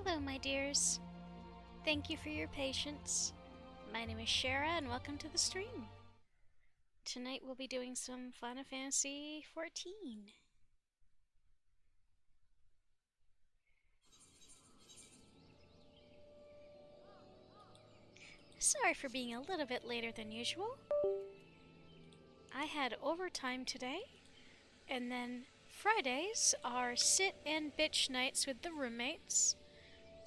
Hello, my dears. Thank you for your patience. My name is Shara, and welcome to the stream. Tonight we'll be doing some Final Fantasy XIV. Sorry for being a little bit later than usual. I had overtime today, and then Fridays are sit and bitch nights with the roommates.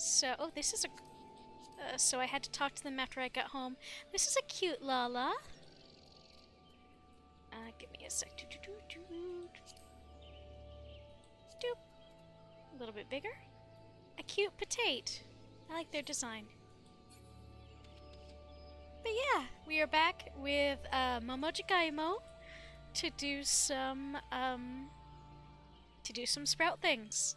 So, this is a... so I had to talk to them after I got home. This is a cute Lala. Give me a sec. Doop. A little bit bigger. A cute potato. I like their design. But yeah, we are back with Momojikaimo to do some sprout things,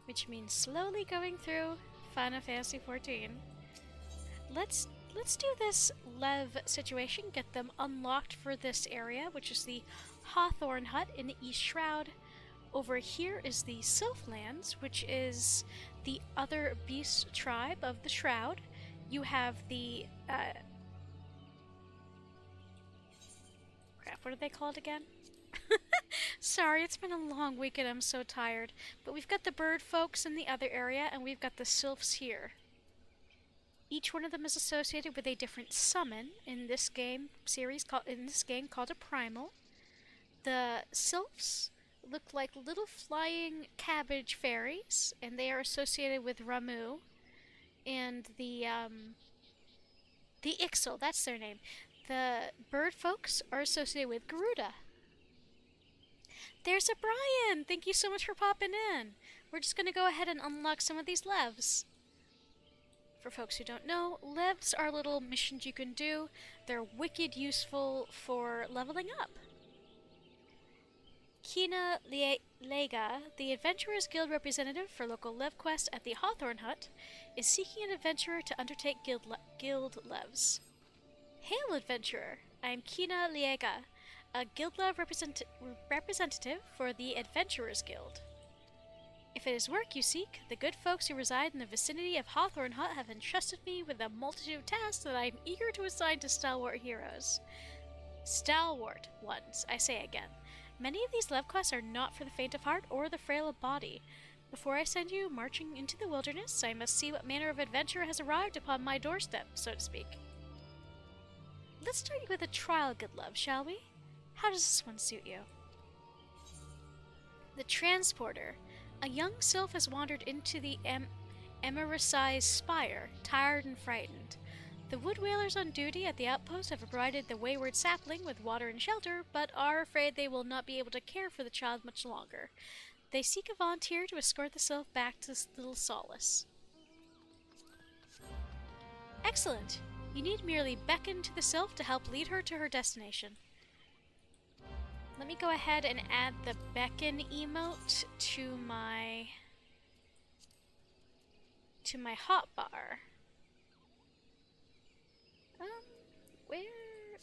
which means slowly going through Final Fantasy XIV. Let's do this Lev situation, get them unlocked for this area, which is the Hawthorne Hut in the East Shroud. Over here is the Sylphlands, which is the other beast tribe of the Shroud. You have the, crap, what are they called again? Sorry, it's been a long week and I'm so tired. But we've got the bird folks in the other area, and we've got the sylphs here. Each one of them is associated with a different summon in this game called a primal. The sylphs look like little flying cabbage fairies, and they are associated with Ramu. And the Ixal, that's their name. The bird folks are associated with Garuda. There's a Brian! Thank you so much for popping in. We're just gonna go ahead and unlock some of these Levs. For folks who don't know, Levs are little missions you can do. They're wicked useful for leveling up. Kina Lega, the Adventurers Guild representative for local Lev Quest at the Hawthorne Hut, is seeking an adventurer to undertake guild Levs. Hail, adventurer! I am Kina Liega, a Guild Lev representative for the Adventurers Guild. If it is work you seek, the good folks who reside in the vicinity of Hawthorne Hut have entrusted me with a multitude of tasks that I am eager to assign to stalwart heroes. Stalwart ones, I say again. Many of these Lev quests are not for the faint of heart or the frail of body. Before I send you marching into the wilderness, I must see what manner of adventure has arrived upon my doorstep, so to speak. Let's start you with a trial, good love, shall we? How does this one suit you? The Transporter. A young sylph has wandered into the Emerici's spire, tired and frightened. The wood whalers on duty at the outpost have provided the wayward sapling with water and shelter, but are afraid they will not be able to care for the child much longer. They seek a volunteer to escort the sylph back to little solace. Excellent! You need merely beckon to the sylph to help lead her to her destination. Let me go ahead and add the beckon emote to my hotbar. Where?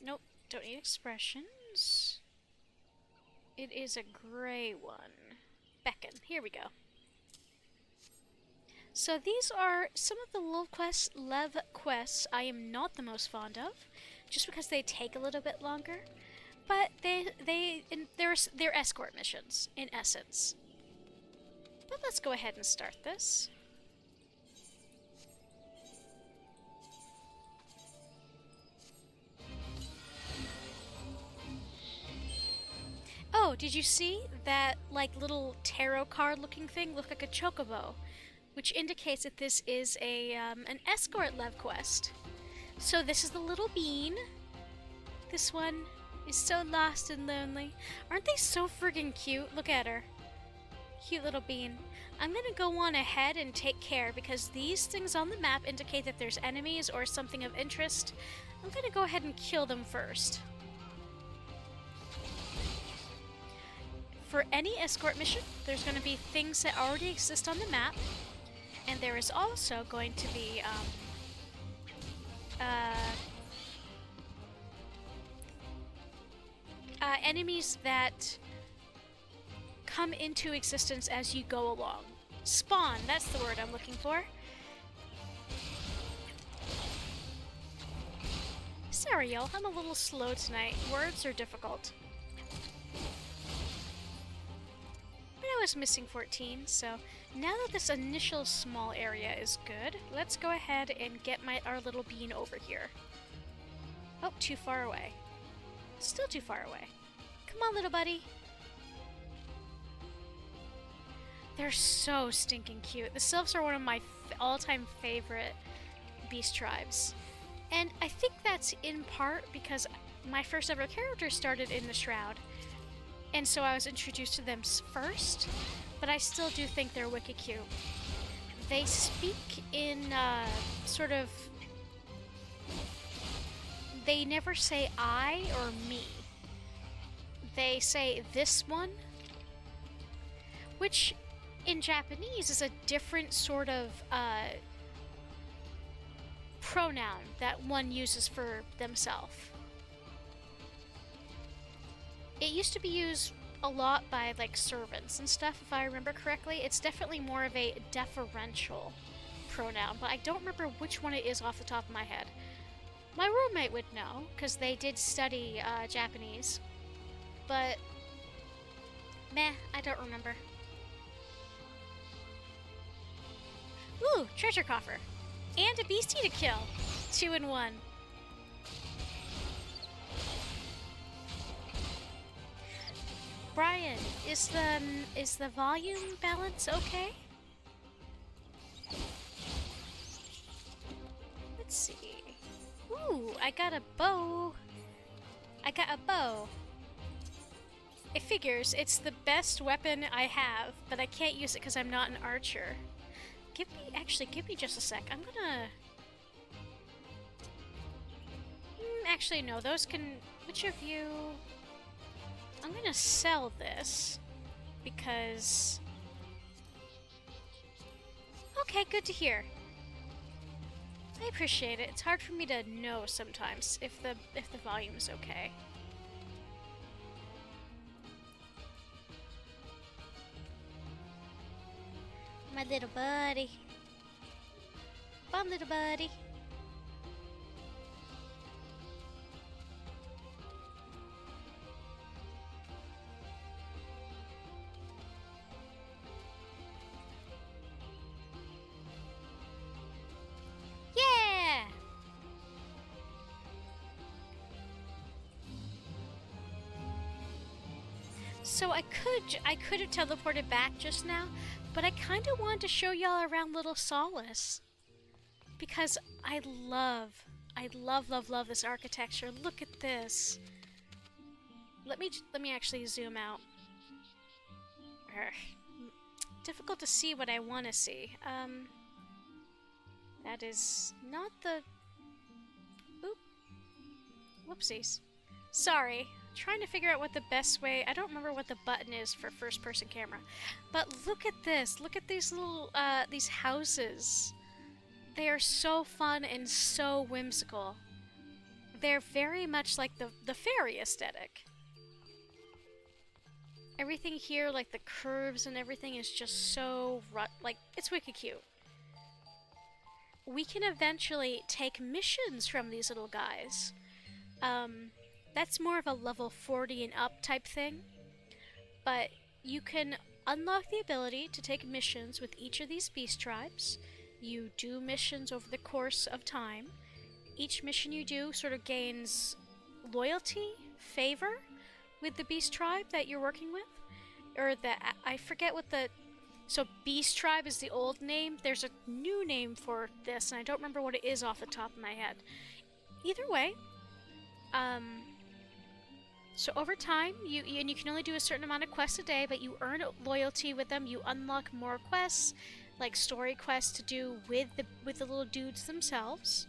Nope, don't need expressions. It is a gray one. Beckon, here we go. So these are some of the Lev quests I am not the most fond of, just because they take a little bit longer. But they're escort missions, in essence. But let's go ahead and start this. Oh, did you see that, like, little tarot card looking thing look like a chocobo? Which indicates that this is an escort Lev quest. So this is the little bean. This one is so lost and lonely. Aren't they so friggin' cute? Look at her. Cute little bean. I'm gonna go on ahead and take care because these things on the map indicate that there's enemies or something of interest. I'm gonna go ahead and kill them first. For any escort mission, there's gonna be things that already exist on the map, and there is also going to be, enemies that come into existence as you go along. Spawn, that's the word I'm looking for. Sorry, y'all, I'm a little slow tonight. Words are difficult. But I was missing 14, so now that this initial small area is good, let's go ahead and get our little bean over here. Oh, too far away. Still too far away. Come on, little buddy. They're so stinking cute. The Sylphs are one of my all-time favorite beast tribes. And I think that's in part because my first ever character started in the Shroud. And so I was introduced to them first, but I still do think they're wicked cute. They speak in sort of... They never say I or me. They say this one, which in Japanese is a different sort of pronoun that one uses for themselves. It used to be used a lot by like servants and stuff, if I remember correctly. It's definitely more of a deferential pronoun, but I don't remember which one it is off the top of my head. My roommate would know, because they did study Japanese, but meh, I don't remember. Ooh, treasure coffer. And a beastie to kill. 2 in 1. Brian, is the volume balance okay? Let's see. Ooh, I got a bow. It figures. It's the best weapon I have, but I can't use it because I'm not an archer. Give me just a sec. I'm gonna... actually, no, those can... Which of you... I'm gonna sell this, because... Okay, good to hear. I appreciate it. It's hard for me to know sometimes if the volume is okay. My little buddy. Fun little buddy. Yeah! So I could have teleported back just now, but I kind of wanted to show y'all around Little Solace. Because I love this architecture. Look at this. Let me actually zoom out. Difficult to see what I want to see. That is not the... Oop. Whoopsies. Sorry. Trying to figure out what the best way... I don't remember what the button is for first-person camera. But look at this. Look at these little, these houses. They are so fun and so whimsical. They're very much like the fairy aesthetic. Everything here, like the curves and everything, is just so... like, it's wicked cute. We can eventually take missions from these little guys. That's more of a level 40 and up type thing. But you can unlock the ability to take missions with each of these beast tribes. You do missions over the course of time. Each mission you do sort of gains loyalty, favor with the beast tribe that you're working with. Or I forget what the... So beast tribe is the old name. There's a new name for this, and I don't remember what it is off the top of my head. Either way, so over time, you can only do a certain amount of quests a day, but you earn loyalty with them. You unlock more quests, like story quests to do with the little dudes themselves.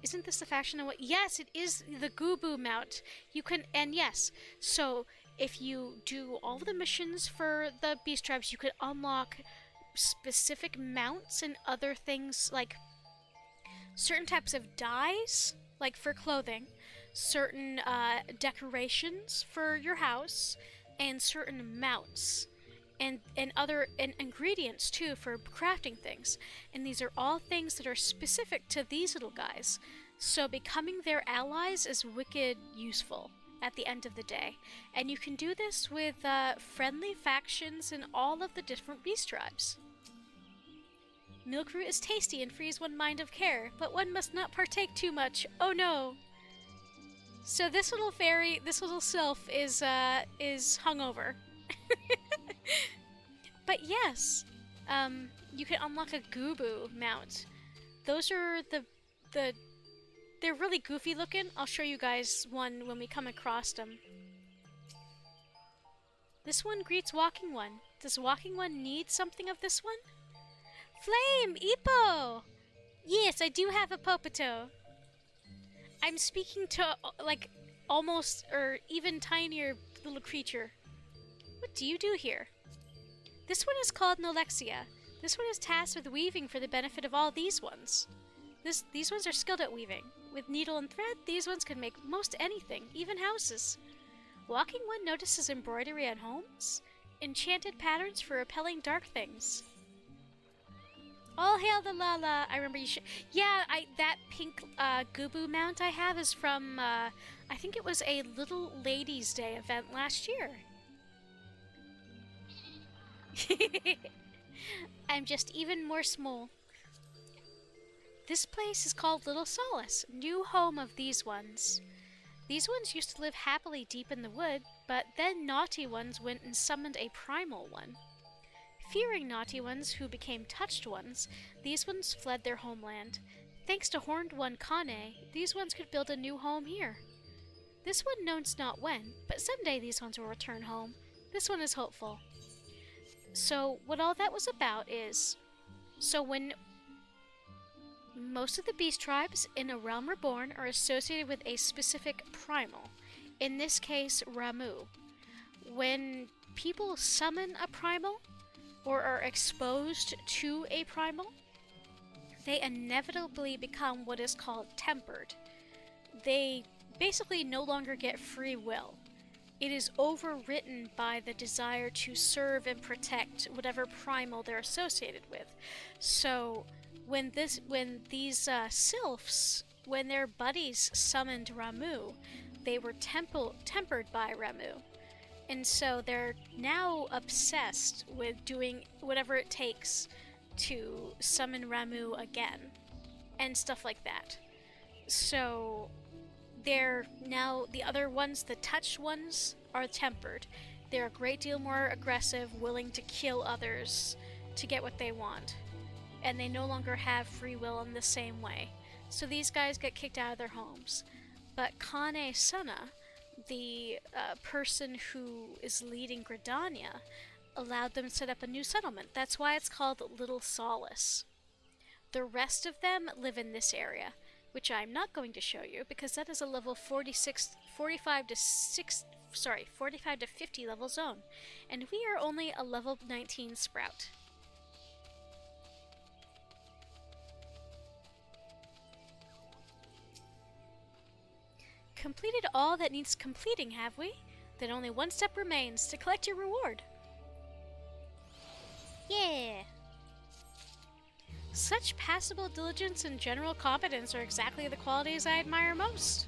Isn't this the faction of what? Yes, it is the Gubu mount. You can, and yes, so if you do all of the missions for the beast tribes, you could unlock specific mounts and other things, like certain types of dyes, like for clothing, certain decorations for your house, and certain mounts. and other and ingredients too for crafting things. And these are all things that are specific to these little guys. So becoming their allies is wicked useful at the end of the day. And you can do this with friendly factions in all of the different beast tribes. Milkroot is tasty and frees one mind of care, but one must not partake too much. Oh no! So this little fairy, this little sylph is hungover. But yes, you can unlock a Goobboo mount. Those are they're really goofy looking. I'll show you guys one when we come across them. This one greets Walking One. Does Walking One need something of this one? Flame! Ippo! Yes, I do have a Popoto. I'm speaking to, like, almost, or even tinier little creature. What do you do here? This one is called Nolexia. This one is tasked with weaving for the benefit of all these ones. These ones are skilled at weaving. With needle and thread, these ones can make most anything, even houses. Walking One notices embroidery on homes, enchanted patterns for repelling dark things. All hail the Lala! I remember you should. Yeah, that pink Goobboo mount I have is from I think it was a Little Ladies' Day event last year. I'm just even more small. This place is called Little Solace, new home of these ones. These ones used to live happily deep in the wood, but then naughty ones went and summoned a primal one. Fearing naughty ones who became touched ones, these ones fled their homeland. Thanks to Horned One Kane, these ones could build a new home here. This one knows not when, but someday these ones will return home. This one is hopeful. So, what all that was about is... So when most of the beast tribes in A Realm Reborn are associated with a specific primal, in this case, Ramu. When people summon a primal, or are exposed to a primal, they inevitably become what is called tempered. They basically no longer get free will. It is overwritten by the desire to serve and protect whatever primal they're associated with. So when these sylphs, when their buddies summoned Ramu, they were tempered by Ramu. And so they're now obsessed with doing whatever it takes to summon Ramu again, and stuff like that. So they're now, the other ones, the touched ones, are tempered. They're a great deal more aggressive, willing to kill others to get what they want. And they no longer have free will in the same way. So these guys get kicked out of their homes. But Kane Sana, the person who is leading Gridania, allowed them to set up a new settlement. That's why it's called Little Solace. The rest of them live in this area, which I'm not going to show you because that is a level 45 to 50 level zone, and we are only a level 19 sprout. Completed all that needs completing, have we? Then only one step remains to collect your reward. Yeah! Such passable diligence and general competence are exactly the qualities I admire most.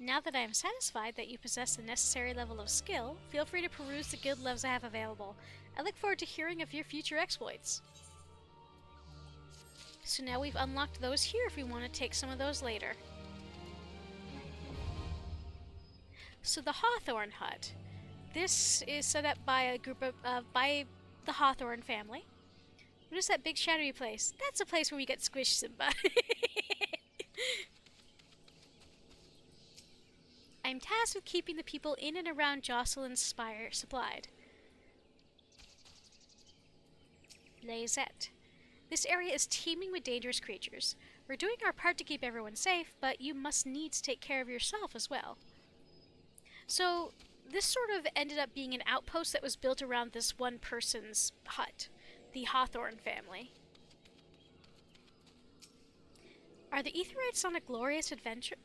Now that I am satisfied that you possess the necessary level of skill, feel free to peruse the guild levels I have available. I look forward to hearing of your future exploits. So now we've unlocked those here if we want to take some of those later. So the Hawthorne Hut. This is set up by a group of, by the Hawthorne family. What is that big shadowy place? That's a place where we get squished, Simba. I'm tasked with keeping the people in and around Jocelyn's Spire supplied. Lazette. This area is teeming with dangerous creatures. We're doing our part to keep everyone safe, but you must needs take care of yourself as well. So, this sort of ended up being an outpost that was built around this one person's hut, the Hawthorne family. Are the Aetherites not a glorious invention?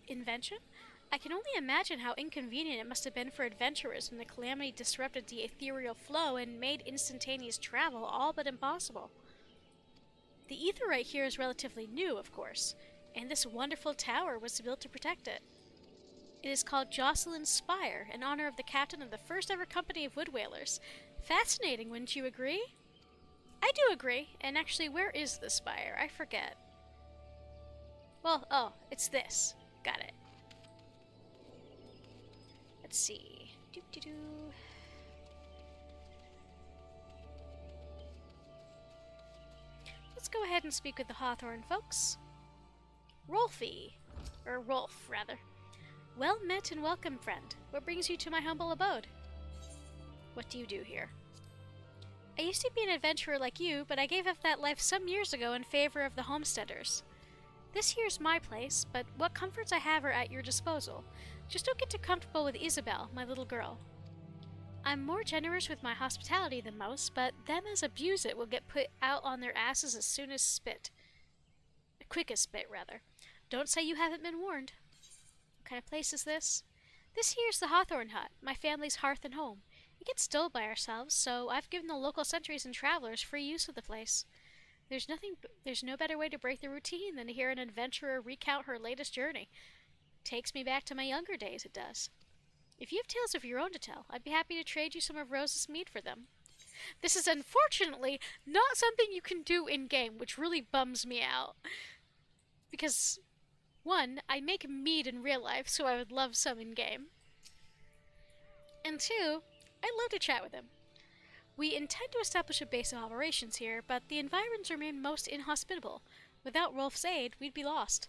I can only imagine how inconvenient it must have been for adventurers when the calamity disrupted the ethereal flow and made instantaneous travel all but impossible. The aetherite here is relatively new, of course, and this wonderful tower was built to protect it. It is called Jocelyn's Spire, in honor of the captain of the first ever company of wood whalers. Fascinating, wouldn't you agree? I do agree, and actually, where is the spire? I forget. Well, oh, it's this. Got it. Let's see. Doo-doo-doo. Let's go ahead and speak with the Hawthorne folks. Rolfie. Or Rolf, rather. Well met and welcome, friend. What brings you to my humble abode? What do you do here? I used to be an adventurer like you, but I gave up that life some years ago in favor of the homesteaders. This here's my place, but what comforts I have are at your disposal. Just don't get too comfortable with Isabel, my little girl. I'm more generous with my hospitality than most, but them as abuse it will get put out on their asses as soon as spit. Quick as spit, rather. Don't say you haven't been warned. What kind of place is this? This here's the Hawthorne Hut, my family's hearth and home. It gets dull by ourselves, so I've given the local sentries and travelers free use of the place. There's no better way to break the routine than to hear an adventurer recount her latest journey. Takes me back to my younger days, it does. If you have tales of your own to tell, I'd be happy to trade you some of Rose's mead for them. This is unfortunately not something you can do in-game, which really bums me out. Because, one, I make mead in real life, so I would love some in-game. And two, I'd love to chat with him. We intend to establish a base of operations here, but the environs remain most inhospitable. Without Rolf's aid, we'd be lost.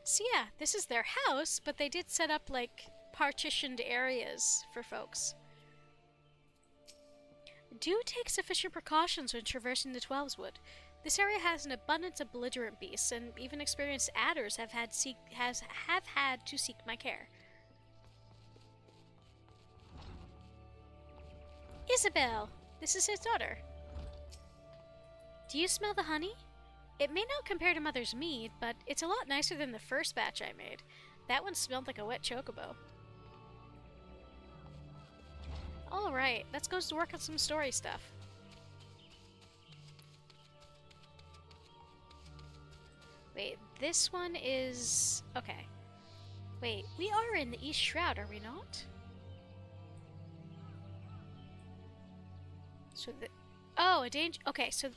So yeah, this is their house, but they did set up, like, partitioned areas for folks. Do take sufficient precautions when traversing the Twelveswood. This area has an abundance of belligerent beasts, and even experienced adders have had to seek my care. Isabel! This is his daughter. Do you smell the honey? It may not compare to Mother's mead, but it's a lot nicer than the first batch I made. That one smelled like a wet chocobo. Alright, let's go to work on some story stuff. Wait, this one is... okay. Wait, we are in the East Shroud, are we not? So the... oh, a danger... okay, so...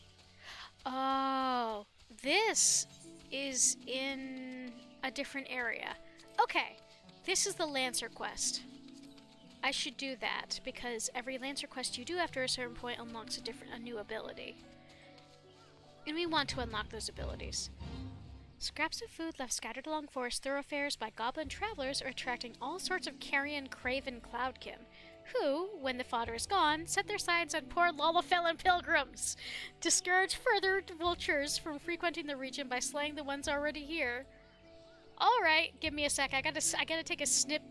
oh, this is in a different area. Okay, this is the Lancer quest. I should do that, because every Lancer quest you do after a certain point unlocks a new ability. And we want to unlock those abilities. Scraps of food left scattered along forest thoroughfares by goblin travelers are attracting all sorts of carrion craven cloudkin, who, when the fodder is gone, set their sights on poor Lalafellan pilgrims, discourage further vultures from frequenting the region by slaying the ones already here. Alright, give me a sec, I gotta take a snip.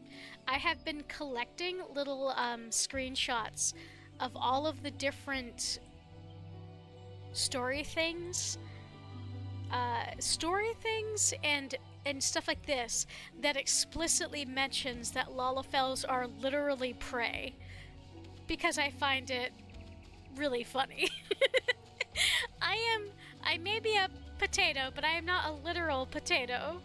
I have been collecting little screenshots of all of the different story things and stuff like this that explicitly mentions that Lalafells are literally prey, because I find it really funny. I may be a potato, but I am not a literal potato.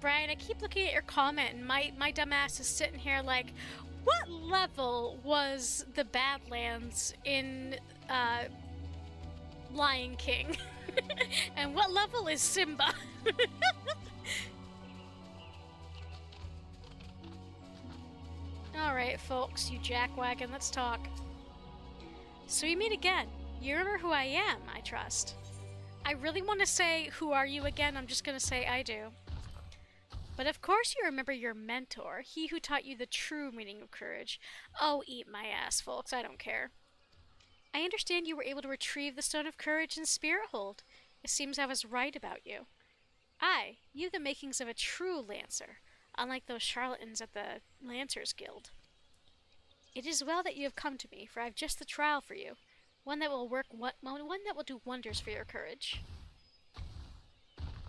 Brian, I keep looking at your comment and my dumbass is sitting here like, what level was the Badlands in Lion King? And what level is Simba? Alright, folks, you jackwagon, let's talk. So we meet again. You remember who I am, I trust. I really want to say, who are you again? I'm just gonna say I do. But of course you remember your mentor, he who taught you the true meaning of courage. Oh, eat my ass, folks, I don't care. I understand you were able to retrieve the Stone of Courage in Spirit Hold. It seems I was right about you. Aye, you have the makings of a true Lancer, unlike those charlatans at the Lancers Guild. It is well that you have come to me, for I have just the trial for you. One that will one that will do wonders for your courage.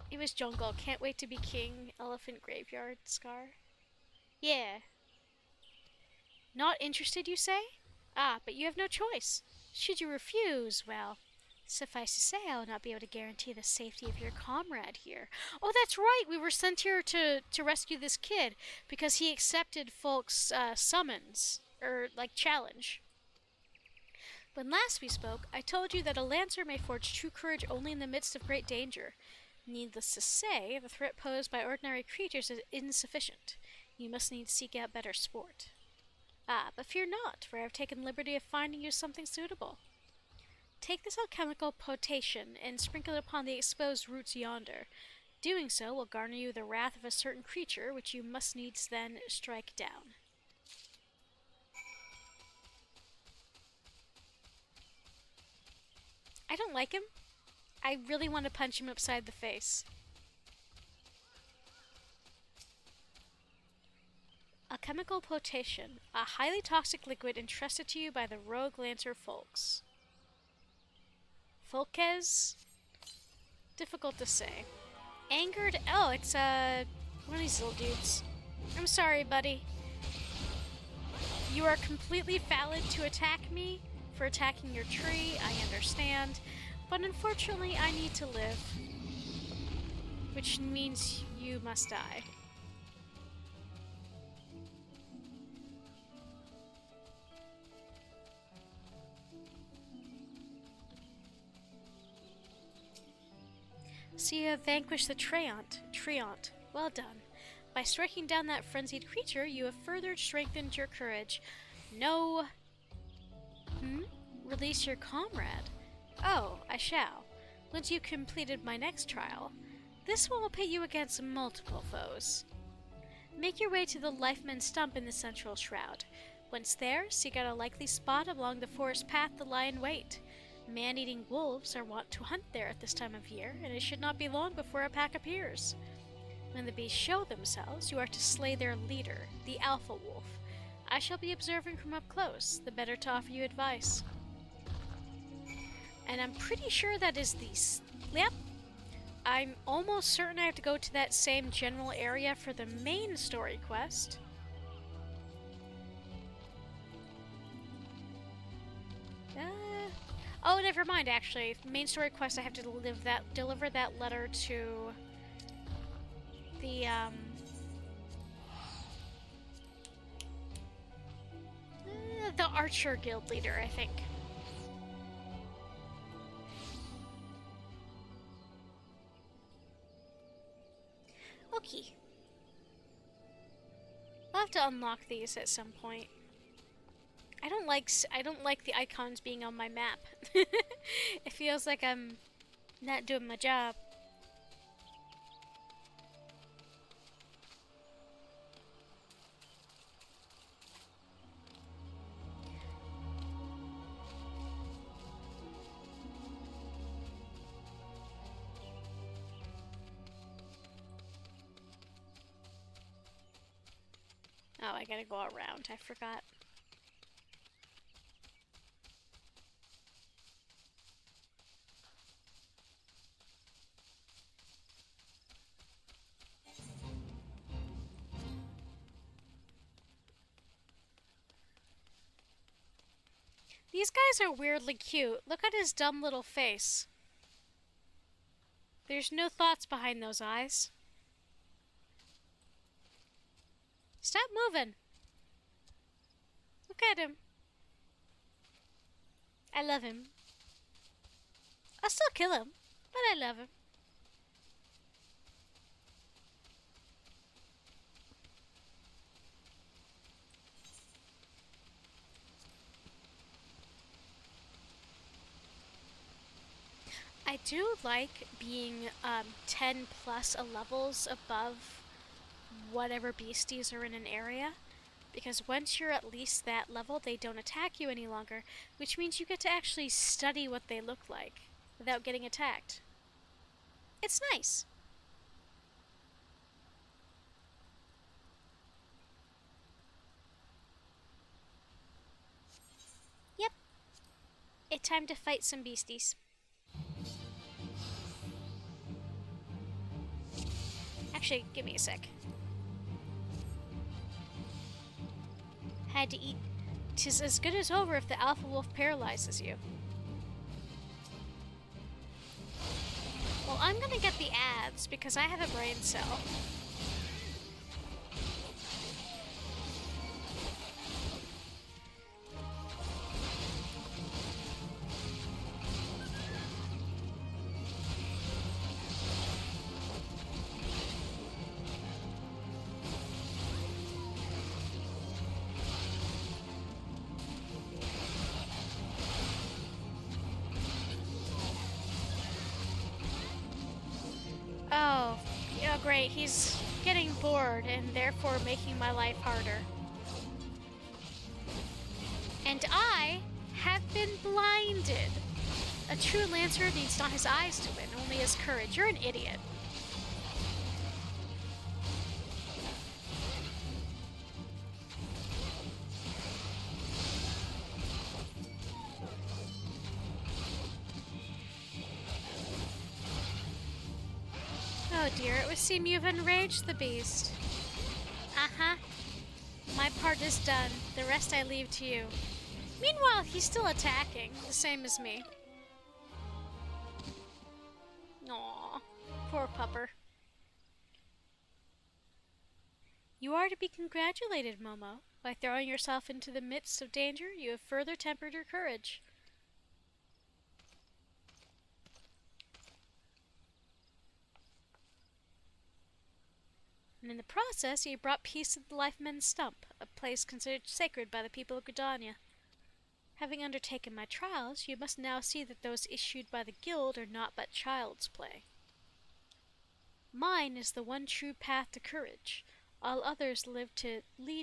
It was jungle. Can't wait to be king. Elephant graveyard. Scar. Yeah. Not interested, you say? Ah, but you have no choice. Should you refuse, well, suffice to say, I will not be able to guarantee the safety of your comrade here. Oh, that's right. We were sent here to rescue this kid because he accepted Folk's summons or like challenge. When last we spoke, I told you that a lancer may forge true courage only in the midst of great danger. Needless to say, the threat posed by ordinary creatures is insufficient. You must needs seek out better sport. Ah, but fear not, for I have taken the liberty of finding you something suitable. Take this alchemical potation and sprinkle it upon the exposed roots yonder. Doing so will garner you the wrath of a certain creature, which you must needs then strike down. I don't like him. I really want to punch him upside the face. Alchemical potation, a highly toxic liquid entrusted to you by the rogue lancer Folks. Folkes? Difficult to say. Angered? Oh, it's one of these little dudes. I'm sorry, buddy. You are completely valid to attack me for attacking your tree, I understand. But unfortunately, I need to live. Which means you must die. So you have vanquished the Treant. Well done. By striking down that frenzied creature, you have further strengthened your courage. No... Release your comrade. Oh, I shall. Once you've completed my next trial. This one will pit you against multiple foes. Make your way to the Lifeman Stump in the central shroud. Once there, seek out a likely spot along the forest path to lie in wait. Man-eating wolves are wont to hunt there at this time of year, and it should not be long before a pack appears. When the beasts show themselves, you are to slay their leader, the Alpha Wolf. I shall be observing from up close, the better to offer you advice. And I'm pretty sure that is the... Yep. I'm almost certain I have to go to that same general area for the main story quest. Oh, never mind, actually. Main story quest, I have to deliver that letter to the Archer Guild leader, I think. Okay. I'll have to unlock these at some point. I don't like the icons being on my map. It feels like I'm not doing my job. Oh, I gotta go around. I forgot. These guys are weirdly cute. Look at his dumb little face. There's no thoughts behind those eyes. Stop moving. Look at him. I love him. I'll still kill him, but I love him. I do like being 10 plus levels above whatever beasties are in an area, because once you're at least that level, they don't attack you any longer, which means you get to actually study what they look like without getting attacked. It's nice. Yep. Alright, time to fight some beasties. Actually, give me a sec. Had to eat. 'Tis as good as over if the alpha wolf paralyzes you. Well, I'm gonna get the ads because I have a brain cell. Oh, great. He's getting bored and therefore making my life harder. And I have been blinded. A true lancer needs not his eyes to win, only his courage. You're an idiot. Oh dear, it would seem you've enraged the beast. Uh-huh. My part is done. The rest I leave to you. Meanwhile, he's still attacking, the same as me. Aww, poor pupper. You are to be congratulated, Momo. By throwing yourself into the midst of danger, you have further tempered your courage. And in the process, you brought peace to the Life Men's Stump, a place considered sacred by the people of Gridania. Having undertaken my trials, you must now see that those issued by the guild are not but child's play. Mine is the one true path to courage. All others lead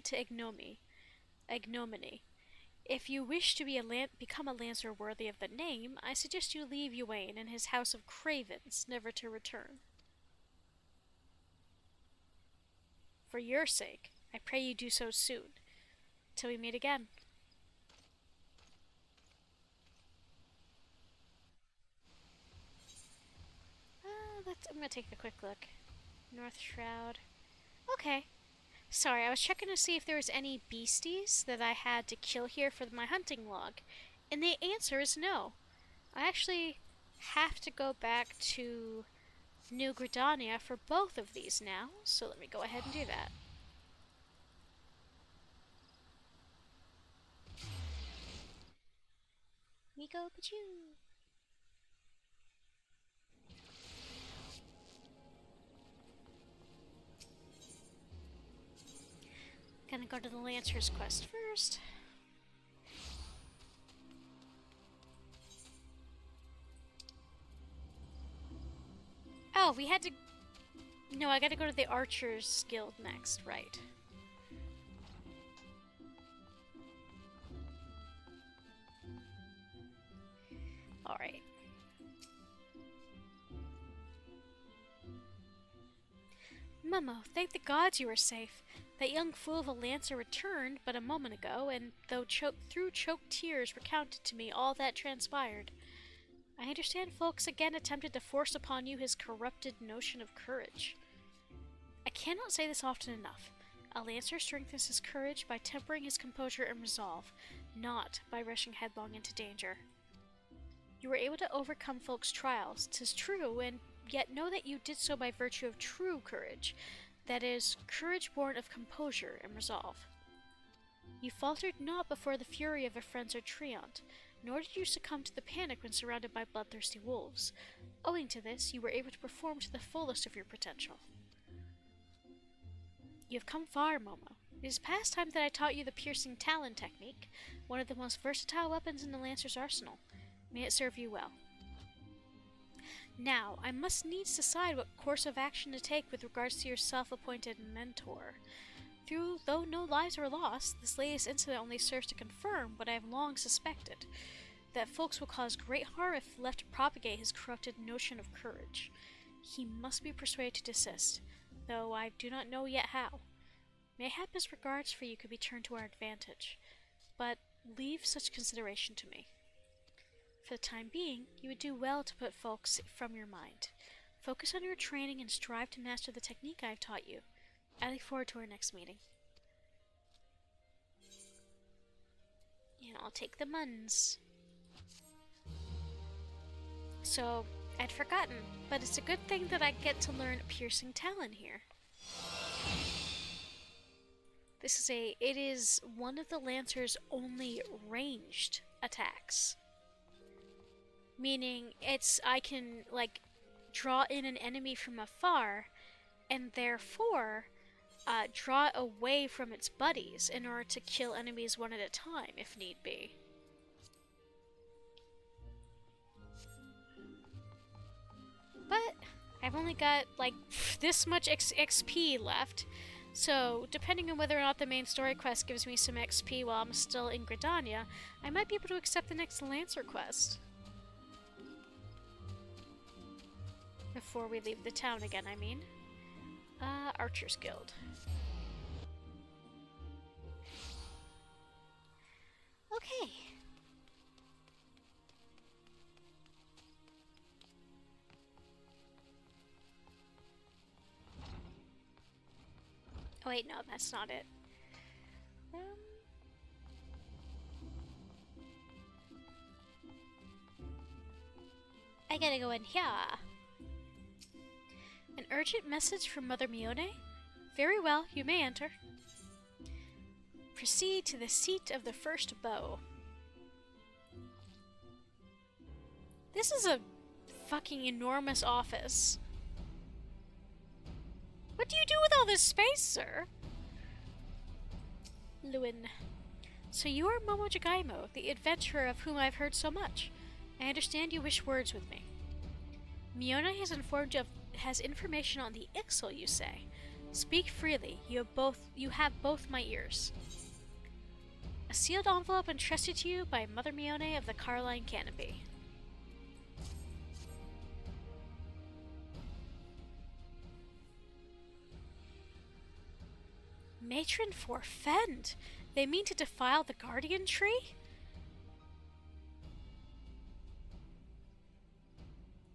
to ignominy. If you wish to become a lancer worthy of the name, I suggest you leave Ywain and his house of cravens, never to return. For your sake, I pray you do so soon. Till we meet again. I'm gonna take a quick look. North Shroud. Okay. Sorry, I was checking to see if there was any beasties that I had to kill here for my hunting log. And the answer is no. I actually have to go back to New Gridania for both of these now, so let me go ahead and do that. Miko Pachoo! Gonna go to the Lancer's quest first. Oh, we had to... No, I gotta go to the Archer's Guild next, right. Alright. Momo, thank the gods you are safe. That young fool of a lancer returned but a moment ago, and through choked tears recounted to me all that transpired. I understand folks again attempted to force upon you his corrupted notion of courage. I cannot say this often enough. A lancer strengthens his courage by tempering his composure and resolve, not by rushing headlong into danger. You were able to overcome folks' trials, 'tis true, and yet know that you did so by virtue of true courage, that is, courage born of composure and resolve. You faltered not before the fury of a friend or treant, nor did you succumb to the panic when surrounded by bloodthirsty wolves. Owing to this, you were able to perform to the fullest of your potential. You have come far, Momo. It is past time that I taught you the piercing talon technique, one of the most versatile weapons in the Lancer's arsenal. May it serve you well. Now, I must needs decide what course of action to take with regards to your self-appointed mentor. Though no lives were lost, this latest incident only serves to confirm what I have long suspected, that folks will cause great harm if left to propagate his corrupted notion of courage. He must be persuaded to desist, though I do not know yet how. Mayhap his regards for you could be turned to our advantage, but leave such consideration to me. For the time being, you would do well to put folks from your mind. Focus on your training and strive to master the technique I've taught you. I look forward to our next meeting. And I'll take the muns. So, I'd forgotten, but it's a good thing that I get to learn piercing talon here. It is one of the Lancer's only ranged attacks. Meaning, I can, like, draw in an enemy from afar, and therefore, draw it away from its buddies in order to kill enemies one at a time, if need be. But I've only got, like, this much XP left, so depending on whether or not the main story quest gives me some XP while I'm still in Gridania, I might be able to accept the next Lancer quest. Before we leave the town again, I mean. Archer's Guild. Okay. Oh wait, no, that's not it. I gotta go in here. An urgent message from Mother Mione? Very well, you may enter. Proceed to the seat of the first bow. This is a fucking enormous office. What do you do with all this space, sir? Lewin. So you are Momo Jagaimo, the adventurer of whom I've heard so much. I understand you wish words with me. Mione has information on the Ixal, you say. Speak freely. You have both my ears. A sealed envelope entrusted to you by Mother Mione of the Carline Canopy. Matron forfend! They mean to defile the guardian tree?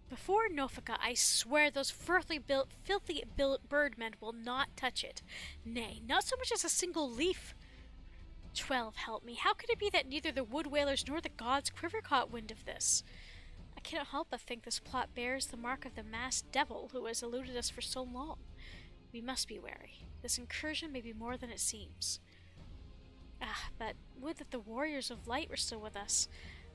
Before Nofika, I swear those filthy birdmen will not touch it. Nay, not so much as a single leaf. 12, help me. How could it be that neither the wood whalers nor the gods quiver caught wind of this? I cannot help but think this plot bears the mark of the masked devil who has eluded us for so long. We must be wary. This incursion may be more than it seems. But would that the warriors of light were still with us.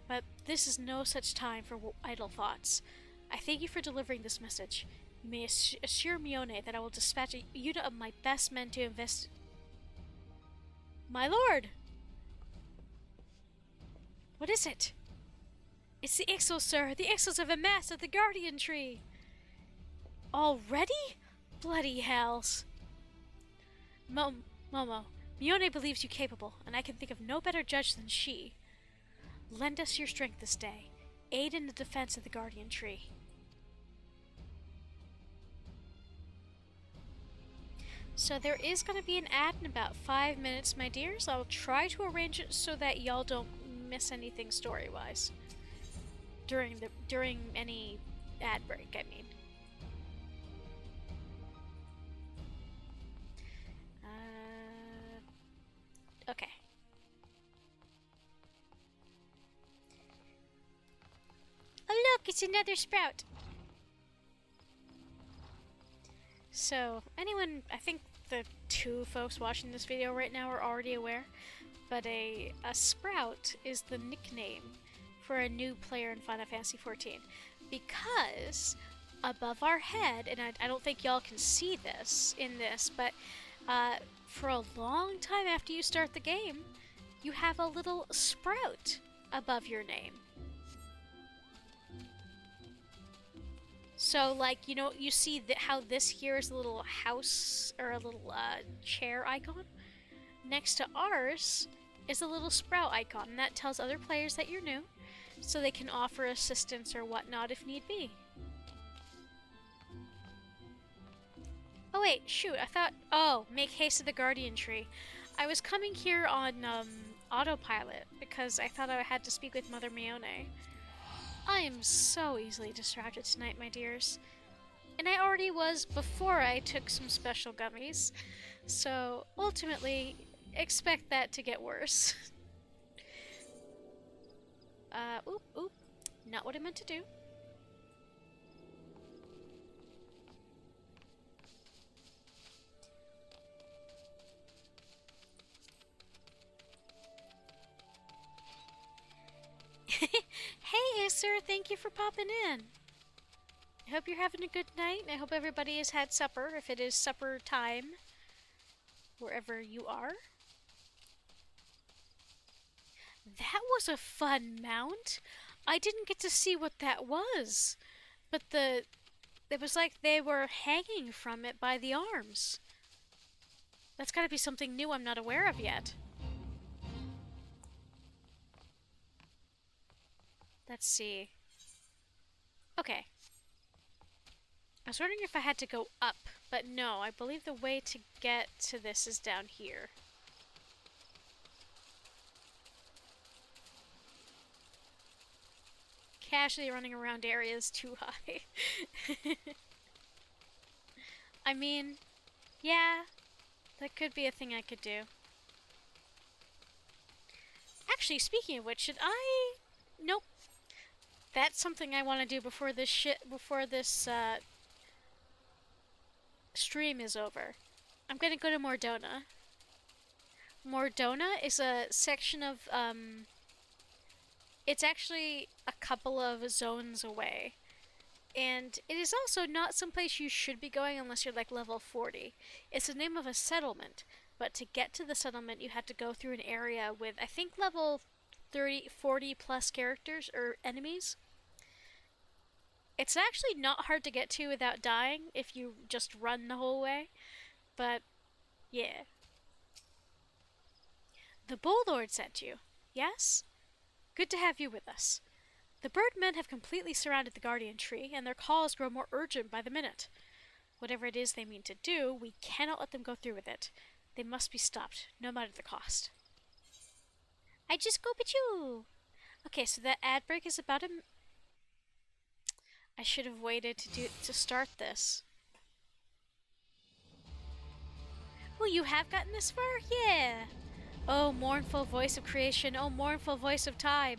But this is no such time for idle thoughts. I thank you for delivering this message. You may assure Mione that I will dispatch a unit of my best men to invest... My lord! What is it? It's the Ixals, sir. The Ixals have amassed at the guardian tree. Already? Bloody hells. Momo, Mione believes you capable, and I can think of no better judge than she. Lend us your strength this day. Aid in the defense of the guardian tree. So there is going to be an ad in about 5 minutes, my dears. I'll try to arrange it so that y'all don't miss anything story-wise. During any ad break, I mean. Okay. Oh look, it's another sprout! So, I think the 2 folks watching this video right now are already aware, but a sprout is the nickname for a new player in Final Fantasy XIV. Because above our head, and I don't think y'all can see this in this, but for a long time after you start the game, you have a little sprout above your name. So, like, you know, you see how this here is a little house, or a little chair icon? Next to ours is a little sprout icon, and that tells other players that you're new, so they can offer assistance or whatnot if need be. Oh wait, shoot, I thought... Oh, make haste to the guardian tree. I was coming here on autopilot, because I thought I had to speak with Mother Mione. I am so easily distracted tonight, my dears. And I already was before I took some special gummies. So, ultimately, expect that to get worse. Oop. Not what I meant to do. Hey, Acer, thank you for popping in. I hope you're having a good night, and I hope everybody has had supper, if it is supper time, wherever you are. That was a fun mount. I didn't get to see what that was, but it was like they were hanging from it by the arms. That's gotta be something new I'm not aware of yet. Let's see. Okay. I was wondering if I had to go up, but no, I believe the way to get to this is down here. Casually running around areas too high. I mean, yeah, that could be a thing I could do. Actually, speaking of which, should I... Nope. That's something I want to do before this stream is over. I'm gonna go to Mordona. Mordona is a section of, it's actually a couple of zones away. And it is also not someplace you should be going unless you're like level 40. It's the name of a settlement, but to get to the settlement you have to go through an area with, I think, level 40 plus characters or enemies. It's actually not hard to get to without dying if you just run the whole way, but yeah. The Bull Lord sent you, yes? Good to have you with us. The Birdmen have completely surrounded the Guardian Tree, and their calls grow more urgent by the minute. Whatever it is they mean to do, we cannot let them go through with it. They must be stopped, no matter the cost. I just go but you. Okay, so that ad break is about a... I should have waited to start this. Oh, you have gotten this far? Yeah. Oh, mournful voice of creation. Oh, mournful voice of time.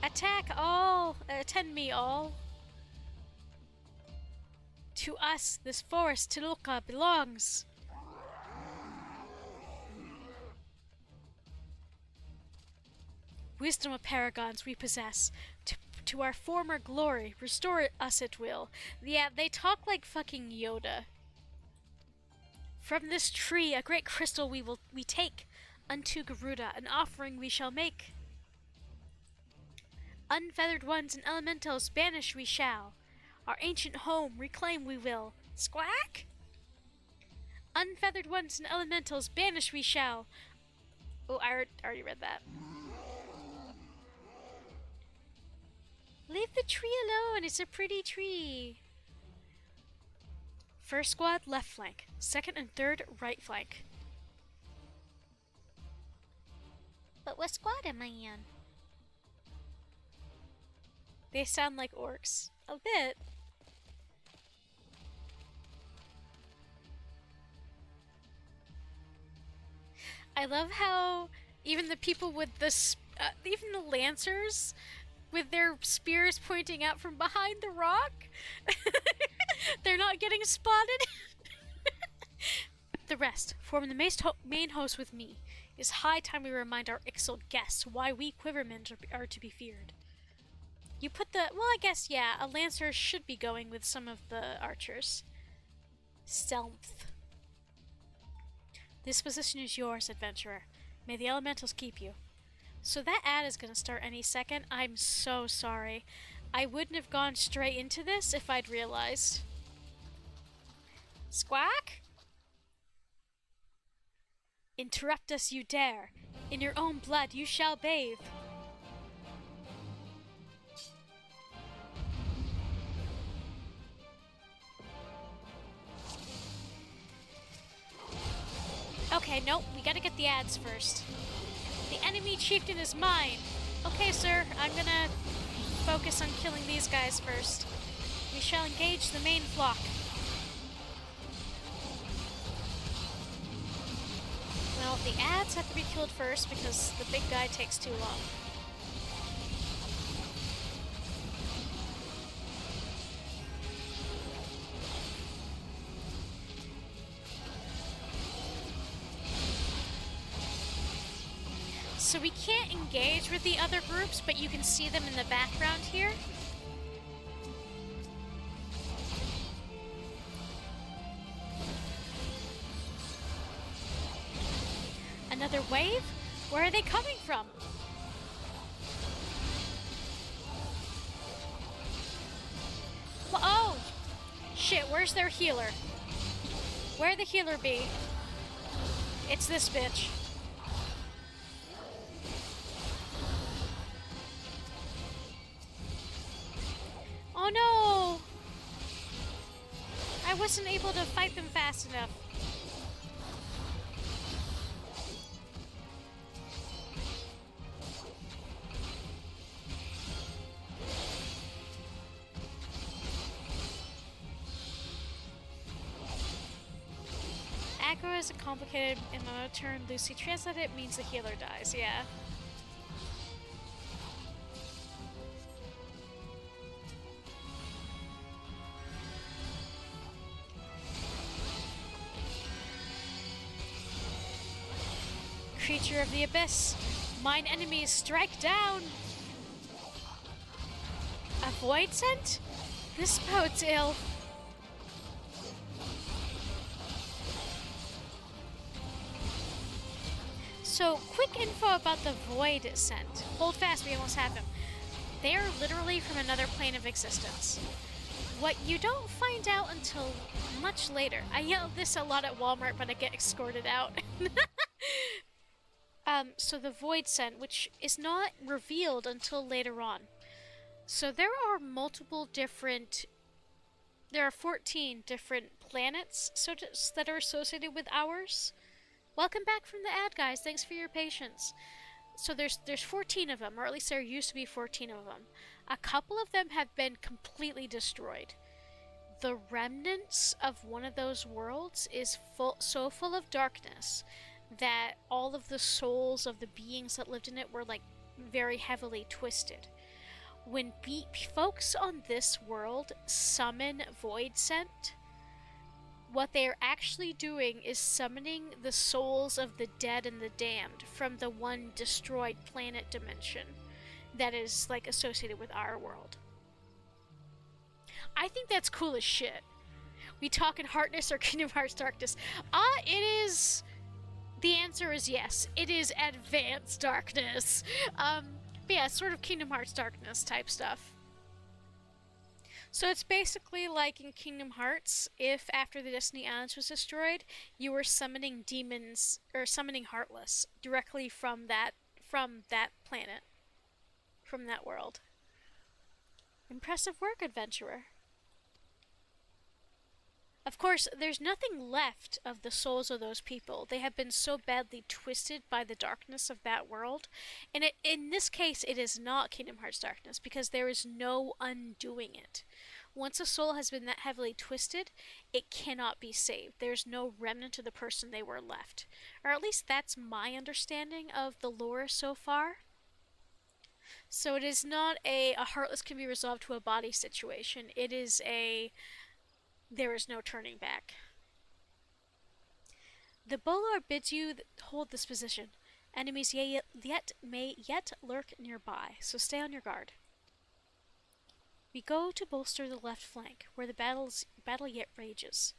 Attack all! Attend me all. To us, this forest Tiluca belongs. Wisdom of paragons we possess. To our former glory, restore us it will. Yeah, they talk like fucking Yoda. From this tree a great crystal we take. Unto Garuda an offering we shall make. Unfeathered ones and elementals banish we shall. Our ancient home reclaim we will. Squawk? Unfeathered ones and elementals banish we shall. Oh, I already read that. Leave the tree alone, it's a pretty tree. First squad, left flank. Second and third, right flank. But what squad am I in? They sound like orcs. A bit. I love how even the people with the... even the lancers with their spears pointing out from behind the rock, they're not getting spotted. The rest, form the main host with me. It is high time we remind our Ixal guests why we quivermen are to be feared. You put the... well, I guess, yeah, a lancer should be going with some of the archers. Stealth. This position is yours, adventurer. May the elementals keep you. So that ad is going to start any second. I'm so sorry. I wouldn't have gone straight into this if I'd realized. Squawk? Interrupt us you dare. In your own blood you shall bathe. Okay, nope, we gotta get the ads first. The enemy chieftain is mine. Okay, sir, I'm gonna focus on killing these guys first. We shall engage the main flock. Well, the ads have to be killed first because the big guy takes too long. So we can't engage with the other groups, but you can see them in the background here. Another wave? Where are they coming from? Well, oh! Shit, where's their healer? Where'd the healer be? It's this bitch. Oh no! I wasn't able to fight them fast enough. Aggro is a complicated in a turn. Lucy translated it means the healer dies, yeah. Creature of the abyss, mine enemies strike down. A void scent? This bodes ill. So, quick info about the void scent. Hold fast, we almost have him. They are literally from another plane of existence. What you don't find out until much later. I yell this a lot at Walmart, but I get escorted out. So the void scent, which is not revealed until later on. So there are multiple different... There are 14 different planets that are associated with ours. Welcome back from the ad, guys. Thanks for your patience. So there's 14 of them, or at least there used to be 14 of them. A couple of them have been completely destroyed. The remnants of one of those worlds is so full of darkness that all of the souls of the beings that lived in it were like very heavily twisted. When folks on this world summon void scent, what they are actually doing is summoning the souls of the dead and the damned from the one destroyed planet dimension that is like associated with our world. I think that's cool as shit. We talking Heartness or Kingdom Hearts Darkness? It is... The answer is yes. It is advanced darkness. But yeah, sort of Kingdom Hearts Darkness type stuff. So it's basically like in Kingdom Hearts, if after the Destiny Islands was destroyed, you were summoning demons, or summoning Heartless, directly from that planet. From that world. Impressive work, adventurer. Of course, there's nothing left of the souls of those people. They have been so badly twisted by the darkness of that world. And in this case, it is not Kingdom Hearts Darkness, because there is no undoing it. Once a soul has been that heavily twisted, it cannot be saved. There's no remnant of the person they were left. Or at least that's my understanding of the lore so far. So it is not a Heartless can be resolved to a body situation. It is a... There is no turning back. The Bolor bids you hold this position. Enemies may yet lurk nearby, so stay on your guard. We go to bolster the left flank, where the battle yet rages.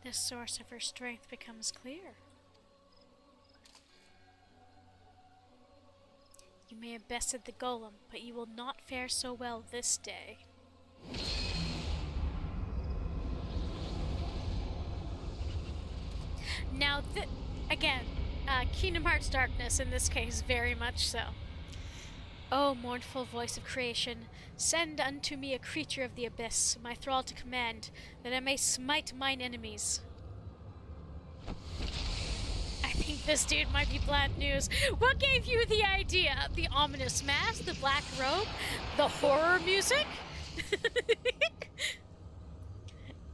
The source of her strength becomes clear. You may have bested the golem, but you will not fare so well this day. Now, again, Kingdom Hearts Darkness in this case, very much so. O mournful voice of creation, send unto me a creature of the abyss, my thrall to command, that I may smite mine enemies. I think this dude might be bad news. What gave you the idea? The ominous mask, the black robe, the horror music?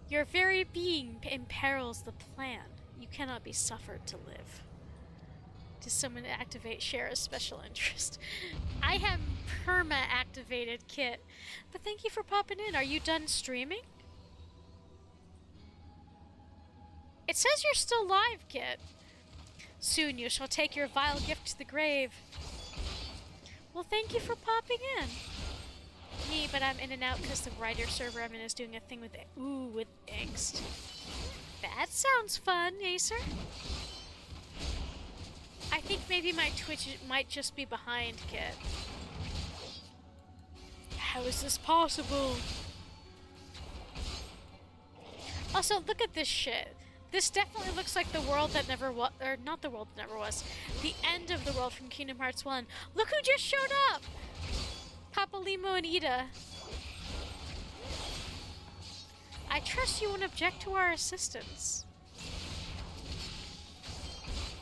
Your very being imperils the plan. You cannot be suffered to live. Does someone activate share a special interest? I have perma-activated Kit. But thank you for popping in. Are you done streaming? It says you're still live, Kit. Soon you shall take your vile gift to the grave. Well, thank you for popping in. Me, but I'm in and out because the writer server I'm in is doing a thing with angst. That sounds fun, Acer. I think maybe my Twitch might just be behind, Kit. How is this possible? Also, look at this shit. This definitely looks like the world that never was, or not the world that never was, the end of the world from Kingdom Hearts 1. Look who just showed up! Papa Limo and Ida. I trust you won't object to our assistance.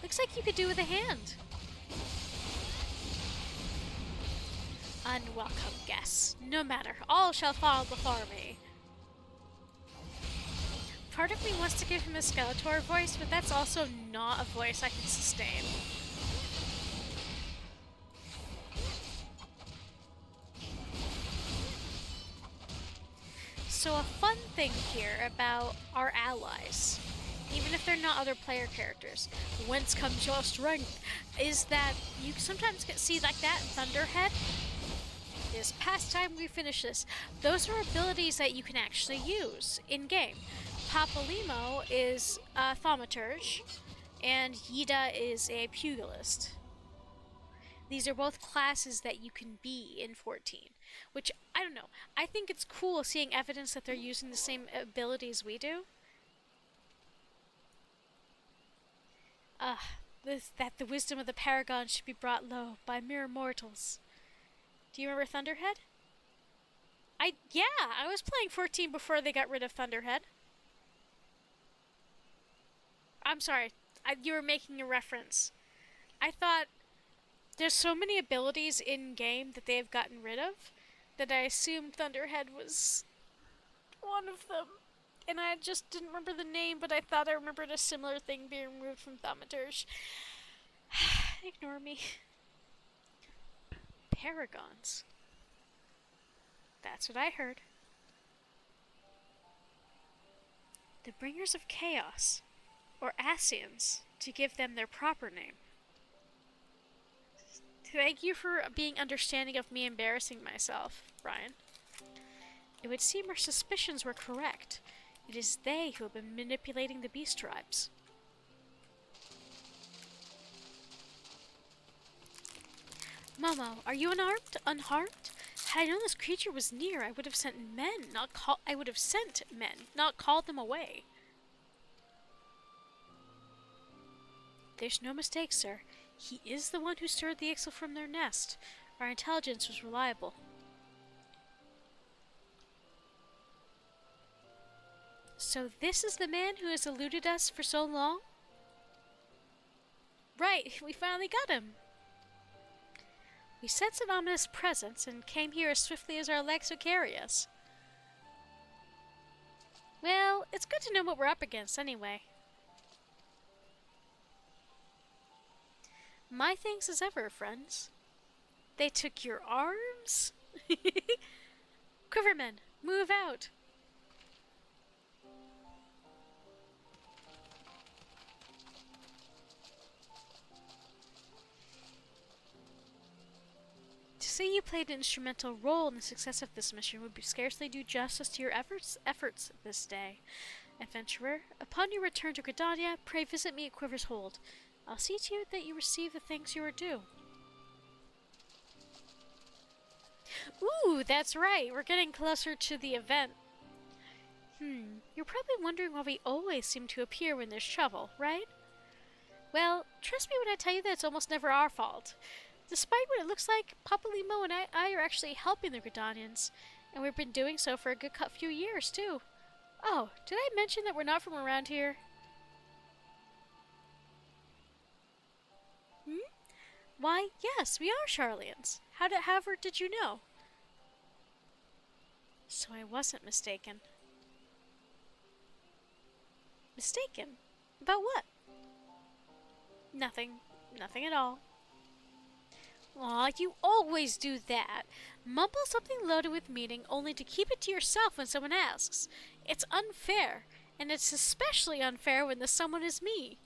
Looks like you could do with a hand. Unwelcome guests. No matter, all shall fall before me. Part of me wants to give him a Skeletor voice, but that's also not a voice I can sustain. So a fun thing here about our allies, even if they're not other player characters, whence comes your strength, is that you sometimes see like that in Thunderhead. It is past time we finish this. Those are abilities that you can actually use in-game. Papa Limo is a thaumaturge, and Yida is a pugilist. These are both classes that you can be in 14, which, I don't know, I think it's cool seeing evidence that they're using the same abilities we do. That the wisdom of the Paragon should be brought low by mere mortals. Do you remember Thunderhead? Yeah, I was playing 14 before they got rid of Thunderhead. I'm sorry, you were making a reference. I thought there's so many abilities in-game that they have gotten rid of that I assumed Thunderhead was one of them. And I just didn't remember the name, but I thought I remembered a similar thing being removed from Thaumaturge. Ignore me. Paragons. That's what I heard. The Bringers of Chaos. Or Asians, to give them their proper name. Thank you for being understanding of me embarrassing myself, Brian. It would seem our suspicions were correct. It is they who have been manipulating the beast tribes. Momo, are you unharmed? Had I known this creature was near, I would have sent men, not called them away. There's no mistake, sir. He is the one who stirred the Ixal from their nest. Our intelligence was reliable. So this is the man who has eluded us for so long? Right, we finally got him. We sensed an ominous presence and came here as swiftly as our legs would carry us. Well, it's good to know what we're up against anyway. My thanks as ever, friends. They took your arms? Quivermen, move out! To say you played an instrumental role in the success of this mission would scarcely do justice to your efforts this day. Adventurer, upon your return to Gridania, pray visit me at Quiver's Hold. I'll see to it that you receive the thanks you are due. Ooh, that's right. We're getting closer to the event. You're probably wondering why we always seem to appear when there's trouble, right? Well, trust me when I tell you that it's almost never our fault. Despite what it looks like, Papa Limo and I are actually helping the Gridanians, and we've been doing so for a good few years, too. Oh, did I mention that we're not from around here? Why, yes, we are Charlians. However, did you know? So I wasn't mistaken. Mistaken? About what? Nothing. Nothing at all. Aw, you always do that. Mumble something loaded with meaning only to keep it to yourself when someone asks. It's unfair, and it's especially unfair when the someone is me.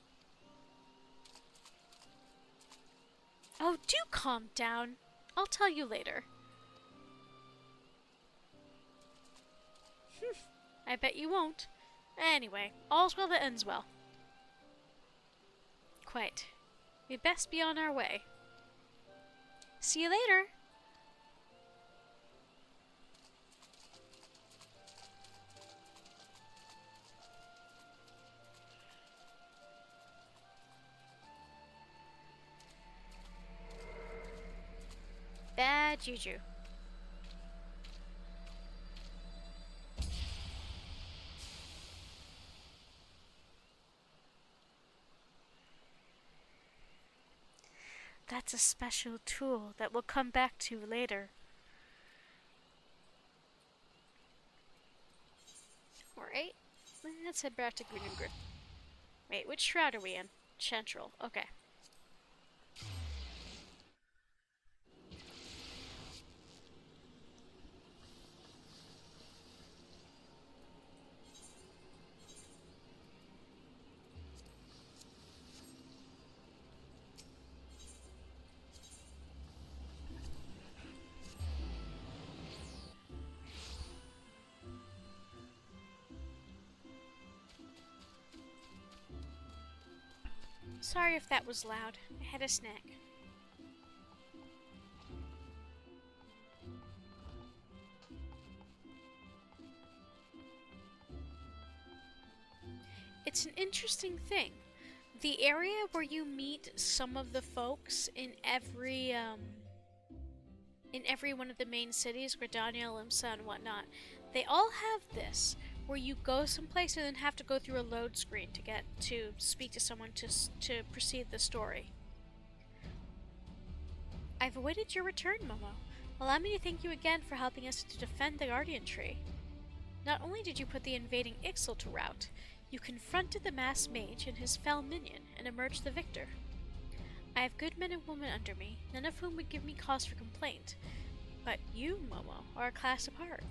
Oh, do calm down. I'll tell you later. I bet you won't. Anyway, all's well that ends well. Quite. We'd best be on our way. See you later. Bad juju. That's a special tool that we'll come back to later. Alright, let's head back to Green. Wait, which shroud are we in? Central, okay. Sorry if that was loud. I had a snack. It's an interesting thing. The area where you meet some of the folks in every one of the main cities, Gridania, Limsa, and whatnot, they all have this, where you go someplace and then have to go through a load screen to get to speak to someone to proceed the story. I've awaited your return, Momo. Allow me to thank you again for helping us to defend the Guardian Tree. Not only did you put the invading Ixal to rout, you confronted the masked mage and his fell minion and emerged the victor. I have good men and women under me, none of whom would give me cause for complaint. But you, Momo, are a class apart.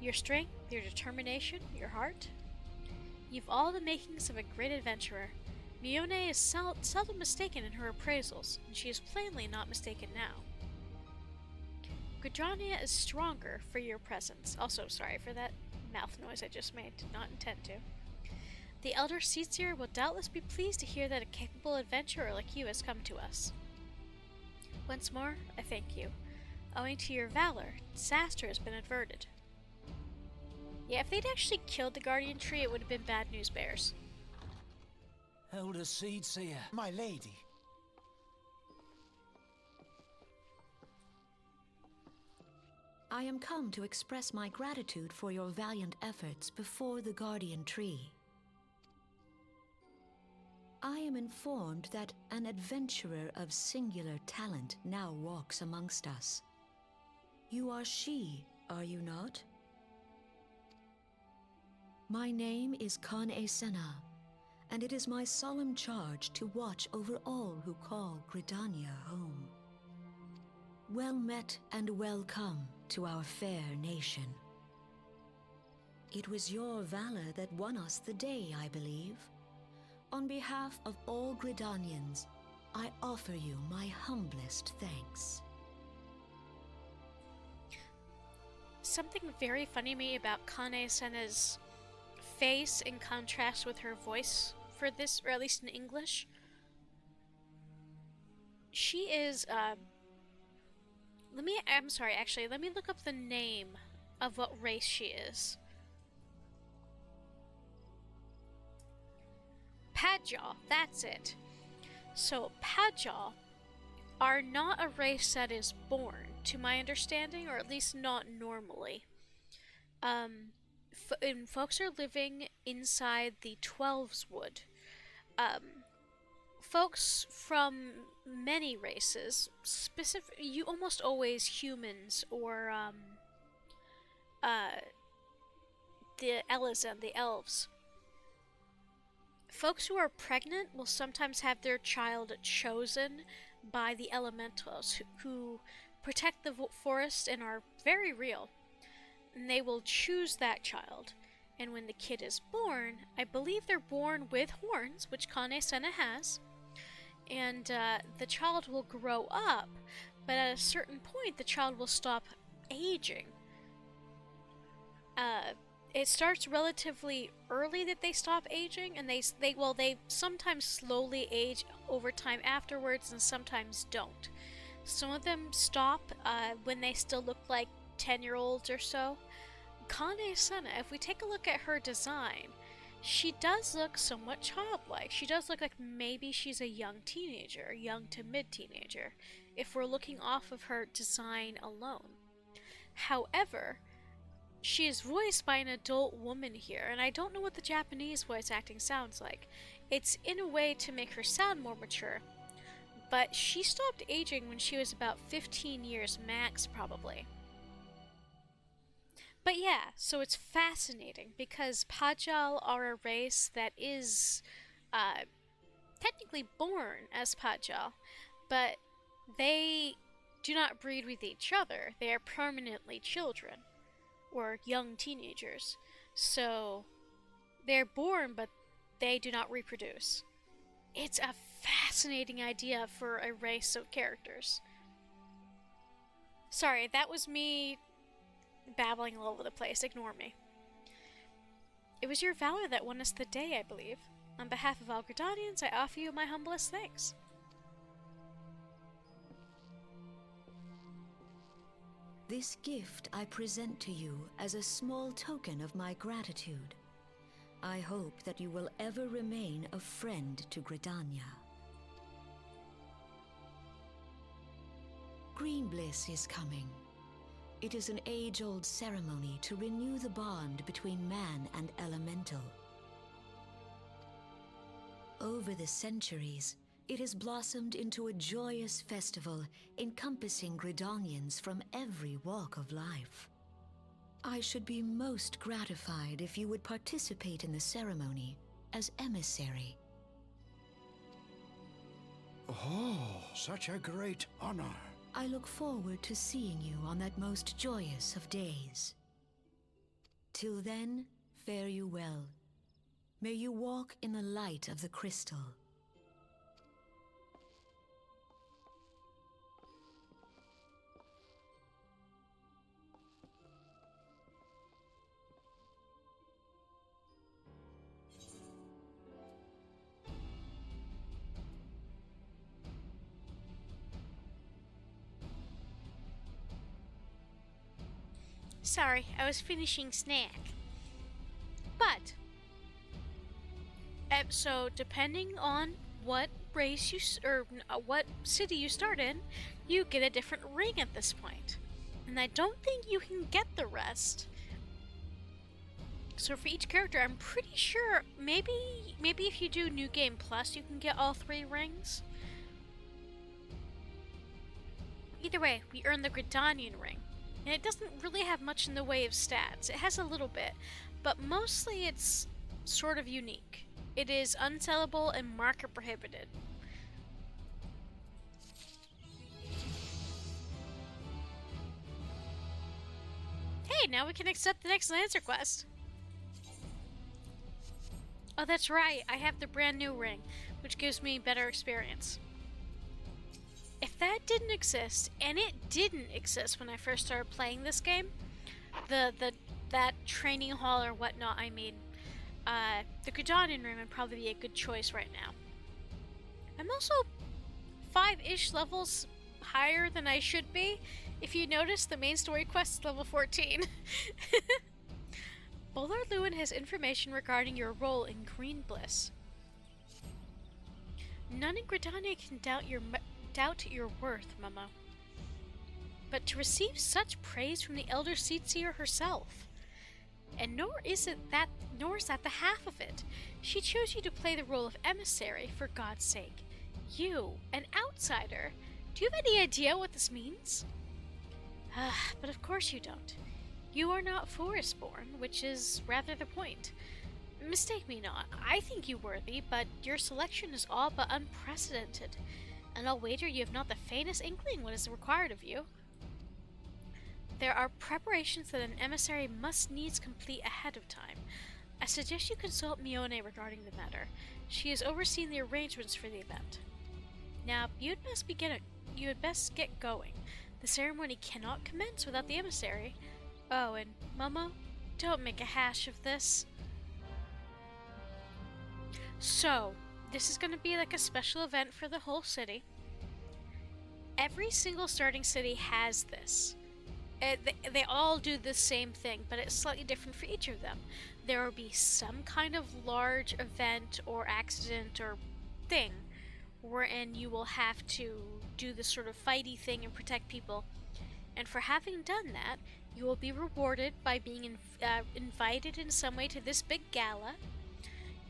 Your strength, your determination, your heart. You've all the makings of a great adventurer. Mione is seldom mistaken in her appraisals, and she is plainly not mistaken now. Gridania is stronger for your presence. Also, sorry for that mouth noise I just made. Did not intend to. The Elder Seatsier will doubtless be pleased to hear that a capable adventurer like you has come to us. Once more, I thank you. Owing to your valor, disaster has been averted. Yeah, if they'd actually killed the Guardian Tree, it would have been bad news bears. Elder Seedseer, My lady. I am come to express my gratitude for your valiant efforts before the Guardian Tree. I am informed that an adventurer of singular talent now walks amongst us. You are she, are you not? My name is Kane Senna, and it is my solemn charge to watch over all who call Gridania home. Well met and welcome to our fair nation. It was your valor that won us the day, I believe. On behalf of all Gridanians, I offer you my humblest thanks. Something very funny to me about Kane Senna's face in contrast with her voice for this, or at least in English. She is, I'm sorry, actually, let me look up the name of what race she is. Padjaw, that's it. So Padjaw are not a race that is born, to my understanding, or at least not normally. And folks are living inside the Twelves Wood. Folks from many races, you almost always humans or the Elezen, the elves. Folks who are pregnant will sometimes have their child chosen by the elementals who protect the forest and are very real. And they will choose that child. And when the kid is born, I believe they're born with horns, which Kane Senna has. And the child will grow up, but at a certain point, the child will stop aging. It starts relatively early that they stop aging, and they sometimes slowly age over time afterwards, and sometimes don't. Some of them stop when they still look like 10-year-olds or so. Kane Senna, if we take a look at her design, she does look somewhat childlike. She does look like maybe she's a young teenager, young to mid-teenager, if we're looking off of her design alone. However, she is voiced by an adult woman here, and I don't know what the Japanese voice acting sounds like. It's in a way to make her sound more mature, but she stopped aging when she was about 15 years max, probably. But yeah, so it's fascinating because Pajal are a race that is technically born as Pajal, but they do not breed with each other. They are permanently children or young teenagers. So they're born, but they do not reproduce. It's a fascinating idea for a race of characters. Sorry, that was me babbling all over the place. Ignore me. It was your valor that won us the day, I believe. On behalf of all Gridanians, I offer you my humblest thanks. This gift I present to you as a small token of my gratitude. I hope that you will ever remain a friend to Gridania. Green Bliss is coming. It is an age-old ceremony to renew the bond between man and elemental. Over the centuries, it has blossomed into a joyous festival encompassing Gridanians from every walk of life. I should be most gratified if you would participate in the ceremony as emissary. Oh, such a great honor. I look forward to seeing you on that most joyous of days. Till then, fare you well. May you walk in the light of the crystal. Sorry, I was finishing snack. But, so depending on what race what city you start in, you get a different ring at this point. And I don't think you can get the rest. So for each character, I'm pretty sure, maybe if you do New Game Plus, you can get all 3 rings. Either way, we earn the Gridanian ring. And it doesn't really have much in the way of stats. It has a little bit, but mostly it's sort of unique. It is unsellable and market prohibited. Hey, now we can accept the next Lancer quest. Oh, that's right. I have the brand new ring, which gives me better experience. If that didn't exist, and it didn't exist when I first started playing this game, that training hall or whatnot, I mean, the Gridanian ring would probably be a good choice right now. I'm also 5-ish levels higher than I should be. If you notice, the main story quest is level 14. Bollard Lewin has information regarding your role in Green Bliss. None in Gridania can doubt your worth, Mama. But to receive such praise from the Elder Seedseer herself. And nor is that the half of it. She chose you to play the role of emissary, for God's sake. You, an outsider. Do you have any idea what this means? But of course you don't. You are not forest-born, which is rather the point. Mistake me not, I think you worthy, but your selection is all but unprecedented, and I'll wager you have not the faintest inkling what is required of you. There are preparations that an emissary must needs complete ahead of time. I suggest you consult Mione regarding the matter. She has overseen the arrangements for the event. Now, you had best get going. The ceremony cannot commence without the emissary. Oh, and Momo, don't make a hash of this. So, this is going to be like a special event for the whole city. Every single starting city has this. They all do the same thing, but it's slightly different for each of them. There will be some kind of large event or accident or thing wherein you will have to do this sort of fighty thing and protect people. And for having done that, you will be rewarded by being invited in some way to this big gala.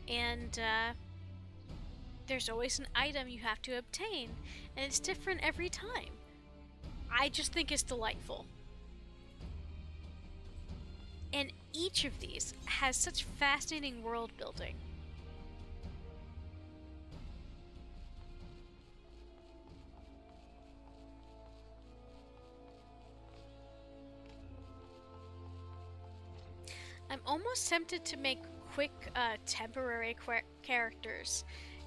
And there's always an item you have to obtain, and it's different every time. I just think it's delightful. And each of these has such fascinating world building. I'm almost tempted to make quick temporary characters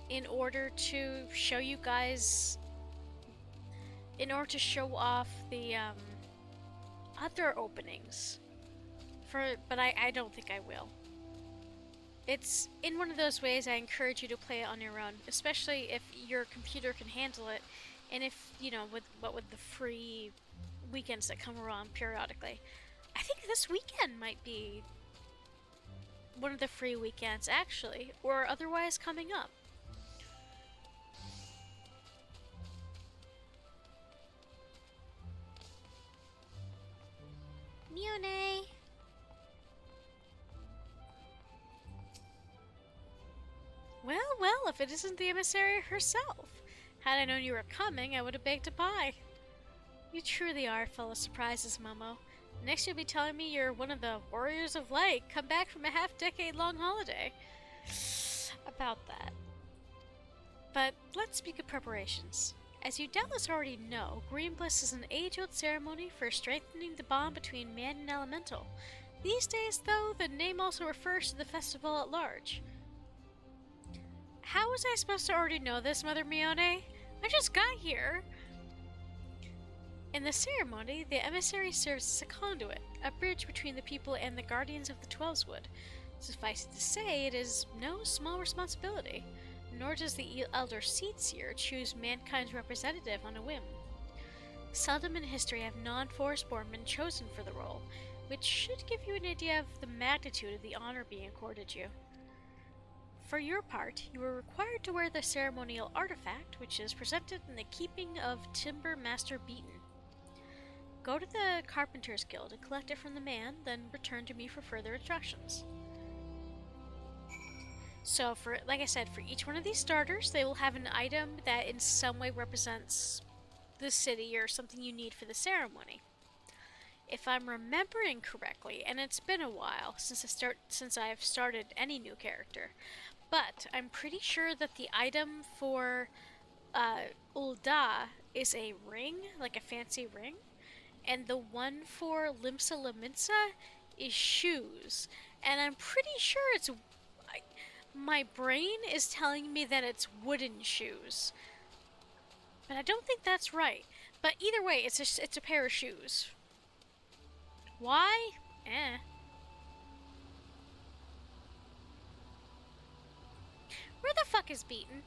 in order to show you guys, in order to show off the other openings. But I don't think I will. It's in one of those ways I encourage you to play it on your own, especially if your computer can handle it, and if, with the free weekends that come around periodically. I think this weekend might be one of the free weekends, actually, or otherwise coming up. Mione! Well, if it isn't the emissary herself. Had I known you were coming, I would have baked a pie. You truly are full of surprises, Momo. Next you'll be telling me you're one of the Warriors of Light, come back from a half-decade-long holiday. About that. But let's speak of preparations. As you doubtless already know, Green Bliss is an age-old ceremony for strengthening the bond between man and elemental. These days, though, the name also refers to the festival at large. How was I supposed to already know this, Mother Mione? I just got here. In the ceremony, the emissary serves as a conduit, a bridge between the people and the guardians of the Twelveswood. Suffice it to say, it is no small responsibility, nor does the Elder Seedseer choose mankind's representative on a whim. Seldom in history have non-forestborn been chosen for the role, which should give you an idea of the magnitude of the honor being accorded you. For your part, you are required to wear the ceremonial artifact, which is presented in the keeping of Timber Master Beaton. Go to the Carpenter's Guild and collect it from the man, then return to me for further instructions. So, like I said, for each one of these starters, they will have an item that in some way represents the city or something you need for the ceremony. If I'm remembering correctly, and it's been a while since I've started any new character, but I'm pretty sure that the item for Ulda is a ring, like a fancy ring, and the one for Limsa Laminsa is shoes, and I'm pretty sure it's... my brain is telling me that it's wooden shoes, but I don't think that's right. But either way, it's a pair of shoes. Why? Where the fuck is Beaton?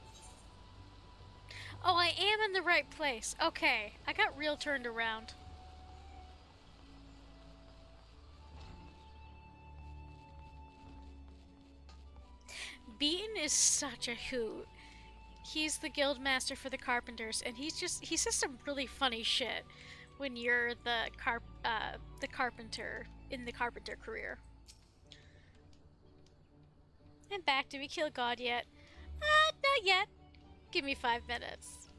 Oh, I am in the right place. Okay, I got real turned around. Beaton is such a hoot. He's the guild master for the carpenters, and he says some really funny shit when you're the carpenter in the carpenter career. I'm back. Did we kill God yet? Not yet. Give me 5 minutes.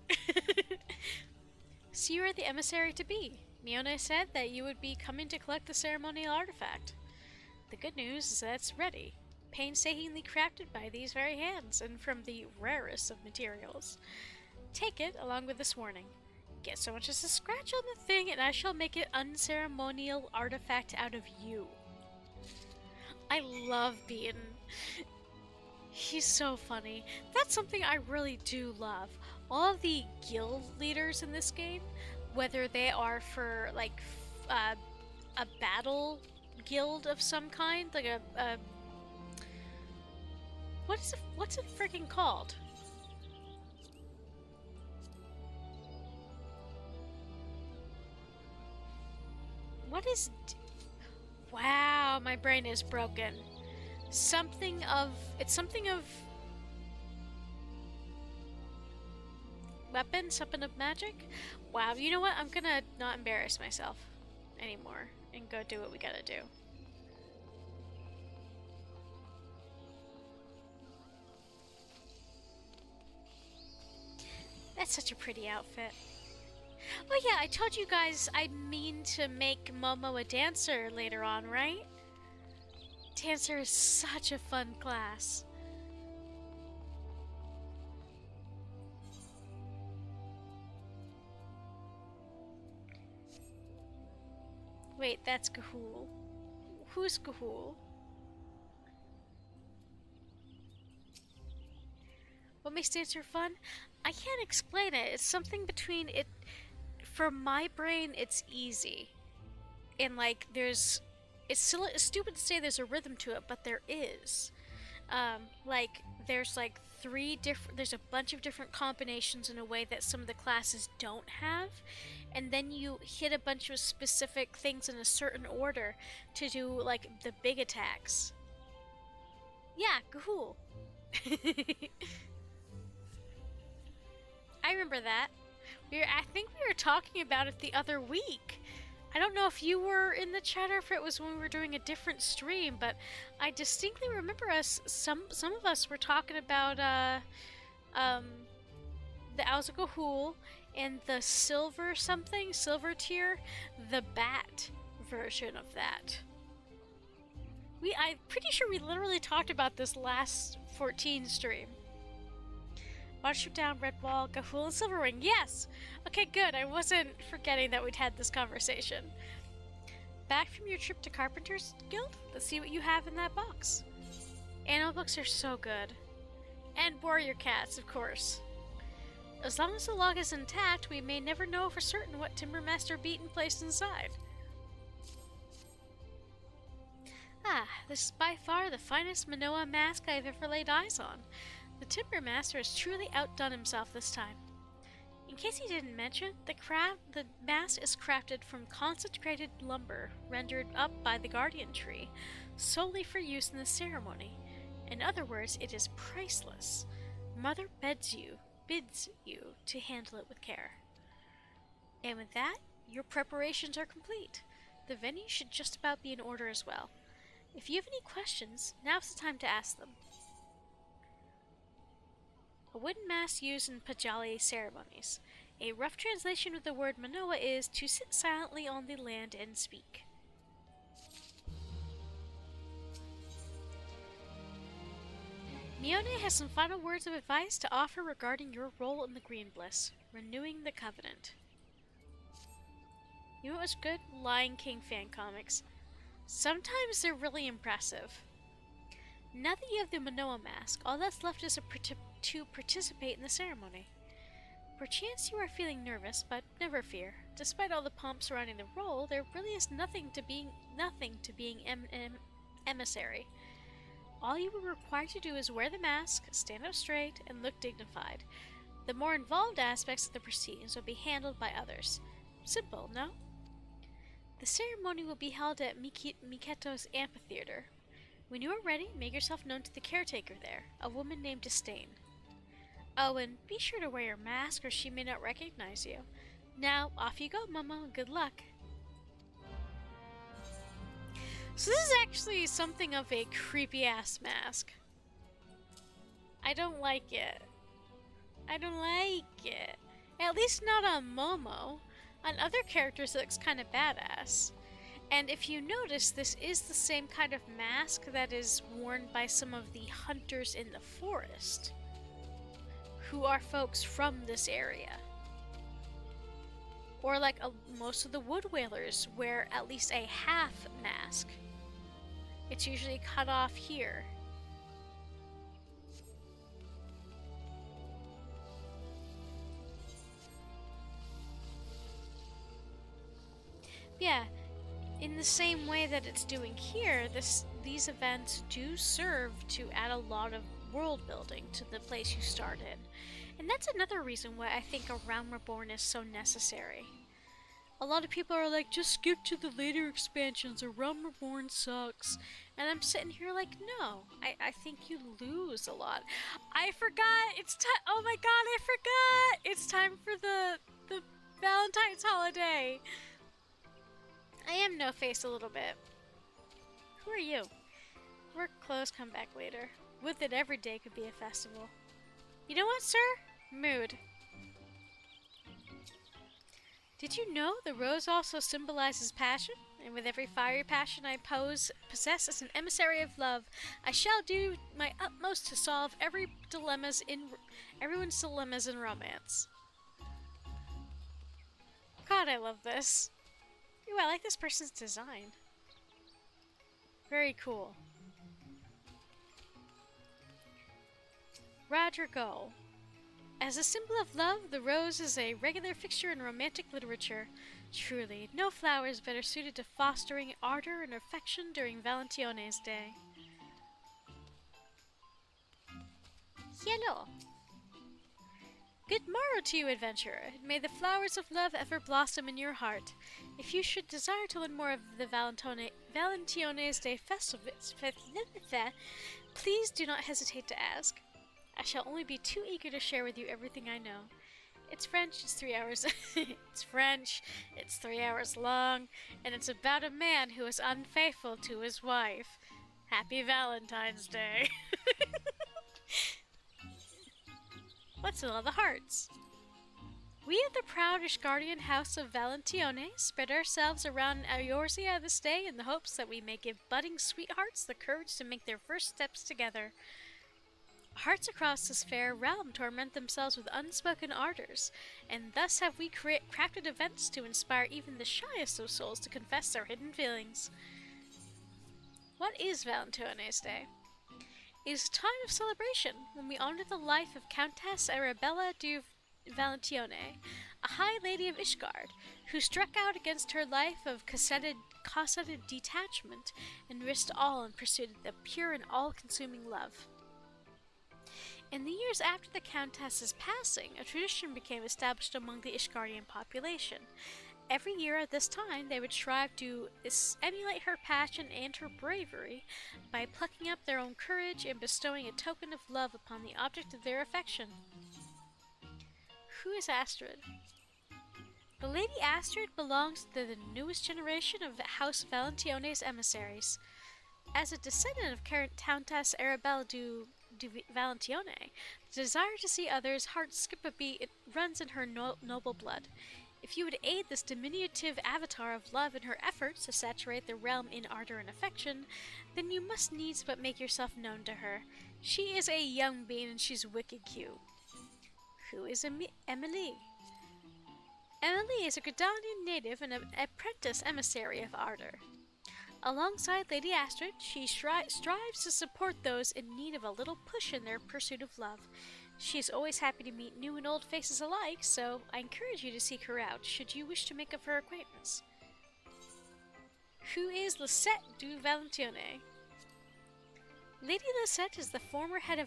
So you are the emissary to be. Mione said that you would be coming to collect the ceremonial artifact. The good news is that it's ready, painstakingly crafted by these very hands, and from the rarest of materials. Take it, along with this warning. Get so much as a scratch on the thing, and I shall make an unceremonial artifact out of you. I love being... He's so funny. That's something I really do love. All of the guild leaders in this game, whether they are for, like, a battle guild of some kind, like a what's it freaking called? Wow, my brain is broken. It's something of weapon, something of magic. Wow, you know what? I'm gonna not embarrass myself anymore and go do what we gotta do. That's such a pretty outfit. Oh yeah, I told you guys I mean to make Momo a dancer later on, right? Dancer is such a fun class. Wait, that's Gahul. Who's Gahul? What makes dancer fun? I can't explain it. It's something between it. For my brain, it's easy. And like, it's stupid to say there's a rhythm to it, but there is. Like, there's like there's a bunch of different combinations in a way that some of the classes don't have. And then you hit a bunch of specific things in a certain order to do like the big attacks. Yeah, Gahul. I remember that. I think we were talking about it the other week. I don't know if you were in the chat or if it was when we were doing a different stream, but I distinctly remember some of us were talking about the Gahul and the silver tier, the bat version of that. I'm pretty sure we literally talked about this last 14 stream. Watership down, red wall, Gahul, and Silverwing. Yes! Okay, good. I wasn't forgetting that we'd had this conversation. Back from your trip to Carpenter's Guild? Let's see what you have in that box. Animal books are so good. And warrior cats, of course. As long as the log is intact, we may never know for certain what Timbermaster Beaton placed inside. This is by far the finest Manoa mask I've ever laid eyes on. The Timber Master has truly outdone himself this time. In case he didn't mention, the mask is crafted from concentrated lumber rendered up by the Guardian Tree, solely for use in the ceremony. In other words, it is priceless. Mother bids you to handle it with care. And with that, your preparations are complete. The venue should just about be in order as well. If you have any questions, now's the time to ask them. A wooden mask used in Pajali ceremonies. A rough translation of the word Manoa is to sit silently on the land and speak. Mione has some final words of advice to offer regarding your role in the Green Bliss, renewing the covenant. You know what was good? Lion King fan comics. Sometimes they're really impressive. Now that you have the Manoa mask, all that's left is to participate in the ceremony. Perchance you are feeling nervous, but never fear. Despite all the pomp surrounding the role, there really is nothing to being emissary. All you are required to do is wear the mask, stand up straight, and look dignified. The more involved aspects of the proceedings will be handled by others. Simple, no? The ceremony will be held at Miketo's amphitheater. When you are ready, make yourself known to the caretaker there, a woman named Disdain. Oh, and be sure to wear your mask or she may not recognize you. Now, off you go, Momo. Good luck. So this is actually something of a creepy-ass mask. I don't like it. I don't like it. At least not on Momo. On other characters it looks kind of badass. And if you notice, this is the same kind of mask that is worn by some of the hunters in the forest, who are folks from this area. Or like most of the wood whalers wear at least a half mask. It's usually cut off here. Yeah, in the same way that it's doing here, these events do serve to add a lot of world building to the place you start in. And that's another reason why I think A Realm Reborn is so necessary. A lot of people are like, just skip to the later expansions, A Realm Reborn sucks. And I'm sitting here like, no, I think you lose a lot. I forgot, it's time, oh my god, I forgot! It's time for the Valentine's holiday. I am no-faced a little bit. Who are you? Work, clothes, come back later. Would that every day could be a festival. You know what, sir? Mood. Did you know the rose also symbolizes passion? And with every fiery passion I possess as an emissary of love, I shall do my utmost to solve everyone's dilemmas in romance. God, I love this. Ooh, I like this person's design. Very cool. Roger Gull. As a symbol of love, the rose is a regular fixture in romantic literature. Truly, no flower is better suited to fostering ardor and affection during Valentione's Day. Hello. Good morrow to you, adventurer. May the flowers of love ever blossom in your heart. If you should desire to learn more of the Valentione's Day festival, please do not hesitate to ask. I shall only be too eager to share with you everything I know. It's French, it's 3 hours. It's French, it's 3 hours long, and it's about a man who is unfaithful to his wife. Happy Valentine's Day. What's in all the hearts? We of the proud Ishgardian house of Valentione spread ourselves around Eorzea this day in the hopes that we may give budding sweethearts the courage to make their first steps together. Hearts across this fair realm torment themselves with unspoken ardors, and thus have we crafted events to inspire even the shyest of souls to confess their hidden feelings. What is Valentione's Day? It is a time of celebration when we honor the life of Countess Arabella du Valentione, a high lady of Ishgard, who struck out against her life of cosseted detachment and risked all in pursuit of the pure and all-consuming love. In the years after the Countess's passing, a tradition became established among the Ishgardian population. Every year at this time, they would strive to emulate her passion and her bravery by plucking up their own courage and bestowing a token of love upon the object of their affection. Who is Astrid? The Lady Astrid belongs to the newest generation of House Valentione's emissaries. As a descendant of Countess Arabella du Valentione, the desire to see others' hearts skip a beat runs in her noble blood. If you would aid this diminutive avatar of love in her efforts to saturate the realm in ardor and affection, then you must needs but make yourself known to her. She is a young bean and she's wicked cute. Who is Emily? Emily is a Gridanian native and an apprentice emissary of ardor. Alongside Lady Astrid, she strives to support those in need of a little push in their pursuit of love. She is always happy to meet new and old faces alike, so I encourage you to seek her out should you wish to make of her acquaintance. Who is Lisette du Valentione? Lady Lisette is the former head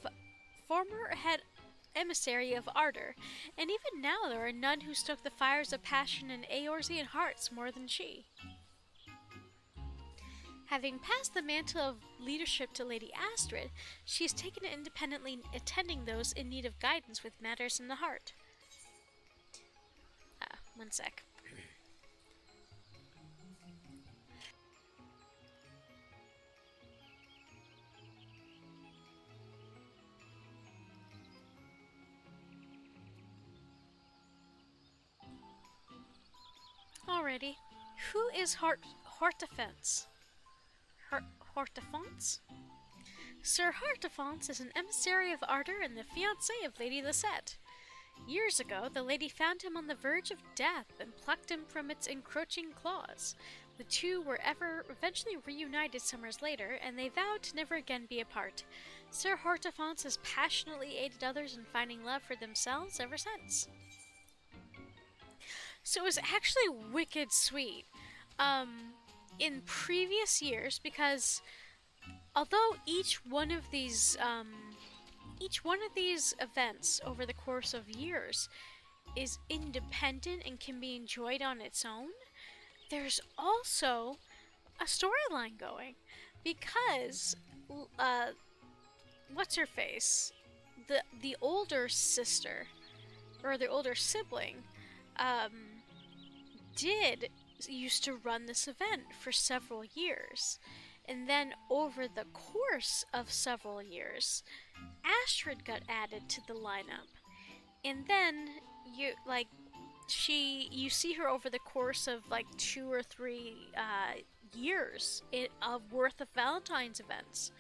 emissary of ardor, and even now there are none who stoke the fires of passion in Eorzean hearts more than she. Having passed the mantle of leadership to Lady Astrid, she has taken it independently, attending those in need of guidance with matters in the heart. One sec. Alrighty. Who is Hortefance? Hortefance? Sir Hortefance is an emissary of Ardor and the fiancé of Lady Lisette. Years ago, the lady found him on the verge of death and plucked him from its encroaching claws. The two were eventually reunited summers later, and they vowed to never again be apart. Sir Hortefance has passionately aided others in finding love for themselves ever since. So it was actually wicked sweet. In previous years, because although each one of these events over the course of years is independent and can be enjoyed on its own, there's also a storyline going, because what's her face, the older sister or the older sibling used to run this event for several years, and then over the course of several years, Astrid got added to the lineup, and then you see her over the course of like 2 or 3 years worth of Valentine's events.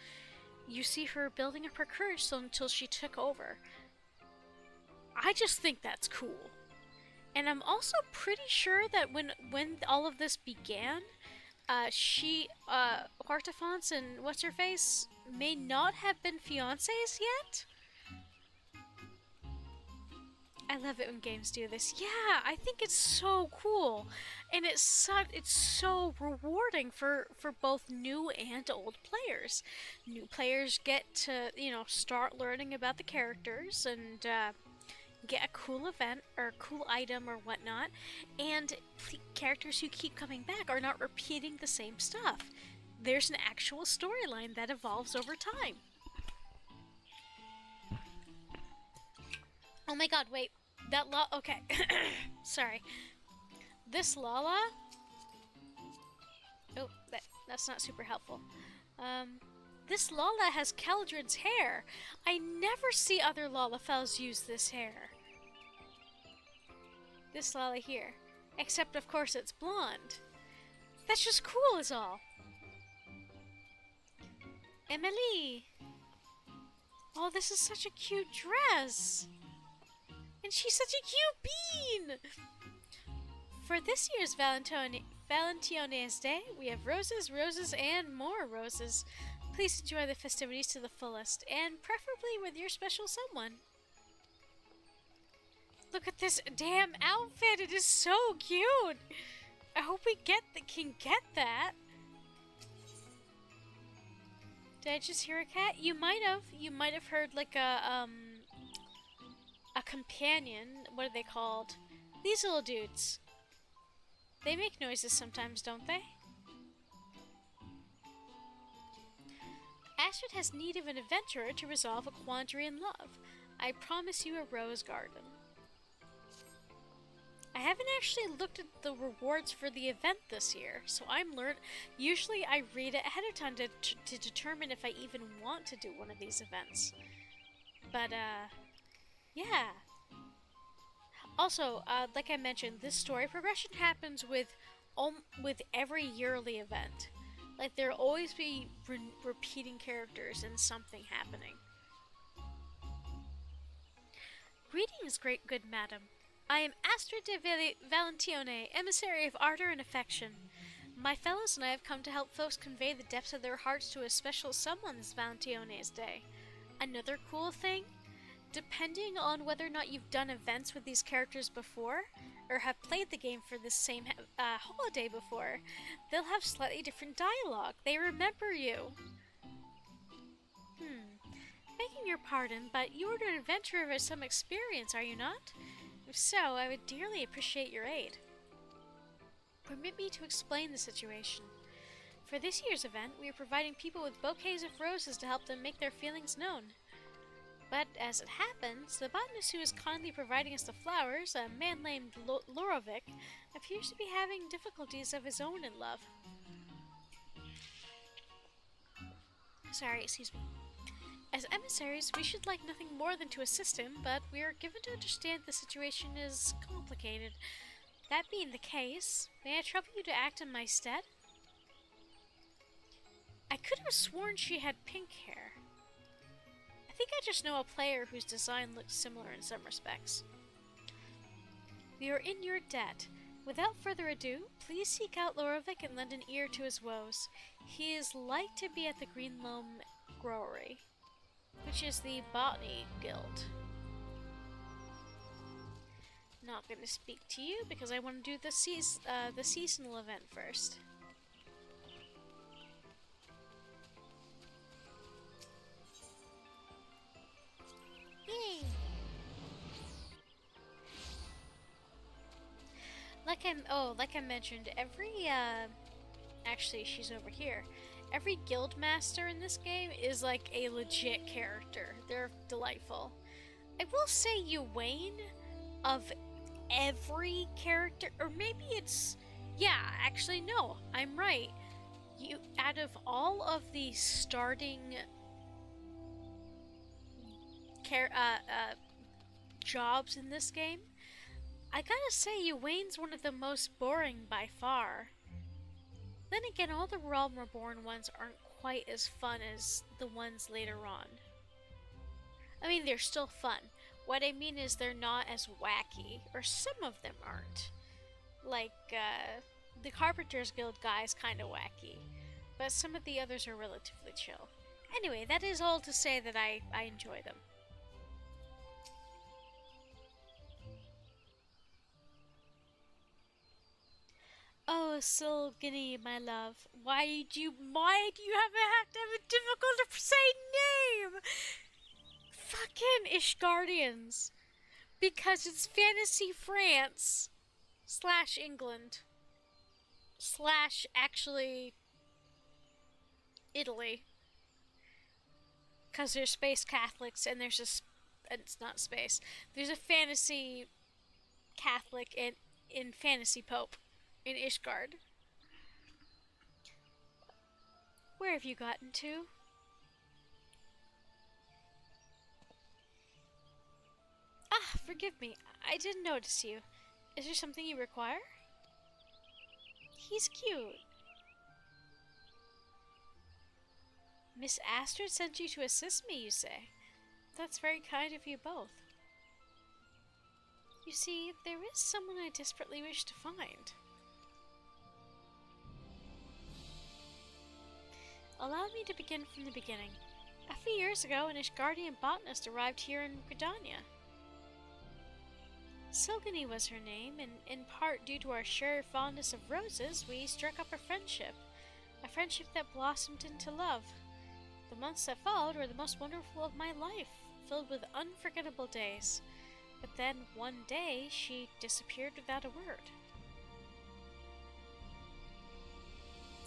You see her building up her courage until she took over. I just think that's cool. And I'm also pretty sure that when all of this began, Hortefance and what's-her-face may not have been fiancés yet. I love it when games do this. Yeah, I think it's so cool. And it's so rewarding for both new and old players. New players get to, start learning about the characters and get a cool event or a cool item or whatnot, and characters who keep coming back are not repeating the same stuff. There's an actual storyline that evolves over time. Oh my god, wait. Okay. Sorry. This Lala... Oh, that's not super helpful. This Lala has Keldrin's hair. I never see other Lalafels use this hair. This Lala here. Except, of course, it's blonde. That's just cool is all. Emily! Oh, this is such a cute dress! And she's such a cute bean! For this year's Valentione's Day, we have roses, and more roses. Please enjoy the festivities to the fullest, and preferably with your special someone. Look at this damn outfit, it is so cute! I hope we can get that. Did I just hear a cat? You might have heard like a companion. What are they called? These little dudes. They make noises sometimes, don't they? Astrid has need of an adventurer to resolve a quandary in love. I promise you a rose garden. I haven't actually looked at the rewards for the event this year, so usually I read it ahead of time to determine if I even want to do one of these events. But, yeah. Also, like I mentioned, this story progression happens with every yearly event. Like, there'll always be repeating characters and something happening. Greetings, great good madam. I am Astrid de Valentione, emissary of ardor and affection. My fellows and I have come to help folks convey the depths of their hearts to a special someone this Valentione's Day. Another cool thing? Depending on whether or not you've done events with these characters before, or have played the game for this same holiday before, they'll have slightly different dialogue. They remember you. Begging your pardon, but you are an adventurer with some experience, are you not? If so, I would dearly appreciate your aid. Permit me to explain the situation. For this year's event, we are providing people with bouquets of roses to help them make their feelings known. But as it happens, the botanist who is kindly providing us the flowers, a man named Lorovic, appears to be having difficulties of his own in love. Sorry, excuse me. As emissaries, we should like nothing more than to assist him, but we are given to understand the situation is complicated. That being the case, may I trouble you to act in my stead? I could have sworn she had pink hair. I think I just know a player whose design looks similar in some respects. We are in your debt. Without further ado, please seek out Lorovic and lend an ear to his woes. He is like to be at the Green Loam Growery, which is the Botany Guild. Not going to speak to you because I want to do the seasonal event first. Yay! Like I mentioned, actually she's over here. Every guild master in this game is like a legit character. They're delightful. I will say Uwain, of every character, or maybe it's, yeah, actually no, I'm right. Out of all of the starting jobs in this game, I gotta say Uwain's one of the most boring by far. Then again, all the Realm Reborn ones aren't quite as fun as the ones later on. I mean, they're still fun. What I mean is they're not as wacky, or some of them aren't. Like, the Carpenter's Guild guy is kinda wacky, but some of the others are relatively chill. Anyway, that is all to say that I enjoy them. Oh, Silgini, my love, why do you have to have a difficult to say name? Fucking Ishgardians. Because it's Fantasy France / England / actually Italy. Because there's space Catholics and there's it's not space. There's a fantasy Catholic in Fantasy Pope in Ishgard. Where have you gotten to? Ah, forgive me. I didn't notice you. Is there something you require? He's cute. Miss Astrid sent you to assist me, you say? That's very kind of you both. You see, there is someone I desperately wish to find. Allow me to begin from the beginning. A few years ago, an Ishgardian botanist arrived here in Gridania. Silgini was her name, and in part due to our shared fondness of roses, we struck up a friendship that blossomed into love. The months that followed were the most wonderful of my life, filled with unforgettable days. But then, one day, she disappeared without a word,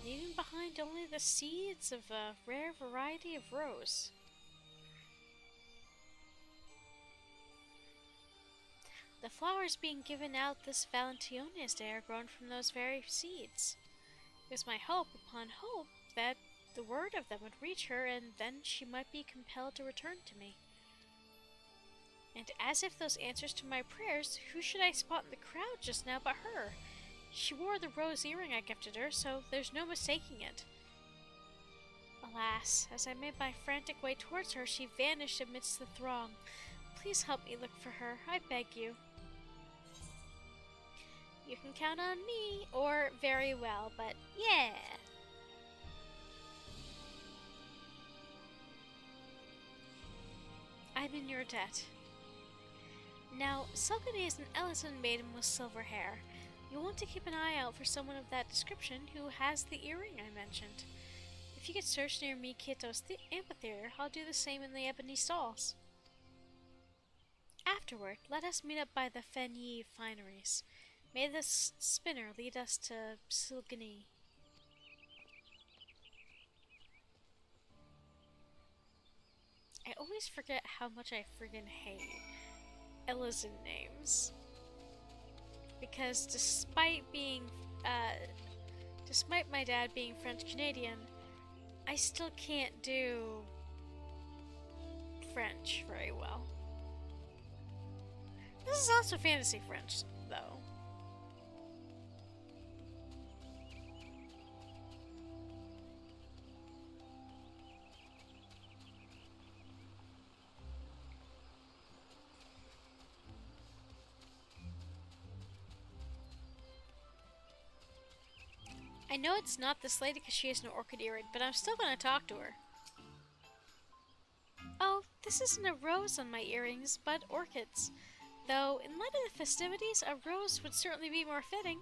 leaving behind only the seeds of a rare variety of rose. The flowers being given out this Valentione's Day are grown from those very seeds. It was my hope upon hope that the word of them would reach her, and then she might be compelled to return to me. And as if those answers to my prayers, who should I spot in the crowd just now but her? She wore the rose earring I gifted her, so there's no mistaking it. Alas, as I made my frantic way towards her, she vanished amidst the throng. Please help me look for her, I beg you. You can count on me, or very well, but yeah. I'm in your debt. Now, Silgini is an Ellison maiden with silver hair. You'll want to keep an eye out for someone of that description who has the earring I mentioned. If you could search near Mikito's amphitheater, I'll do the same in the ebony stalls. Afterward, let us meet up by the Fenyi fineries. May the spinner lead us to Silgini. always forget how much I friggin' hate Ellison names. Because despite my dad being French Canadian, I still can't do French very well. This is also fantasy French, though. I know it's not this lady because she has an orchid earring, but I'm still gonna talk to her. Oh, this isn't a rose on my earrings, but orchids. Though, in light of the festivities, a rose would certainly be more fitting.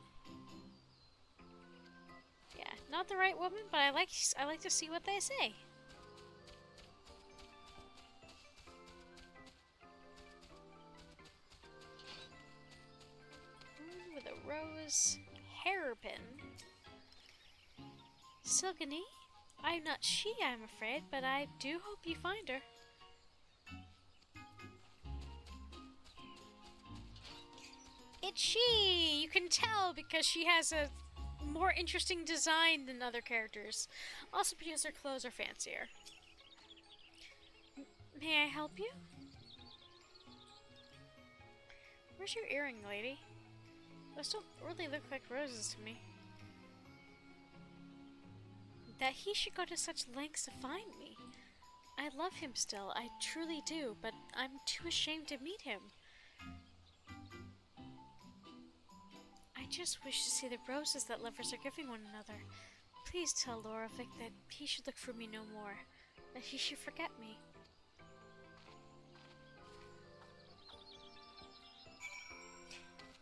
Yeah, not the right woman, but I like to see what they say. Woman with a rose hairpin. Silgany? I'm not she, I'm afraid, but I do hope you find her. It's she! You can tell because she has a more interesting design than other characters. Also because her clothes are fancier. May I help you? Where's your earring, lady? Those don't really look like roses to me. That he should go to such lengths to find me. I love him still, I truly do, but I'm too ashamed to meet him. I just wish to see the roses that lovers are giving one another. Please tell Loravic that he should look for me no more, that he should forget me.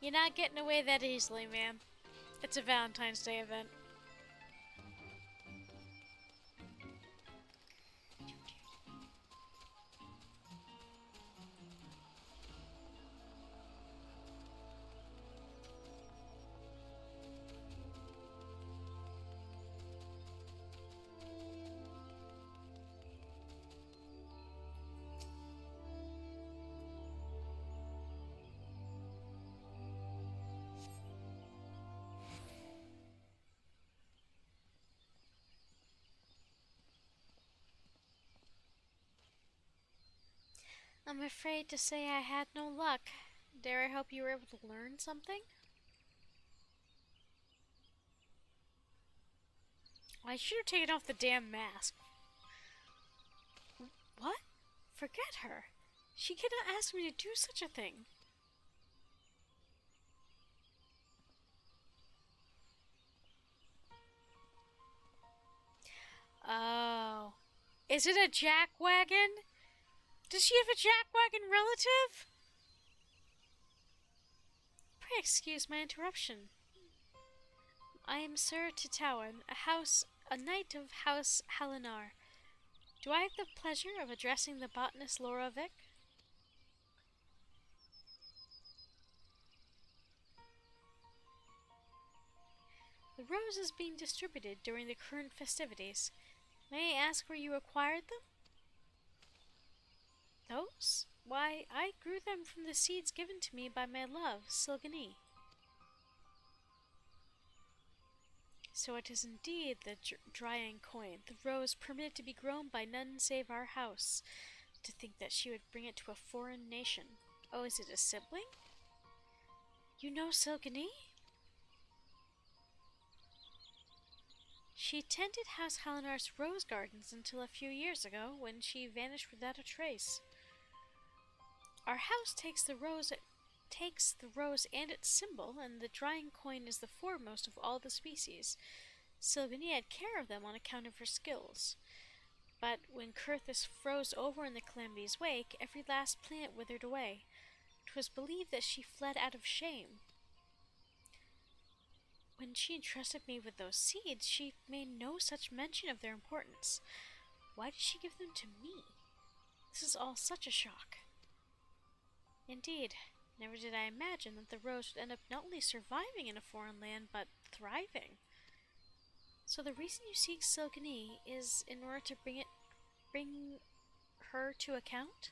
You're not getting away that easily, ma'am. It's a Valentine's Day event. I'm afraid to say I had no luck. Dare I hope you were able to learn something? I should have taken off the damn mask. What? Forget her. She cannot ask me to do such a thing. Oh. Is it a jackwagon? Does she have a jackwagon relative? Pray excuse my interruption. I am Sir Titowan, a knight of House Halinar. Do I have the pleasure of addressing the botanist Loravic? The roses being distributed during the current festivities. May I ask where you acquired them? Those? Why, I grew them from the seeds given to me by my love, Silgany. So it is indeed the drying coin, the rose permitted to be grown by none save our house. To think that she would bring it to a foreign nation. Oh, is it a sibling? You know Silgany? She tended House Halinar's rose gardens until a few years ago, when she vanished without a trace. Our house takes the rose and its symbol, and the drying coin is the foremost of all the species. Silgany had care of them on account of her skills. But when Curthis froze over in the calamity's wake, every last plant withered away. 'Twas believed that she fled out of shame. When she entrusted me with those seeds, she made no such mention of their importance. Why did she give them to me? This is all such a shock. Indeed, never did I imagine that the rose would end up not only surviving in a foreign land, but thriving. So the reason you seek Silgany is in order to bring her to account?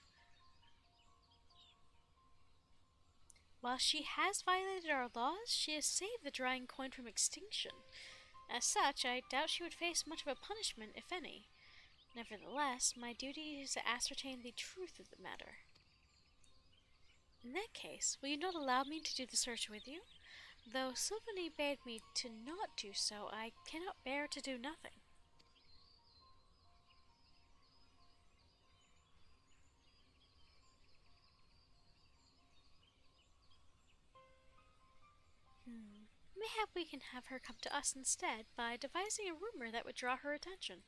While she has violated our laws, she has saved the drying coin from extinction. As such, I doubt she would face much of a punishment, if any. Nevertheless, my duty is to ascertain the truth of the matter. In that case, will you not allow me to do the search with you? Though Sylvanie bade me to not do so, I cannot bear to do nothing. Mayhap we can have her come to us instead by devising a rumor that would draw her attention.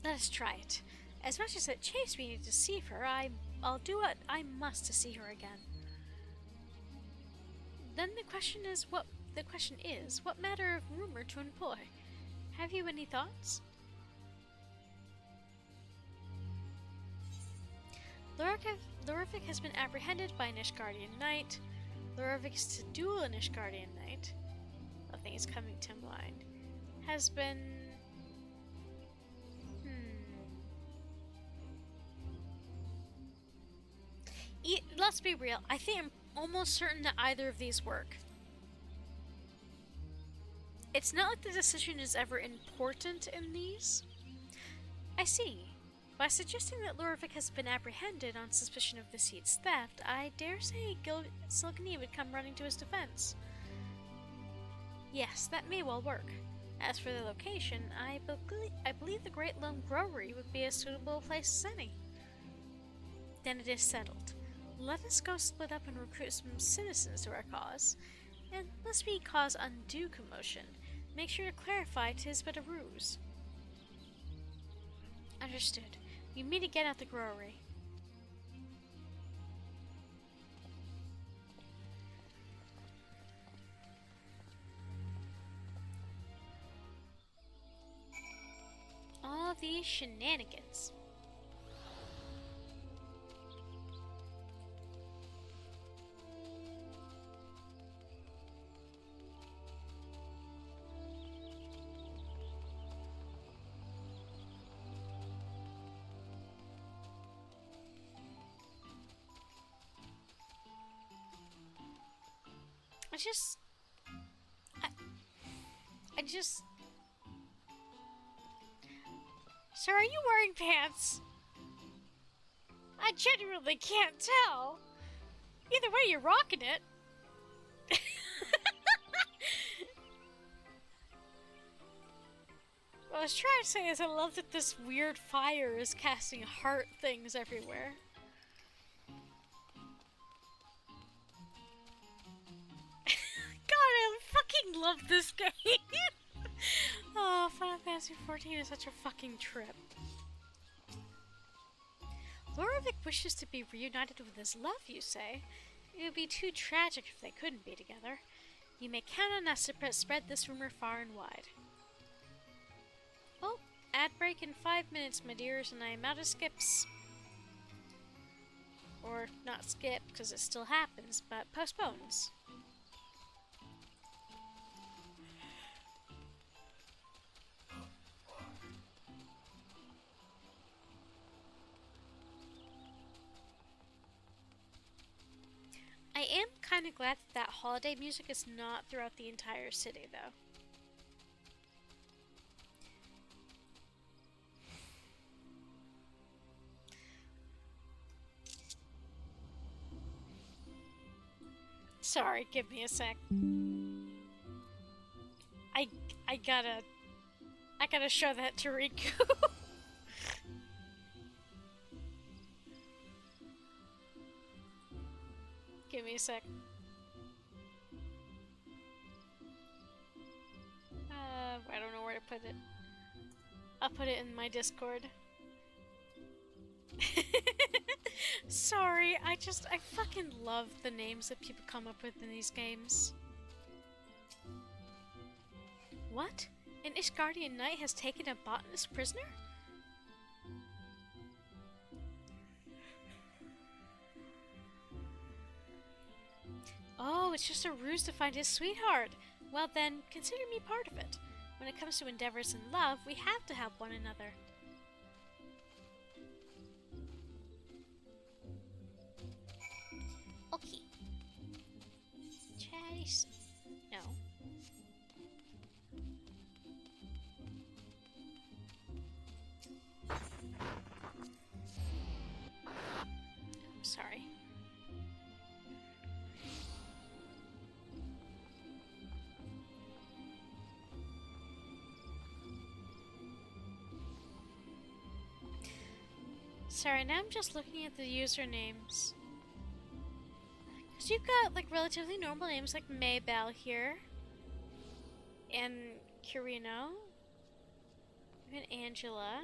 Let us try it. As much as it chafes me to deceive her, I'll do what I must to see her again. Then the question is, what matter of rumor to employ? Have you any thoughts? Lorvik has been apprehended by an Ishgardian knight. Lorvik is to duel an Ishgardian knight. Nothing is coming to mind. Has been... Let's be real. I think I'm almost certain that either of these work. It's not like the decision is ever important in these. I see. By suggesting that Lorvik has been apprehended on suspicion of the seed's theft, I dare say Silkany would come running to his defense. Yes, that may well work. As for the location, I believe the Great Lone Growery would be as suitable a place as any. Then it is settled. Let us go split up and recruit some citizens to our cause. And lest we cause undue commotion, make sure to clarify 'tis but a ruse. Understood. We meet again at the Growery. All these shenanigans. I just... Sir, are you wearing pants? I genuinely can't tell. Either way, you're rocking it. What I was trying to say is I love that this weird fire is casting heart things everywhere. God, I fucking love this game. Oh, Final Fantasy XIV is such a fucking trip. Lorvik wishes to be reunited with his love, you say? It would be too tragic if they couldn't be together. You may count on us to spread this rumor far and wide. Oh, ad break in 5 minutes, my dears, and I am out of skips. Or not skip, because it still happens, but postpones. I am kind of glad that holiday music is not throughout the entire city, though. Sorry, give me a sec. I gotta show that to Riku. Give me a sec. I don't know where to put it. I'll put it in my Discord. Sorry, I fucking love the names that people come up with in these games. What? An Ishgardian knight has taken a botanist prisoner? Oh, it's just a ruse to find his sweetheart. Well then, consider me part of it. When it comes to endeavors in love, we have to help one another. Okay. Chatty. No. Sorry. Sorry, now I'm just looking at the usernames. Because you've got, like, relatively normal names like Maybell here. And Curino. Even Angela.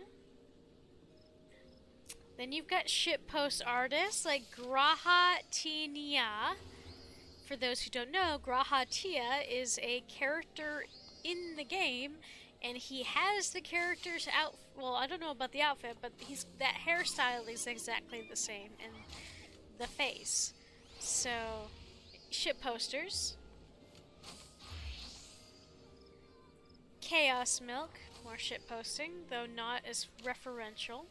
Then you've got shitpost artists like Graha Tia. For those who don't know, Graha Tia is a character in the game, and he has the character's outfit. Well, I don't know about the outfit, but that hairstyle is exactly the same, and the face. So, shitposters. Chaos Milk, more shitposting, though not as referential.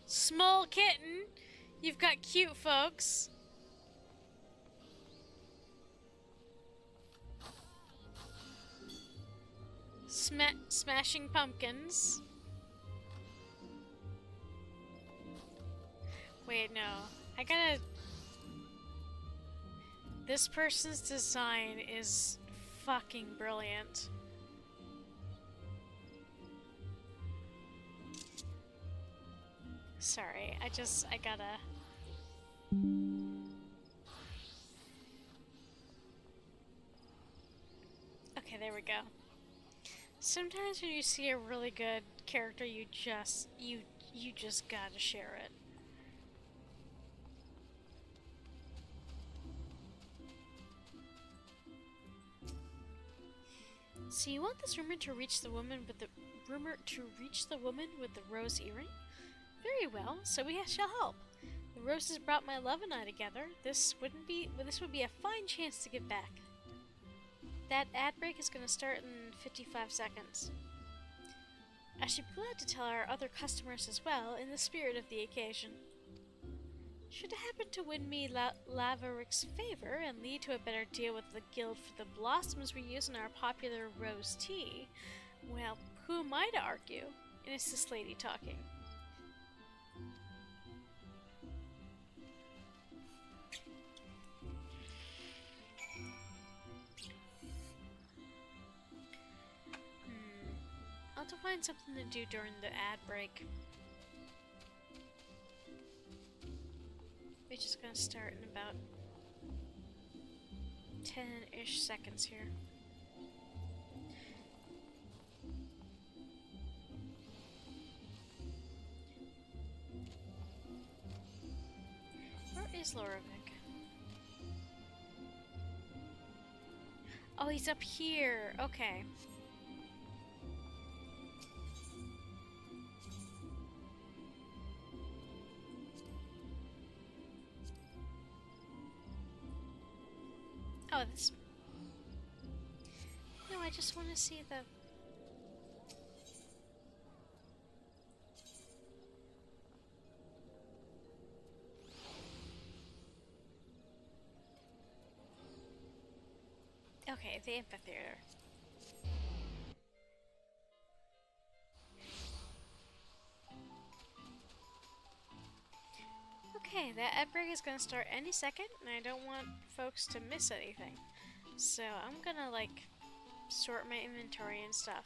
Small Kitten, you've got cute folks. Smashing Pumpkins. Wait, no. I gotta... This person's design is fucking brilliant. Sorry, I gotta... Okay, there we go. Sometimes when you see a really good character, you just gotta share it. So you want this rumor to reach the woman with the rose earring? Very well, so we shall help. The roses brought my love and I together. This would be a fine chance to give back. That ad break is going to start in 55 seconds. I should be glad to tell our other customers as well, in the spirit of the occasion. Should it happen to win me Lavaric's favor and lead to a better deal with the guild for the blossoms we use in our popular rose tea, well, who am I to argue? And it's this lady talking. I'll have to find something to do during the ad break. We're just gonna start in about 10-ish seconds here. Where is Loravic? Oh, he's up here. Okay. Oh, this... No, I just want to see the... Okay, the amphitheater. Okay, that ad break is gonna start any second, and I don't want folks to miss anything. So I'm gonna, like, sort my inventory and stuff.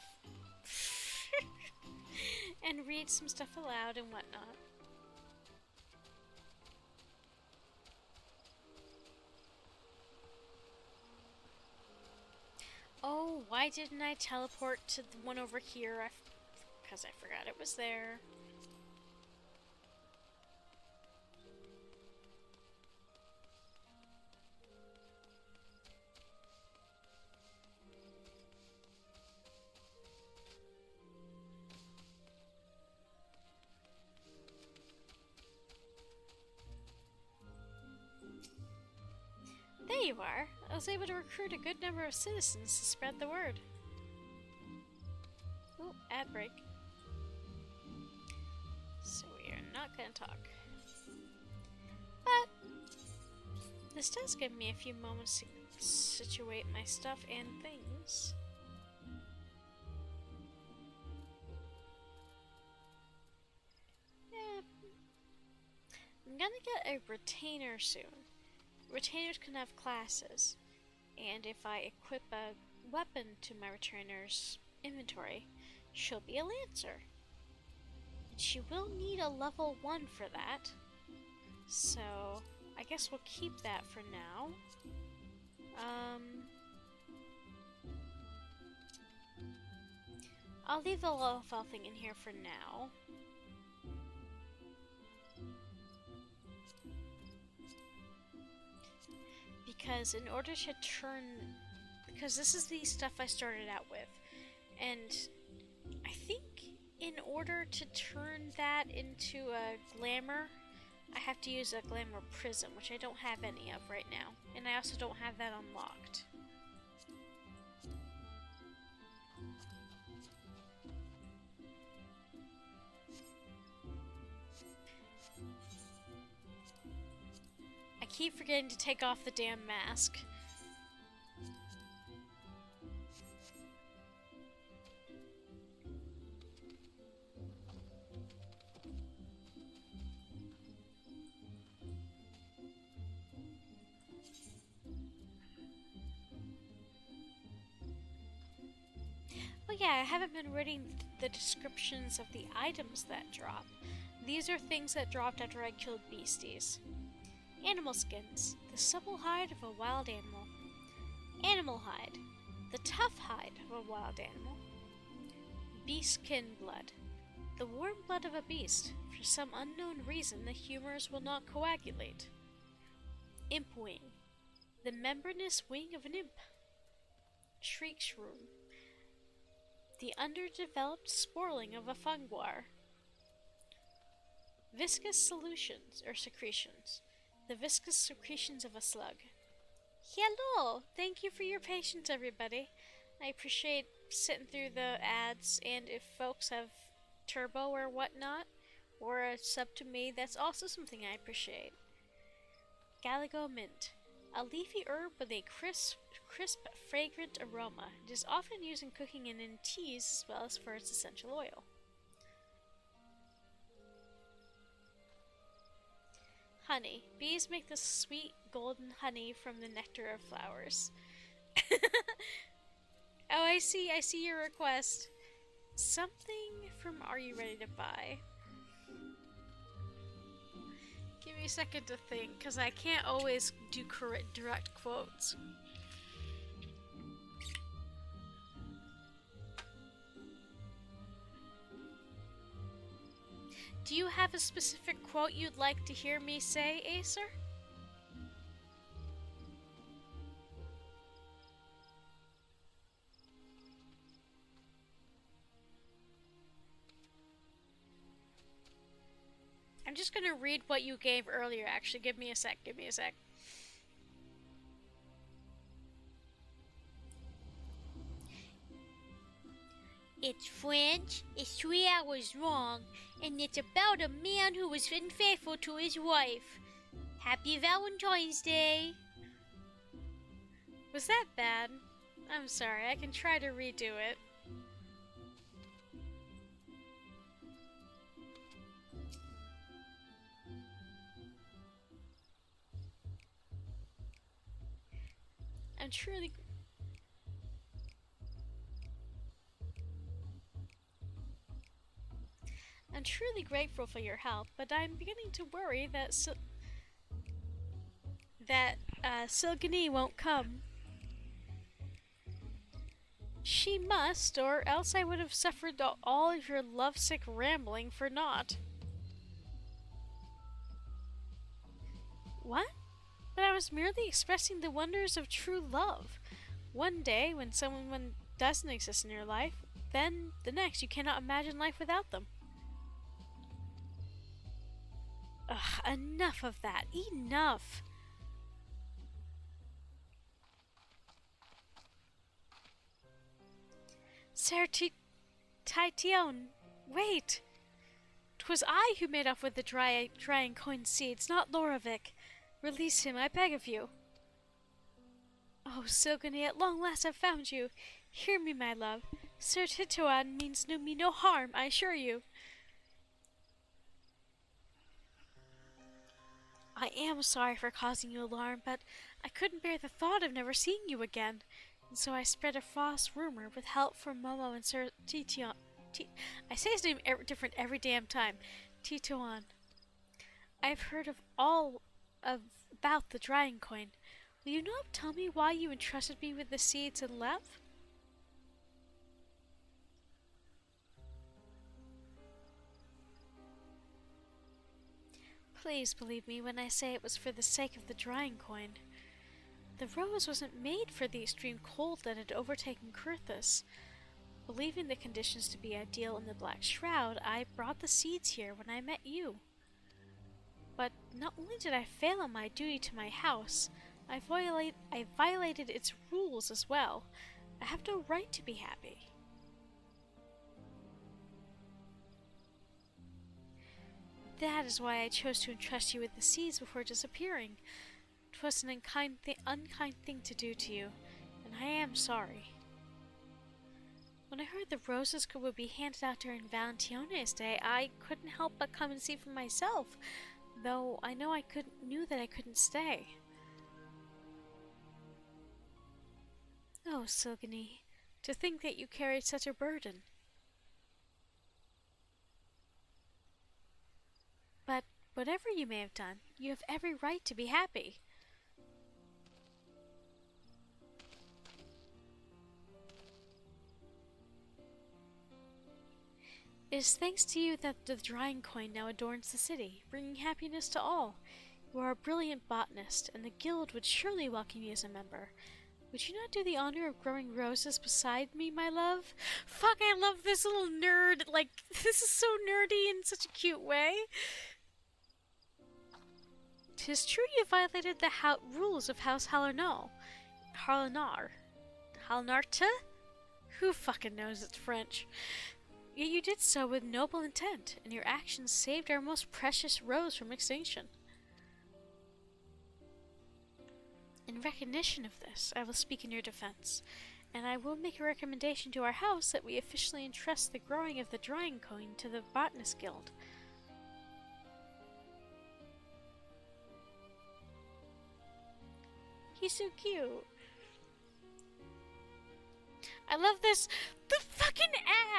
And read some stuff aloud and whatnot. Oh, why didn't I teleport to the one over here? Because I forgot it was there. Zangavar, I was able to recruit a good number of citizens to spread the word. Oh, ad break. So we are not going to talk. But this does give me a few moments to situate my stuff and things. Yeah. I'm gonna get a retainer soon. Retainers can have classes, and if I equip a weapon to my retainer's inventory, she'll be a lancer. And she will need a level 1 for that. So, I guess we'll keep that for now. I'll leave the low file thing in here for now. Because in order to turn... Because this is the stuff I started out with. And I think in order to turn that into a glamour, I have to use a glamour prism, which I don't have any of right now. And I also don't have that unlocked. I keep forgetting to take off the damn mask. Oh yeah, I haven't been reading the descriptions of the items that drop. These are things that dropped after I killed beasties. Animal skins, the supple hide of a wild animal. Animal hide, the tough hide of a wild animal. Beast skin blood, the warm blood of a beast. For some unknown reason, the humors will not coagulate. Imp wing, the membranous wing of an imp. Shriek shroom, the underdeveloped sporling of a funguar. Viscous solutions or secretions, the viscous secretions of a slug. Hello! Thank you for your patience, everybody. I appreciate sitting through the ads, and if folks have turbo or whatnot, or a sub to me, that's also something I appreciate. Galago mint, a leafy herb with a crisp, fragrant aroma. It is often used in cooking and in teas as well as for its essential oil. Honey. Bees make the sweet golden honey from the nectar of flowers. Oh, I see your request. Something from Are You Ready to Buy? Give me a second to think, because I can't always do direct quotes. Do you have a specific quote you'd like to hear me say, Acer? I'm just gonna read what you gave earlier, actually. Give me a sec. It's French, it's 3 hours long, and it's about a man who was unfaithful to his wife. Happy Valentine's Day! Was that bad? I'm sorry, I can try to redo it. I'm truly grateful for your help, but I'm beginning to worry that Silgani won't come. She must, or else I would have suffered all of your lovesick rambling for naught. What? But I was merely expressing the wonders of true love. One day, when someone doesn't exist in your life, then the next you cannot imagine life without them. Ugh, enough of that. Enough. Sir Titione, wait! 'Twas I who made off with the drying coin seeds, not Loravic. Release him, I beg of you. Oh, Silgany, at long last I've found you. Hear me, my love. Sir Tituan means me no harm, I assure you. I am sorry for causing you alarm, but I couldn't bear the thought of never seeing you again, and so I spread a false rumor with help from Momo and Sir Titian. I say his name different every damn time. Tituan. I've heard about the drying coin. Will you not tell me why you entrusted me with the seeds and Lev? Please believe me when I say it was for the sake of the drying coin. The rose wasn't made for the extreme cold that had overtaken Kurthus. Believing the conditions to be ideal in the Black Shroud, I brought the seeds here when I met you. But not only did I fail in my duty to my house, I violated its rules as well. I have no right to be happy. That is why I chose to entrust you with the seeds before disappearing. 'Twas an unkind thing to do to you, and I am sorry. When I heard the roses would be handed out during Valentione's Day, I couldn't help but come and see for myself, though I know knew that I couldn't stay. Oh, Silgany, to think that you carried such a burden. But whatever you may have done, you have every right to be happy. It is thanks to you that the drying coin now adorns the city, bringing happiness to all. You are a brilliant botanist, and the guild would surely welcome you as a member. Would you not do the honor of growing roses beside me, my love? Fuck, I love this little nerd. Like, this is so nerdy in such a cute way. 'Tis true you violated the rules of House Hallarnarte? Who fucking knows it's French? Yet you did so with noble intent, and your actions saved our most precious rose from extinction. In recognition of this, I will speak in your defense, and I will make a recommendation to our house that we officially entrust the growing of the drying coin to the Botanist Guild. He's so cute. I love this. The fucking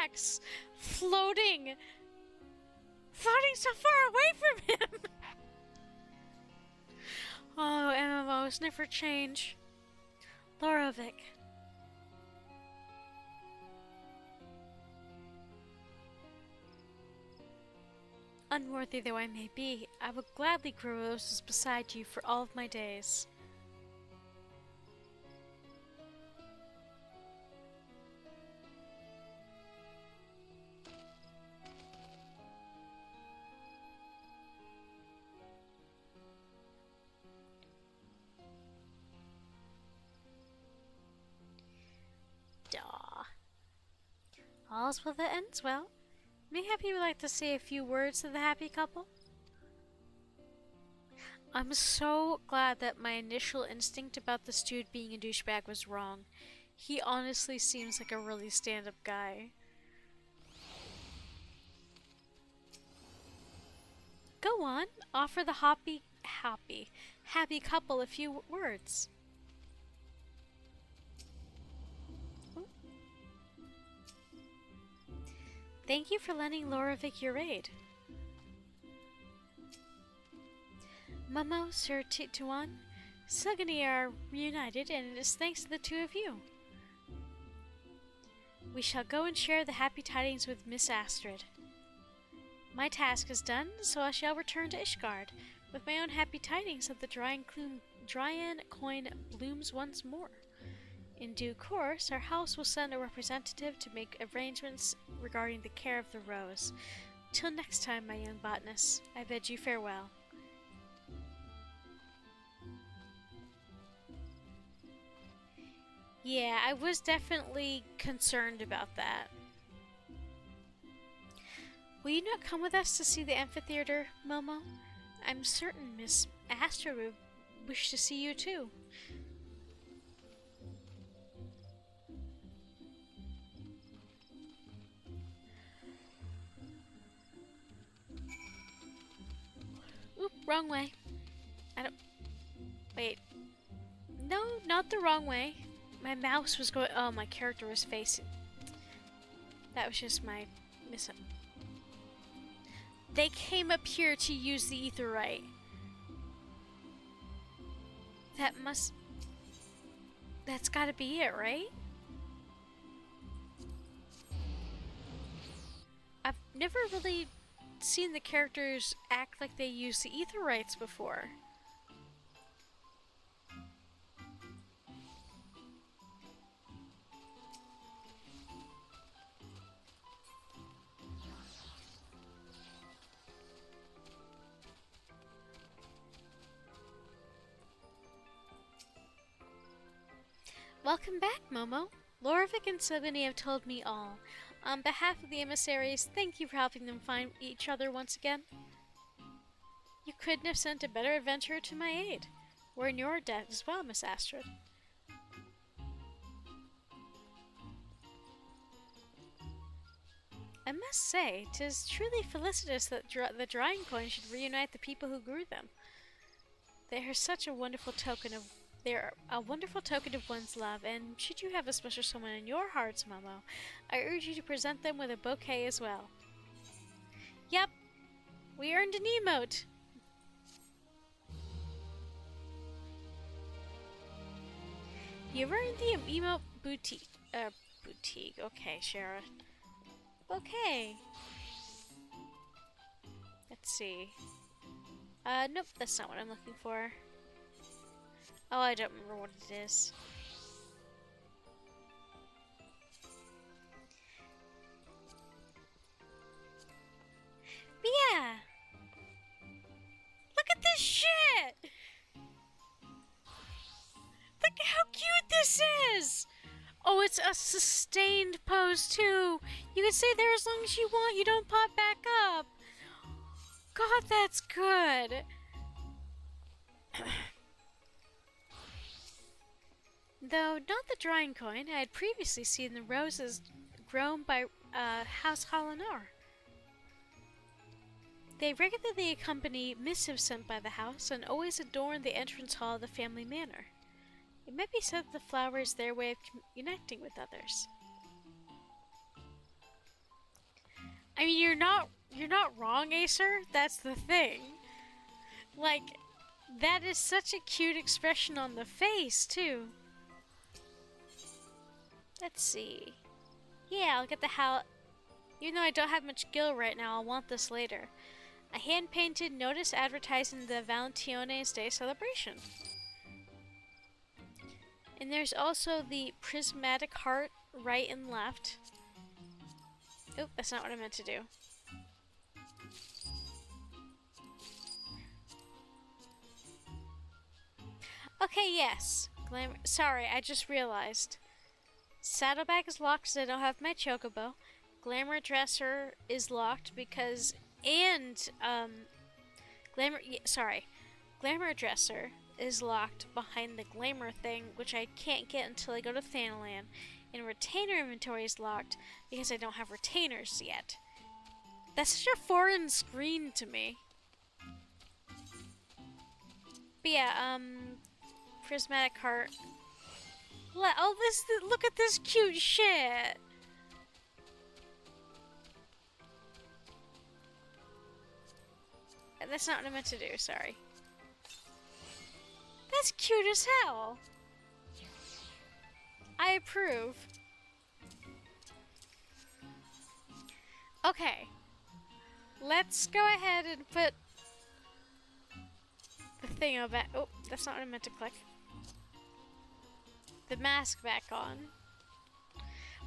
axe floating so far away from him. Oh, MMOs never change. Loravic. Unworthy though I may be, I will gladly grow roses beside you for all of my days. All's well that ends well. Mayhap you would like to say a few words to the happy couple? I'm so glad that my initial instinct about this dude being a douchebag was wrong. He honestly seems like a really stand-up guy. Go on, offer the happy couple a few words. Thank you for lending Loravic your aid. Momo, Sir Tituan, Silgany are reunited, and it is thanks to the two of you. We shall go and share the happy tidings with Miss Astrid. My task is done, so I shall return to Ishgard, with my own happy tidings that the drying coin blooms once more. In due course, our house will send a representative to make arrangements regarding the care of the rose. Till next time, my young botanist, I bid you farewell. Yeah, I was definitely concerned about that. Will you not come with us to see the amphitheater, Momo? I'm certain Miss Astra would wish to see you too. Oop, wrong way. I don't... Wait. No, not the wrong way. My mouse was going... Oh, my character was facing... That was just my... They came up here to use the etherite. That must... That's gotta be it, right? I've never really seen the characters act like they use the aetherites before. Welcome back, Momo. Lorvik and Sylvanie have told me all. On behalf of the emissaries, thank you for helping them find each other once again. You couldn't have sent a better adventurer to my aid. We're in your debt as well, Miss Astrid. I must say, 'tis truly felicitous that the drawing coin should reunite the people who grew them. They are such a wonderful token of They're a wonderful token of one's love, and should you have a special someone in your hearts, Momo, I urge you to present them with a bouquet as well. Yep, we earned an emote. You've earned the emote boutique. Boutique. Okay, Shara. Okay. Let's see. Nope, that's not what I'm looking for. Oh, I don't remember what it is. But yeah! Look at this shit! Look how cute this is! Oh, it's a sustained pose too! You can stay there as long as you want, you don't pop back up! God, that's good! Though not the drawing coin, I had previously seen the roses grown by House Holinar. They regularly accompany missives sent by the house and always adorn the entrance hall of the family manor. It might be said that the flower is their way of connecting with others. I mean, you're not wrong, Acer. That's the thing. Like, that is such a cute expression on the face, too. Let's see. Yeah, I'll get the Even though I don't have much gil right now, I'll want this later. A hand-painted notice advertising the Valentione's Day celebration. And there's also the prismatic heart right and left. Oop, that's not what I meant to do. Okay, yes. Sorry, I just realized. Saddlebag is locked because I don't have my chocobo. Glamour Dresser is locked because... Glamour Dresser is locked behind the Glamour thing, which I can't get until I go to Thanalan. And Retainer inventory is locked because I don't have retainers yet. That's such a foreign screen to me. But yeah, prismatic heart. Look at this cute shit. That's not what I meant to do, sorry. That's cute as hell. I approve. Okay. Let's go ahead and put the thing back. Oh, that's not what I meant to click. The mask back on.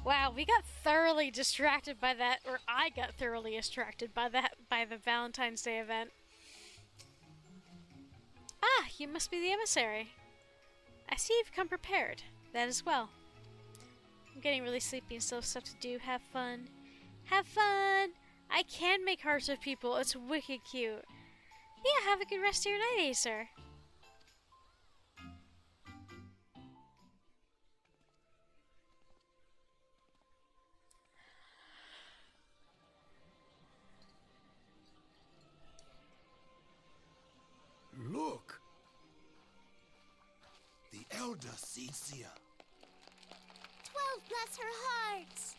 Wow, we got thoroughly distracted by that, or I got thoroughly distracted by that, by the Valentine's Day event. Ah, you must be the emissary. I see you've come prepared. That as well. I'm getting really sleepy and still have stuff to do. Have fun. Have fun! I can make hearts with people. It's wicked cute. Yeah, have a good rest of your night, Acer. Look! The elder Cecia. 12 bless her hearts.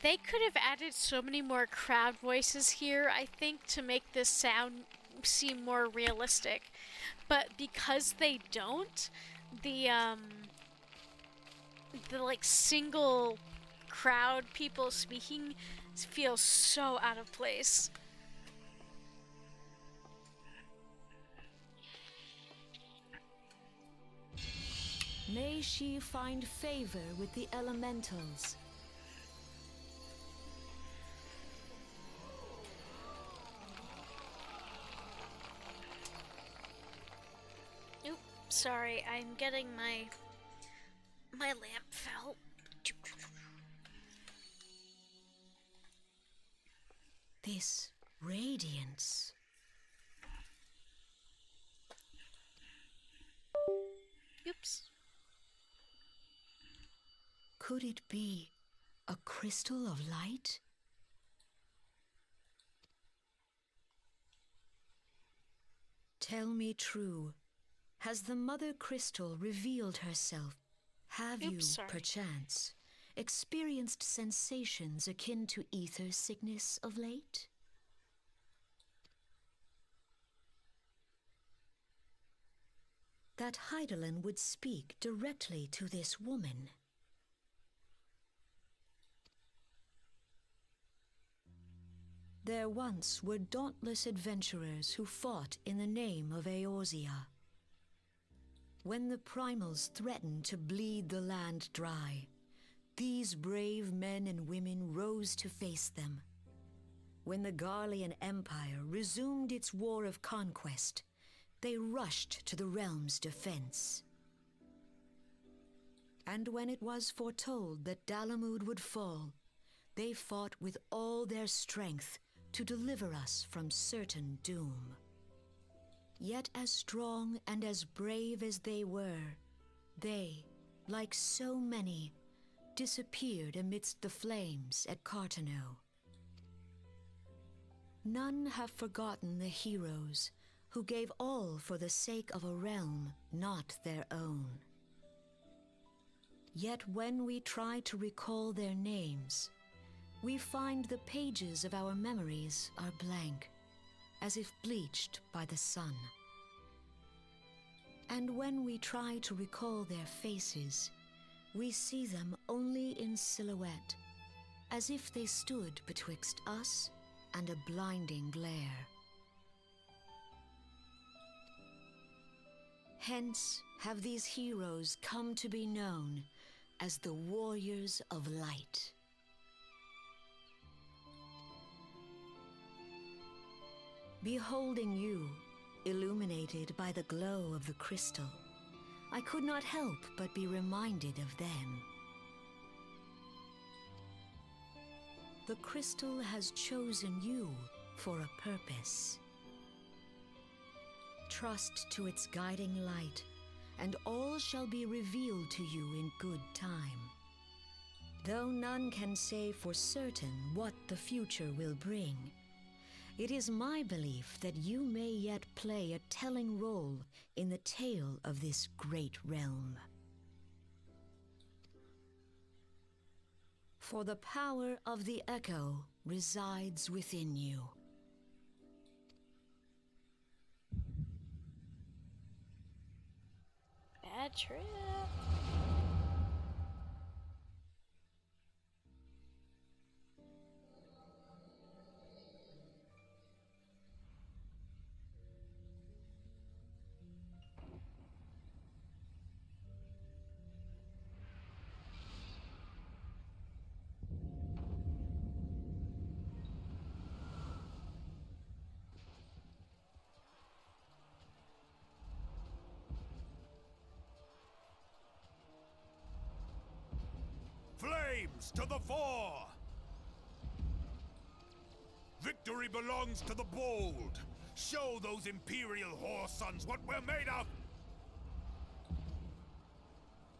They could have added so many more crowd voices here, I think, to make this sound seem more realistic. But because they don't, the like single crowd people speaking feels so out of place. May she find favor with the elementals. Oop, sorry, I'm getting my lamp fell. This radiance. Oops. Could it be a crystal of light? Tell me true, has the Mother Crystal revealed herself? Have you, Sorry. perchance, experienced sensations akin to ether sickness of late? That Heidelin would speak directly to this woman. There once were dauntless adventurers who fought in the name of Eorzea. When the primals threatened to bleed the land dry, these brave men and women rose to face them. When the Garlean Empire resumed its war of conquest, they rushed to the realm's defense. And when it was foretold that Dalamud would fall, they fought with all their strength to deliver us from certain doom. Yet as strong and as brave as they were, they, like so many, disappeared amidst the flames at Cartano. None have forgotten the heroes who gave all for the sake of a realm not their own. Yet when we try to recall their names, we find the pages of our memories are blank, as if bleached by the sun. And when we try to recall their faces, we see them only in silhouette, as if they stood betwixt us and a blinding glare. Hence have these heroes come to be known as the Warriors of Light. Beholding you, illuminated by the glow of the crystal, I could not help but be reminded of them. The crystal has chosen you for a purpose. Trust to its guiding light, and all shall be revealed to you in good time. Though none can say for certain what the future will bring, it is my belief that you may yet play a telling role in the tale of this great realm. For the power of the echo resides within you. Bad trip. flames to the fore! Victory belongs to the bold! Show those Imperial whore sons what we're made of!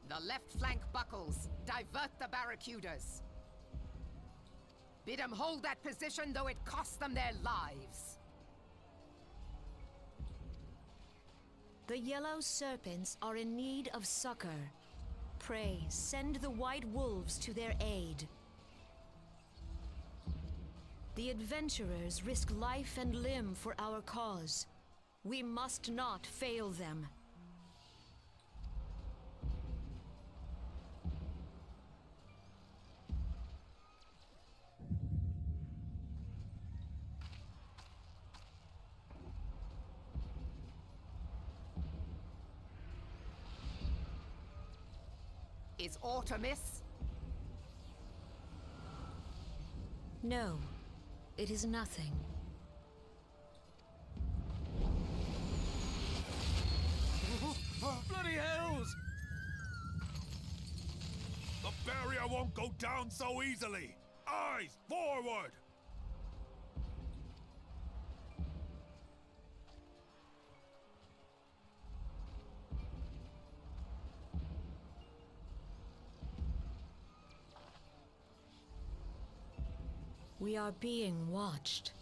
The left flank buckles. Divert the barracudas. Bid them hold that position, though it cost them their lives. The yellow serpents are in need of succor. Pray, send the white wolves to their aid. The adventurers risk life and limb for our cause. We must not fail them. Is aught amiss? No, it is nothing. Bloody hells! The barrier won't go down so easily! Eyes forward! We are being watched.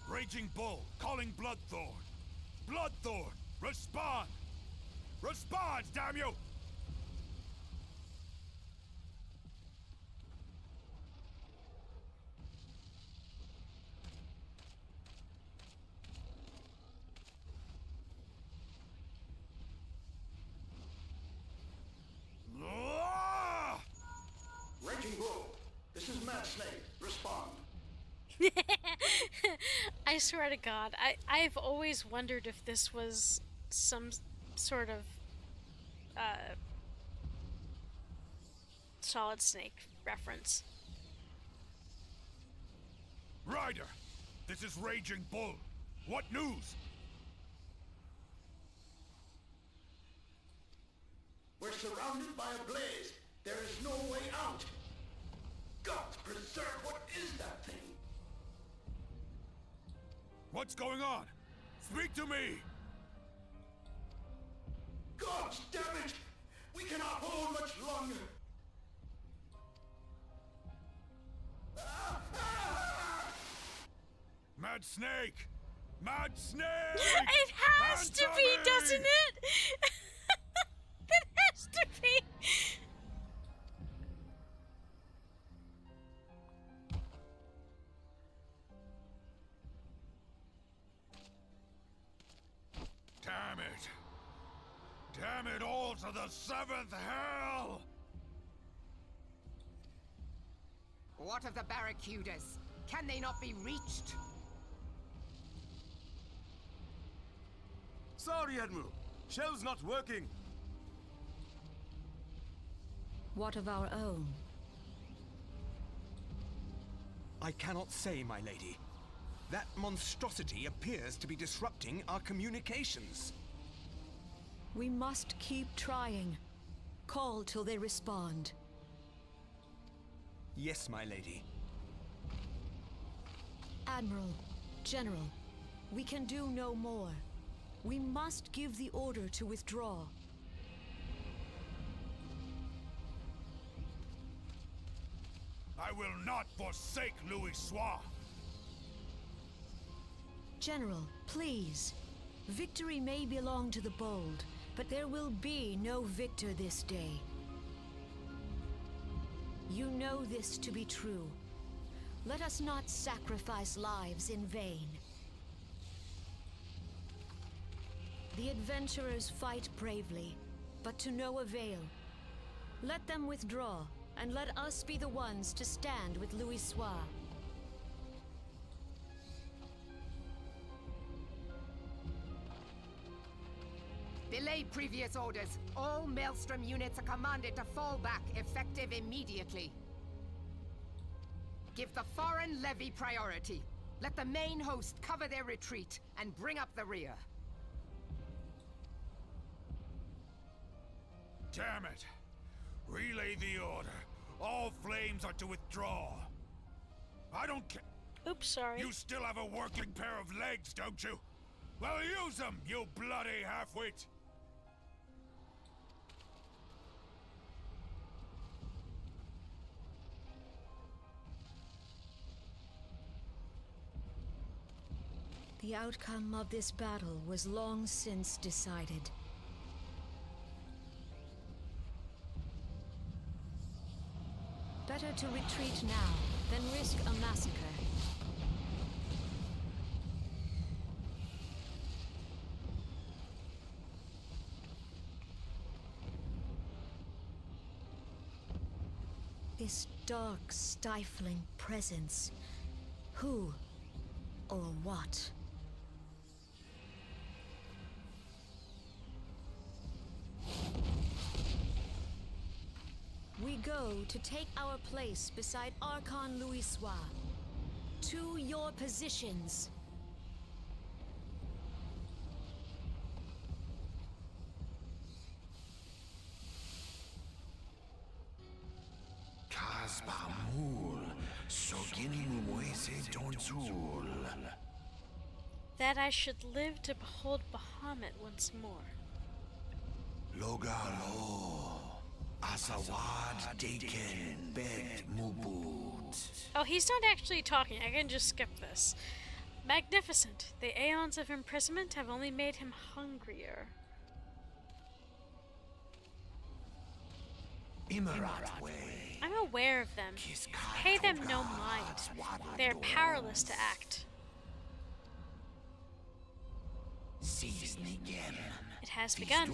Raging Bull, calling Bloodthorn! Bloodthorn, respond! Respond, damn you! Raging Bull, this is Mad Snake. Respond. I swear to God, I've always wondered if this was some sort of Solid Snake reference. Ryder, this is Raging Bull. What news? We're surrounded by a blaze. There is no way out. God preserve, what is that thing? What's going on? Speak to me! God damn it! We cannot hold much longer. Mad Snake! Mad Snake! It has to be, doesn't it? It has to be. Damn it! Damn it all to the seventh hell! What of the barracudas? Can they not be reached? Sorry, Admiral. Shell's not working. What of our own? I cannot say, my lady. That monstrosity appears to be disrupting our communications. We must keep trying. Call till they respond. Yes, my lady. Admiral, General, we can do no more. We must give the order to withdraw. I will not forsake Louis Soir! General, please. Victory may belong to the bold, but there will be no victor this day. You know this to be true. Let us not sacrifice lives in vain. The adventurers fight bravely, but to no avail. Let them withdraw, and let us be the ones to stand with Louis Soir. Belay previous orders. All Maelstrom units are commanded to fall back, effective immediately. Give the foreign levy priority. Let the main host cover their retreat and bring up the rear. Damn it! Relay the order. All flames are to withdraw. I don't care. Oops, sorry. You still have a working pair of legs, don't you? Well, use them, you bloody half-wit! The outcome of this battle was long since decided. Better to retreat now than risk a massacre. This dark, stifling presence. Who or what? We go to take our place beside Archon Louisoix. To your positions. That I should live to behold Bahamut once more. Logalo, Asawad Daken, Bet Mubut. Oh, he's not actually talking. I can just skip this. Magnificent. The aeons of imprisonment have only made him hungrier. Imarat way. I'm aware of them. Pay them no mind. They are powerless to act. It has begun.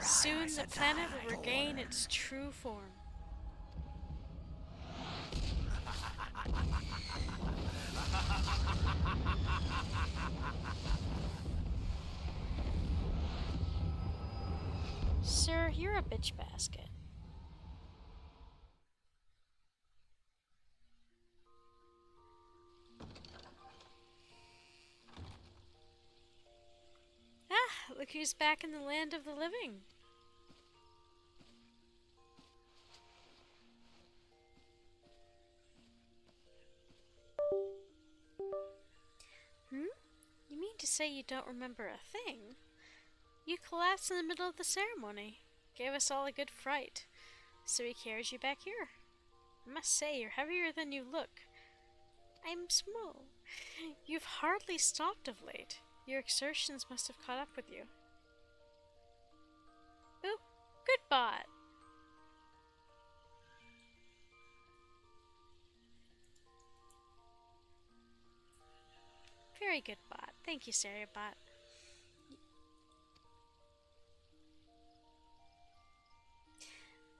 Soon the planet will regain its true form. Sir, you're a bitch basket. Ah, look who's back in the land of the living. You mean to say you don't remember a thing? You collapsed in the middle of the ceremony. Gave us all a good fright. So we carried you back here. I must say, you're heavier than you look. I'm small. You've hardly stopped of late. Your exertions must have caught up with you. Ooh, good bot. Very good bot. Thank you, Seriabot.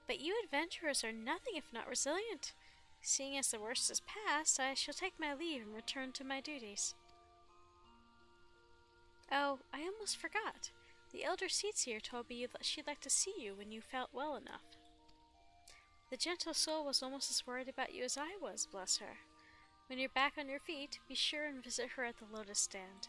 But you adventurers are nothing if not resilient. Seeing as the worst is past, I shall take my leave and return to my duties. Oh, I almost forgot. The elder Seatsier told me that she'd like to see you when you felt well enough. The gentle soul was almost as worried about you as I was, bless her. When you're back on your feet, be sure and visit her at the Lotus Stand.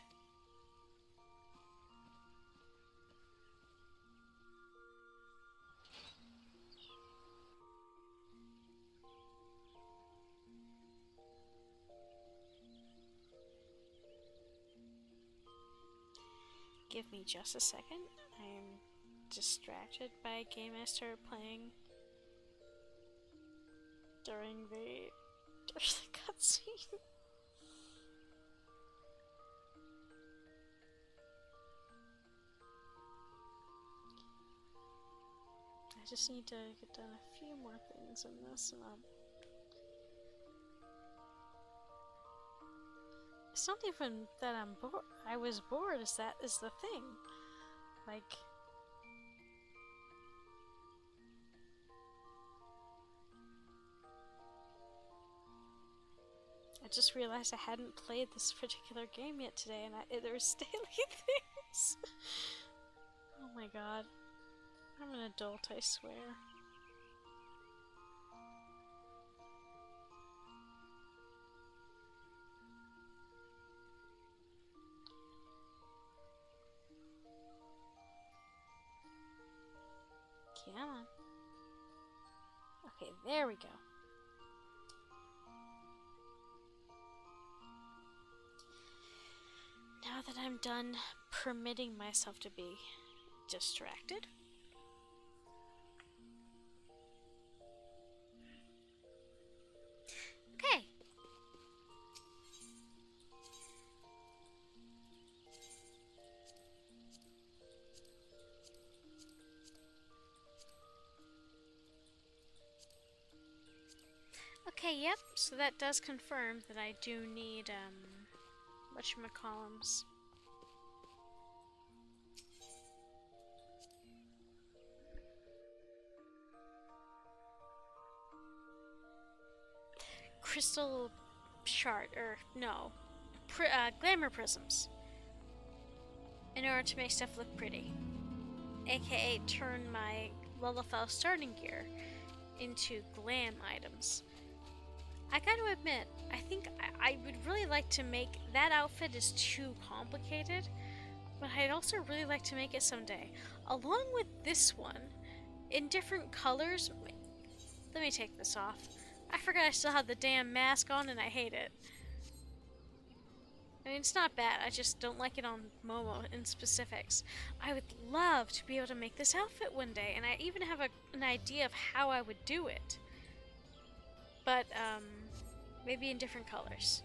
Give me just a second. I'm distracted by a game I started playing during the cutscene. I just need to get done a few more things in this, and it's not even that I'm bored. I was bored. That is the thing. Like, I just realized I hadn't played this particular game yet today, and there was daily things. Oh my god. I'm an adult, I swear. Come on. Okay, there we go. Now that I'm done permitting myself to be distracted. Okay. Okay, yep, so that does confirm that I do need, whatchamacallums. Crystal shard, or no, glamour prisms, in order to make stuff look pretty. AKA turn my Lullafell starting gear into glam items. I gotta admit, I think I would really like to make that outfit is too complicated, but I'd also really like to make it someday. Along with this one, in different colors. Wait, let me take this off. I forgot I still have the damn mask on and I hate it. I mean, it's not bad, I just don't like it on Momo in specifics. I would love to be able to make this outfit one day, and I even have an idea of how I would do it. But, maybe in different colors.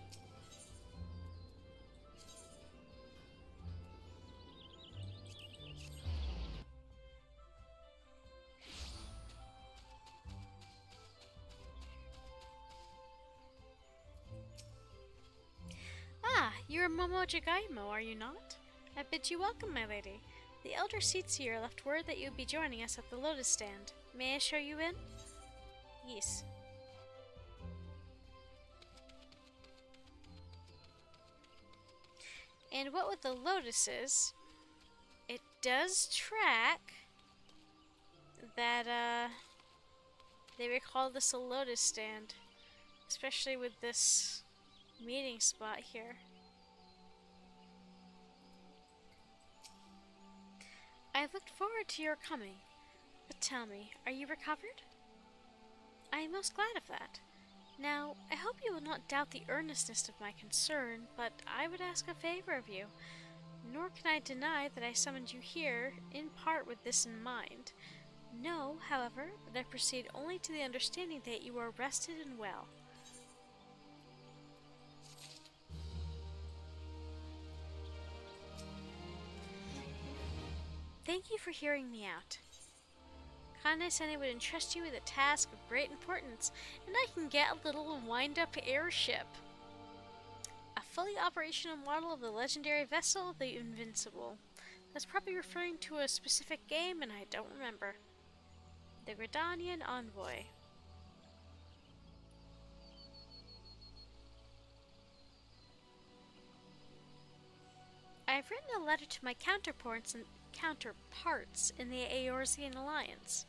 Ah, you're Momo Jagaimo, are you not? I bid you welcome, my lady. The elder Seatsier left word that you would be joining us at the Lotus Stand. May I show you in? Yes. And what with the lotuses, it does track that, they recall this a lotus stand. Especially with this meeting spot here. I've looked forward to your coming. But tell me, are you recovered? I am most glad of that. Now, I hope you will not doubt the earnestness of my concern, but I would ask a favor of you. Nor can I deny that I summoned you here, in part with this in mind. Know, however, that I proceed only to the understanding that you are rested and well. Thank you for hearing me out. Kane-sene would entrust you with a task of great importance, and I can get a little wind-up airship. A fully operational model of the legendary vessel, the Invincible. That's probably referring to a specific game, and I don't remember. The Gridanian Envoy. I've written a letter to my counterparts in the Eorzean Alliance.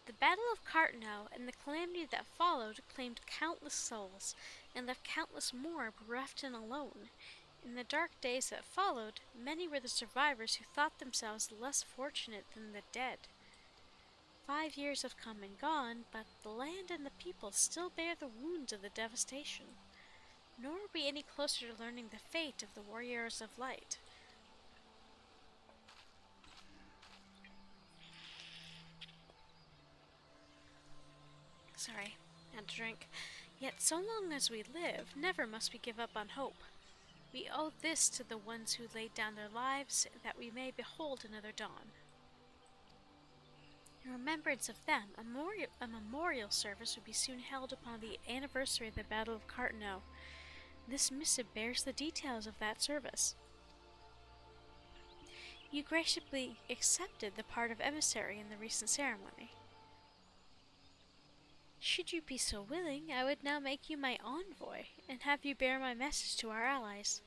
The Battle of Cartno and the calamity that followed claimed countless souls, and left countless more bereft and alone. In the dark days that followed, many were the survivors who thought themselves less fortunate than the dead. 5 years have come and gone, but the land and the people still bear the wounds of the devastation. Nor are we any closer to learning the fate of the Warriors of Light. Sorry, had to drink. Yet so long as we live, never must we give up on hope. We owe this to the ones who laid down their lives, that we may behold another dawn. In remembrance of them, a memorial service will be soon held upon the anniversary of the Battle of Cartno. This missive bears the details of that service. You graciously accepted the part of emissary in the recent ceremony. Should you be so willing, I would now make you my envoy, and have you bear my message to our allies.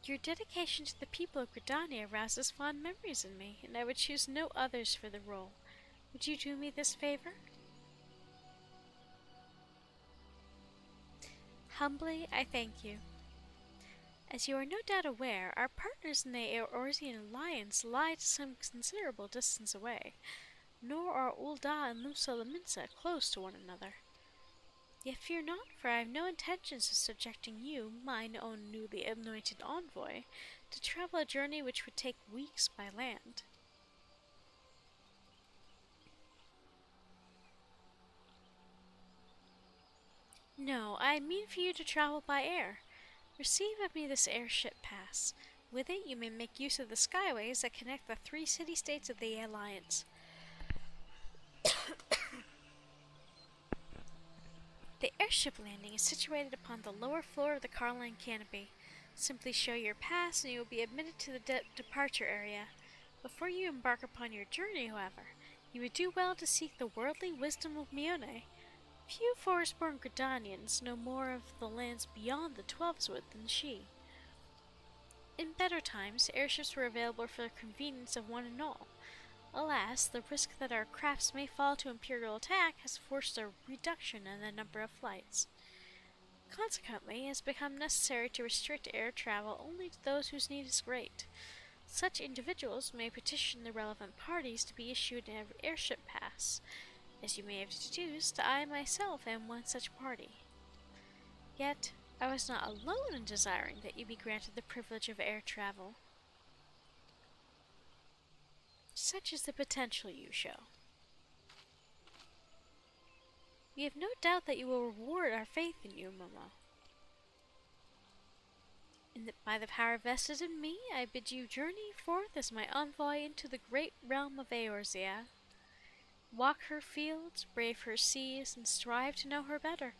Your dedication to the people of Gridania rouses fond memories in me, and I would choose no others for the role. Would you do me this favor? Humbly, I thank you. As you are no doubt aware, our partners in the Eorzean alliance lie to some considerable distance away, nor are Ul'dah and Lusalaminsa close to one another. Yet fear not, for I have no intentions of subjecting you, mine own newly anointed envoy, to travel a journey which would take weeks by land. No, I mean for you to travel by air. Receive of me this airship pass. With it you may make use of the skyways that connect the 3 city-states of the Alliance. The airship landing is situated upon the lower floor of the Carline canopy. Simply show your pass and you will be admitted to the departure area. Before you embark upon your journey, however, you would do well to seek the worldly wisdom of Mione. Few forest-born Gridanians know more of the lands beyond the Twelveswood than she. In better times, airships were available for the convenience of one and all. Alas, the risk that our crafts may fall to Imperial attack has forced a reduction in the number of flights. Consequently, it has become necessary to restrict air travel only to those whose need is great. Such individuals may petition the relevant parties to be issued an airship pass. As you may have deduced, I myself am one such party. Yet, I was not alone in desiring that you be granted the privilege of air travel. Such is the potential you show. We have no doubt that you will reward our faith in you, Momo. And that by the power vested in me, I bid you journey forth as my envoy into the great realm of Eorzea. Walk her fields, brave her seas, and strive to know her better.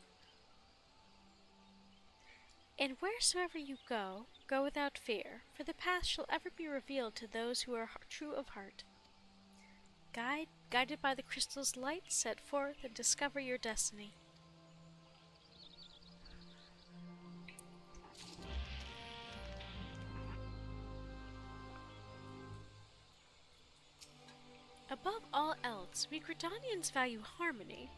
And wheresoever you go, go without fear, for the path shall ever be revealed to those who are true of heart. Guided by the crystal's light, set forth and discover your destiny. Above all else, we Gridanians value harmony.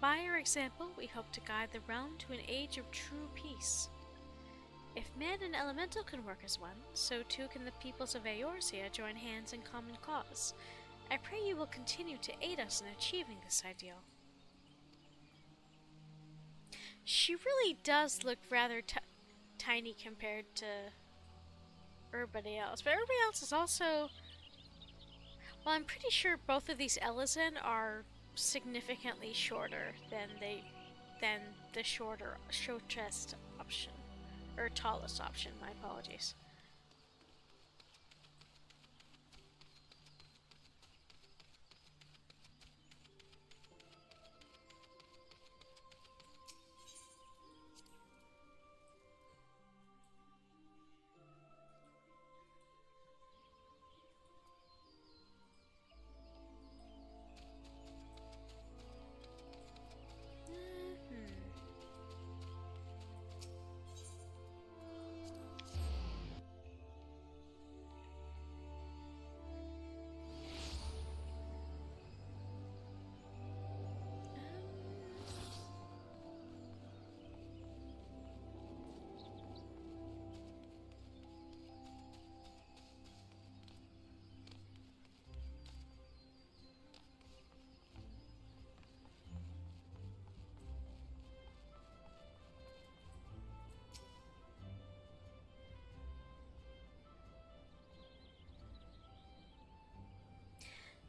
By our example, we hope to guide the realm to an age of true peace. If man and elemental can work as one, so too can the peoples of Eorzea join hands in common cause. I pray you will continue to aid us in achieving this ideal. She really does look rather tiny compared to everybody else, but everybody else is also... Well, I'm pretty sure both of these Ellison are significantly shorter than the shortest option, or tallest option. My apologies.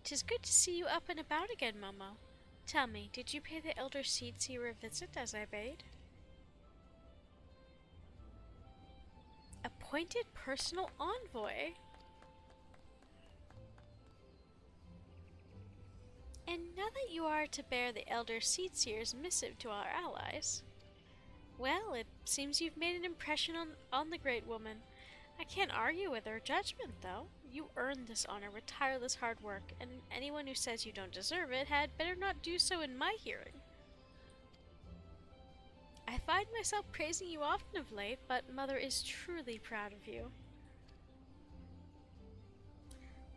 "'Tis good to see you up and about again, Momo. Tell me, did you pay the Elder Seedseer a visit as I bade?" Appointed personal envoy? And now that you are to bear the Elder Seedseer's missive to our allies, well, it seems you've made an impression on the great woman. I can't argue with her judgment, though. You earned this honor with tireless hard work, and anyone who says you don't deserve it had better not do so in my hearing. I find myself praising you often of late, but Mother is truly proud of you.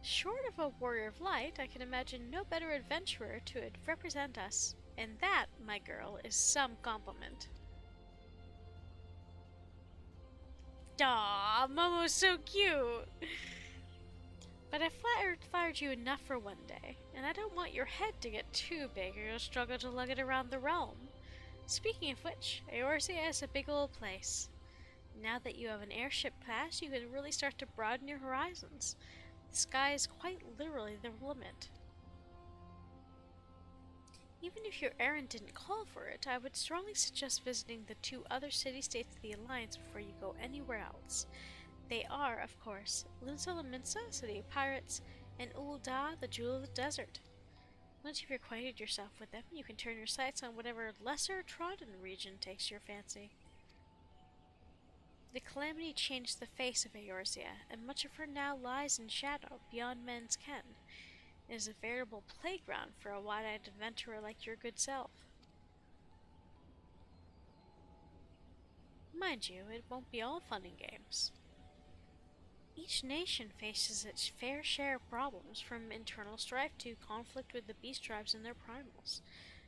Short of a warrior of light, I can imagine no better adventurer to represent us, and that, my girl, is some compliment. Aw, Momo's so cute. But I flattered you enough for one day, and I don't want your head to get too big or you'll struggle to lug it around the realm. Speaking of which, Eorzea is a big old place. Now that you have an airship pass, you can really start to broaden your horizons. The sky is quite literally the limit. Even if your errand didn't call for it, I would strongly suggest visiting the 2 other city-states of the Alliance before you go anywhere else. They are, of course, Limsa Lominsa, City of Pirates, and Ul'dah, the Jewel of the Desert. Once you've acquainted yourself with them, you can turn your sights on whatever lesser-trodden region takes your fancy. The calamity changed the face of Eorzea, and much of her now lies in shadow, beyond men's ken. It is a veritable playground for a wide-eyed adventurer like your good self. Mind you, it won't be all fun and games. Each nation faces its fair share of problems, from internal strife to conflict with the beast tribes and their primals.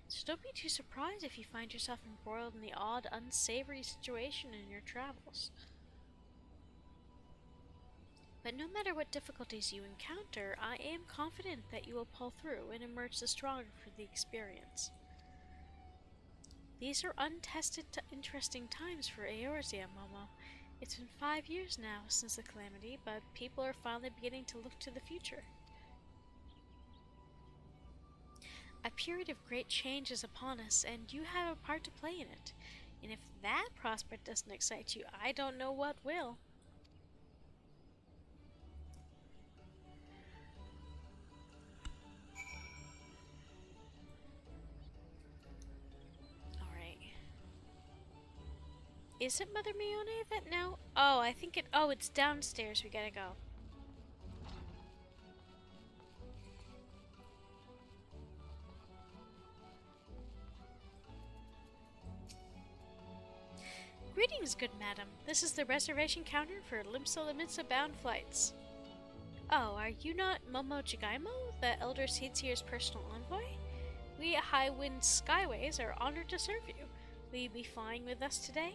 So don't be too surprised if you find yourself embroiled in the odd, unsavory situation in your travels. But no matter what difficulties you encounter, I am confident that you will pull through and emerge the stronger for the experience. These are untested, interesting times for Eorzea, Momo. It's been 5 years now since the calamity, but people are finally beginning to look to the future. A period of great change is upon us, and you have a part to play in it. And if that prospect doesn't excite you, I don't know what will. Is it Mother Mione that now? Oh, I think it. Oh, it's downstairs. We gotta go. Greetings, good madam. This is the reservation counter for Limsa Lominsa bound flights. Oh, are you not Momo Jigaimo, the Elder Seedseer's personal envoy? We at High Wind Skyways are honored to serve you. Will you be flying with us today?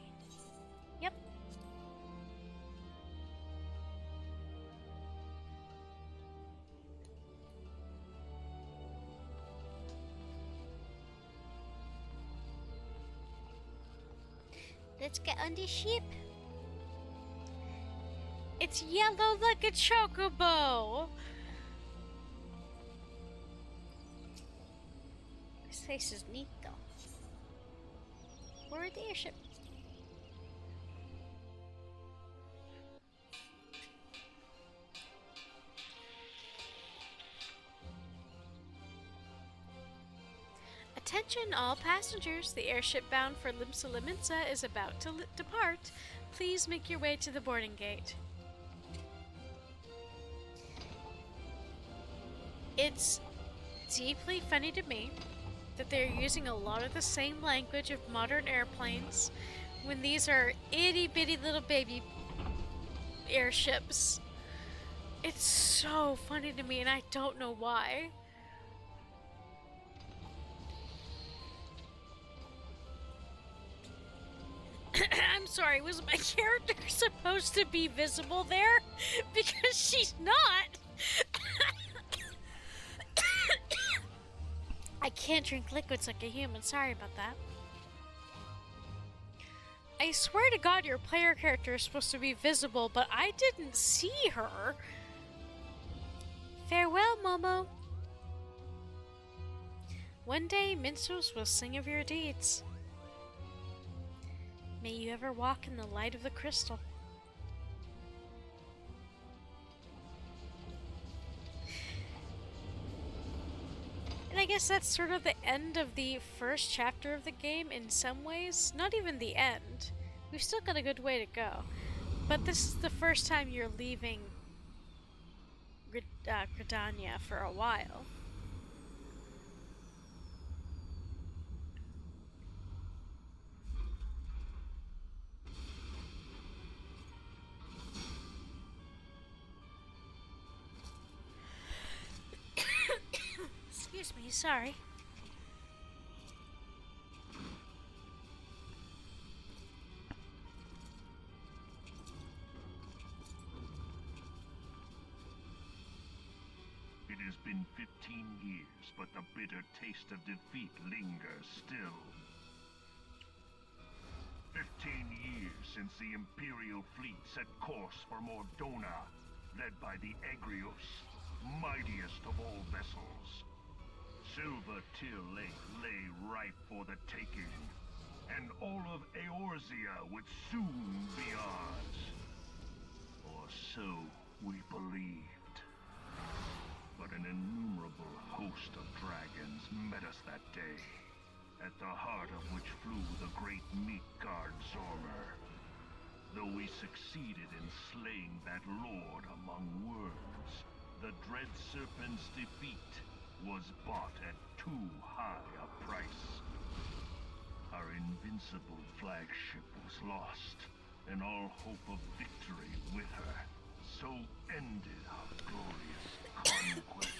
Yep. Let's get on the ship. It's yellow like a chocobo! This place is neat though. We're at the airship. Attention all passengers, the airship bound for Limsa Lominsa is about to depart. Please make your way to the boarding gate. It's deeply funny to me that they're using a lot of the same language of modern airplanes when these are itty-bitty little baby airships. It's so funny to me and I don't know why. I'm sorry, was my character supposed to be visible there? Because she's not! I can't drink liquids like a human, sorry about that. I swear to God your player character is supposed to be visible, but I didn't see her. Farewell, Momo. One day, minstrels will sing of your deeds. May you ever walk in the light of the crystal. And I guess that's sort of the end of the first chapter of the game in some ways. Not even the end. We've still got a good way to go. But this is the first time you're leaving Gridania for a while. Excuse me, sorry. has been 15 years, but the bitter taste of defeat lingers still. 15 years since the Imperial fleet set course for Mordona, led by the Egrios, mightiest of all vessels. Silver Till Lake lay ripe for the taking, and all of Eorzea would soon be ours. Or so we believed. But an innumerable host of dragons met us that day, at the heart of which flew the great meat guard Zormer. Though we succeeded in slaying that lord among worms, the dread serpent's defeat was bought at too high a price. Our invincible flagship was lost, and all hope of victory with her. So ended our glorious conquest.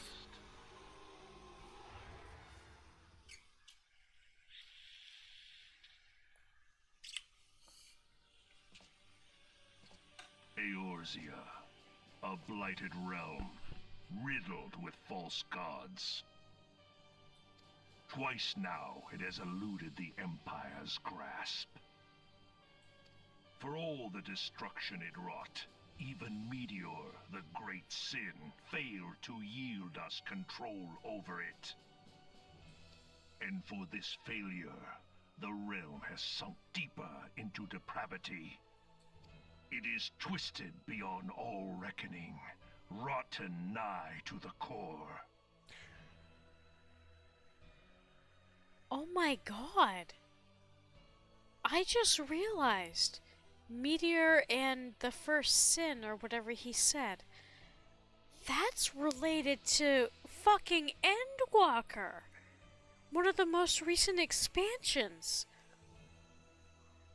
Eorzea, a blighted realm, riddled with false gods. Twice now it has eluded the Empire's grasp. For all the destruction it wrought, even Meteor, the great sin, failed to yield us control over it. And for this failure, the realm has sunk deeper into depravity. It is twisted beyond all reckoning, rotten nigh to the core. Oh my god. I just realized Meteor and the first sin, or whatever he said, that's related to fucking Endwalker, one of the most recent expansions.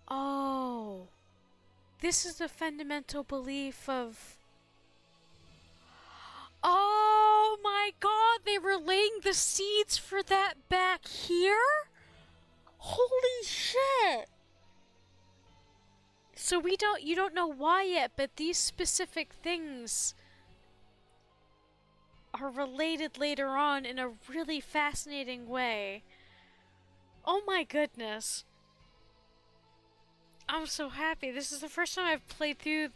Oh, this is the fundamental belief of... Oh my god, they were laying the seeds for that back here? Holy shit! So you don't know why yet, but these specific things are related later on in a really fascinating way. Oh my goodness. I'm so happy. This is the first time I've played through...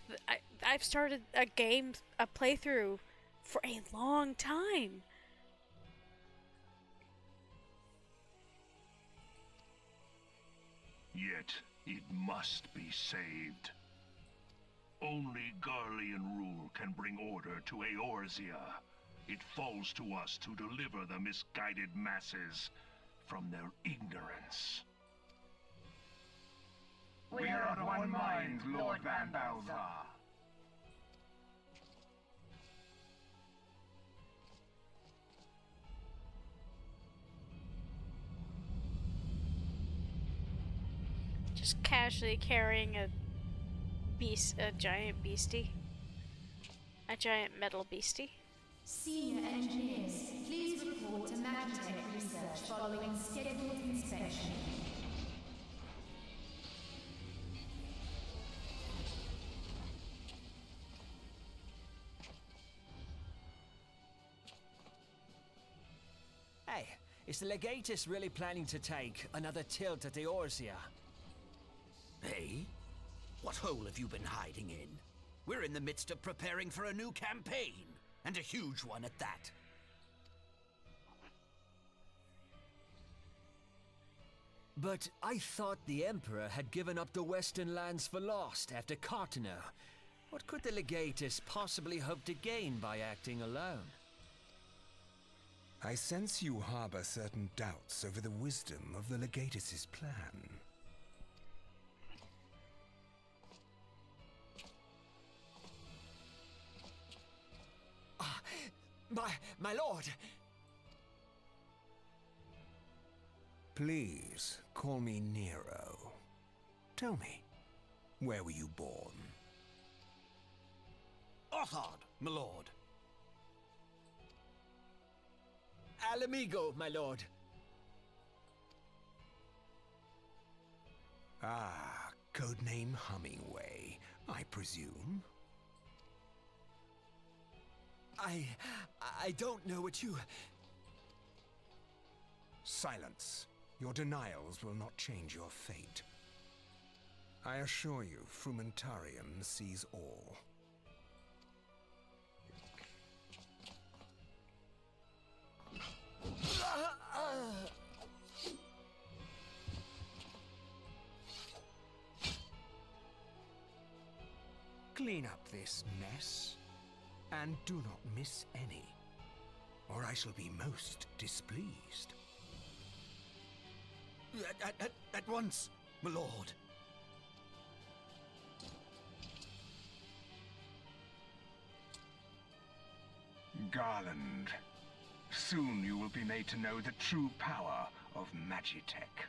I've started a playthrough for a long time. Yet, it must be saved. Only Garlean rule can bring order to Eorzea. It falls to us to deliver the misguided masses from their ignorance. We are of one mind, Lord Van Balthar. Just casually carrying a giant beastie. A giant metal beastie. Senior engineers, please report to Magitech research following scheduled inspection. Hey, is the Legatus really planning to take another tilt at Eorzea? Hey? What hole have you been hiding in? We're in the midst of preparing for a new campaign, and a huge one at that. But I thought the Emperor had given up the Western lands for lost after Cartano. What could the Legatus possibly hope to gain by acting alone? I sense you harbor certain doubts over the wisdom of the Legatus's plan. My lord! Please, call me Nero. Tell me, where were you born? Othard, my lord. Alamigo, my lord. Ah, codename Hummingway, I presume. I don't know what you... Silence. Your denials will not change your fate. I assure you, Frumentarium sees all. Clean up this mess, and do not miss any, or I shall be most displeased. At once, my lord. Garland, soon you will be made to know the true power of Magitech.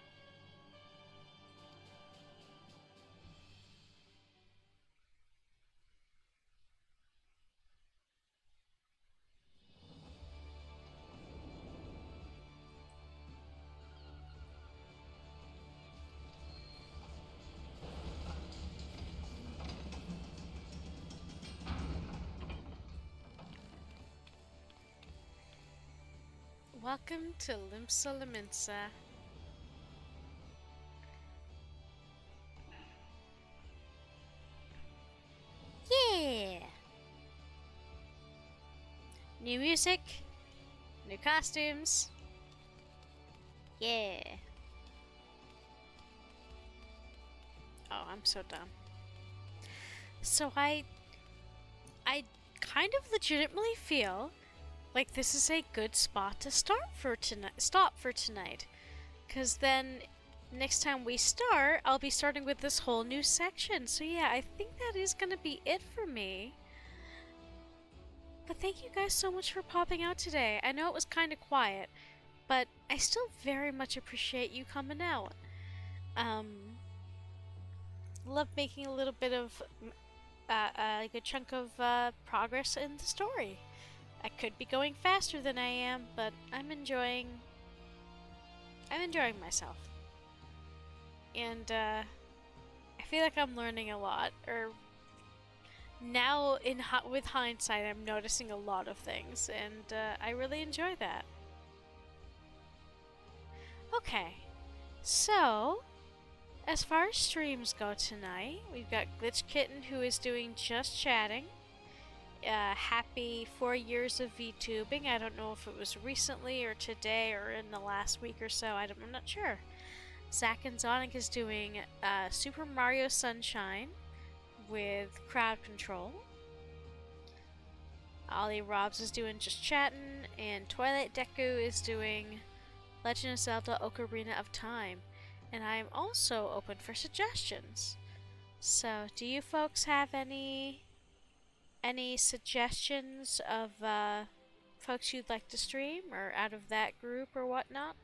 Welcome to Limsa Laminsa. Yeah. New music, new costumes. Yeah. Oh, I'm so dumb. So I kind of legitimately feel like this is a good spot to stop for tonight. Cause then next time we start, I'll be starting with this whole new section. So yeah, I think that is gonna be it for me. But thank you guys so much for popping out today. I know it was kind of quiet, but I still very much appreciate you coming out. Love making a little bit of a good chunk of progress in the story. I could be going faster than I am, but I'm enjoying myself. And I feel like I'm learning a lot, or now with hindsight I'm noticing a lot of things, and I really enjoy that. Okay, so as far as streams go tonight, we've got Glitch Kitten, who is doing just chatting. Happy 4 years of VTubing. I don't know if it was recently or today or in the last week or so. I'm not sure. Zack and Sonic is doing Super Mario Sunshine with crowd control. Ollie Robs is doing just chatting, and Twilight Deku is doing Legend of Zelda Ocarina of Time. And I am also open for suggestions. So, do you folks have any suggestions of folks you'd like to stream, or out of that group or whatnot?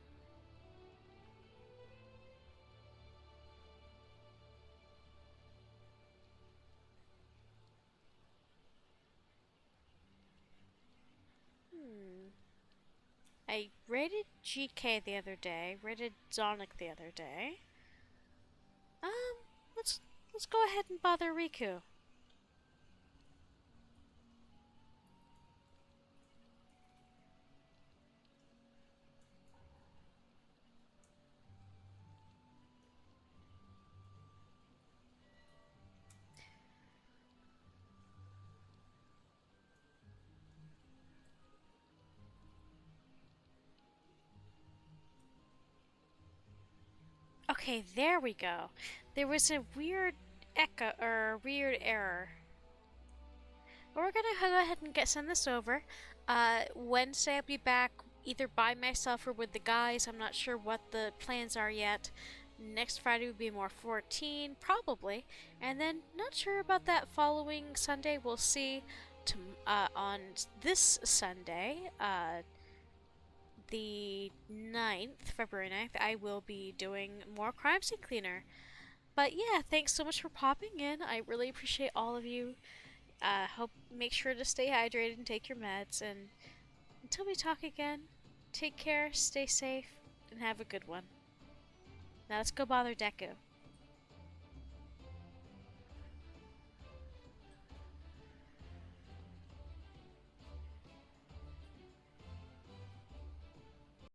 I rated GK the other day, rated Sonic the other day. Let's go ahead and bother Riku. Okay, there we go. There was a weird echo or weird error. But we're gonna go ahead and send this over. Wednesday I'll be back either by myself or with the guys. I'm not sure what the plans are yet. Next Friday will be more 14, probably. And then not sure about that following Sunday. We'll see. On this Sunday, the 9th, February 9th, I will be doing more Crime Scene Cleaner. But yeah, thanks so much for popping in. I really appreciate all of you. Make sure to stay hydrated and take your meds. And until we talk again, take care, stay safe, and have a good one. Now let's go bother Deku.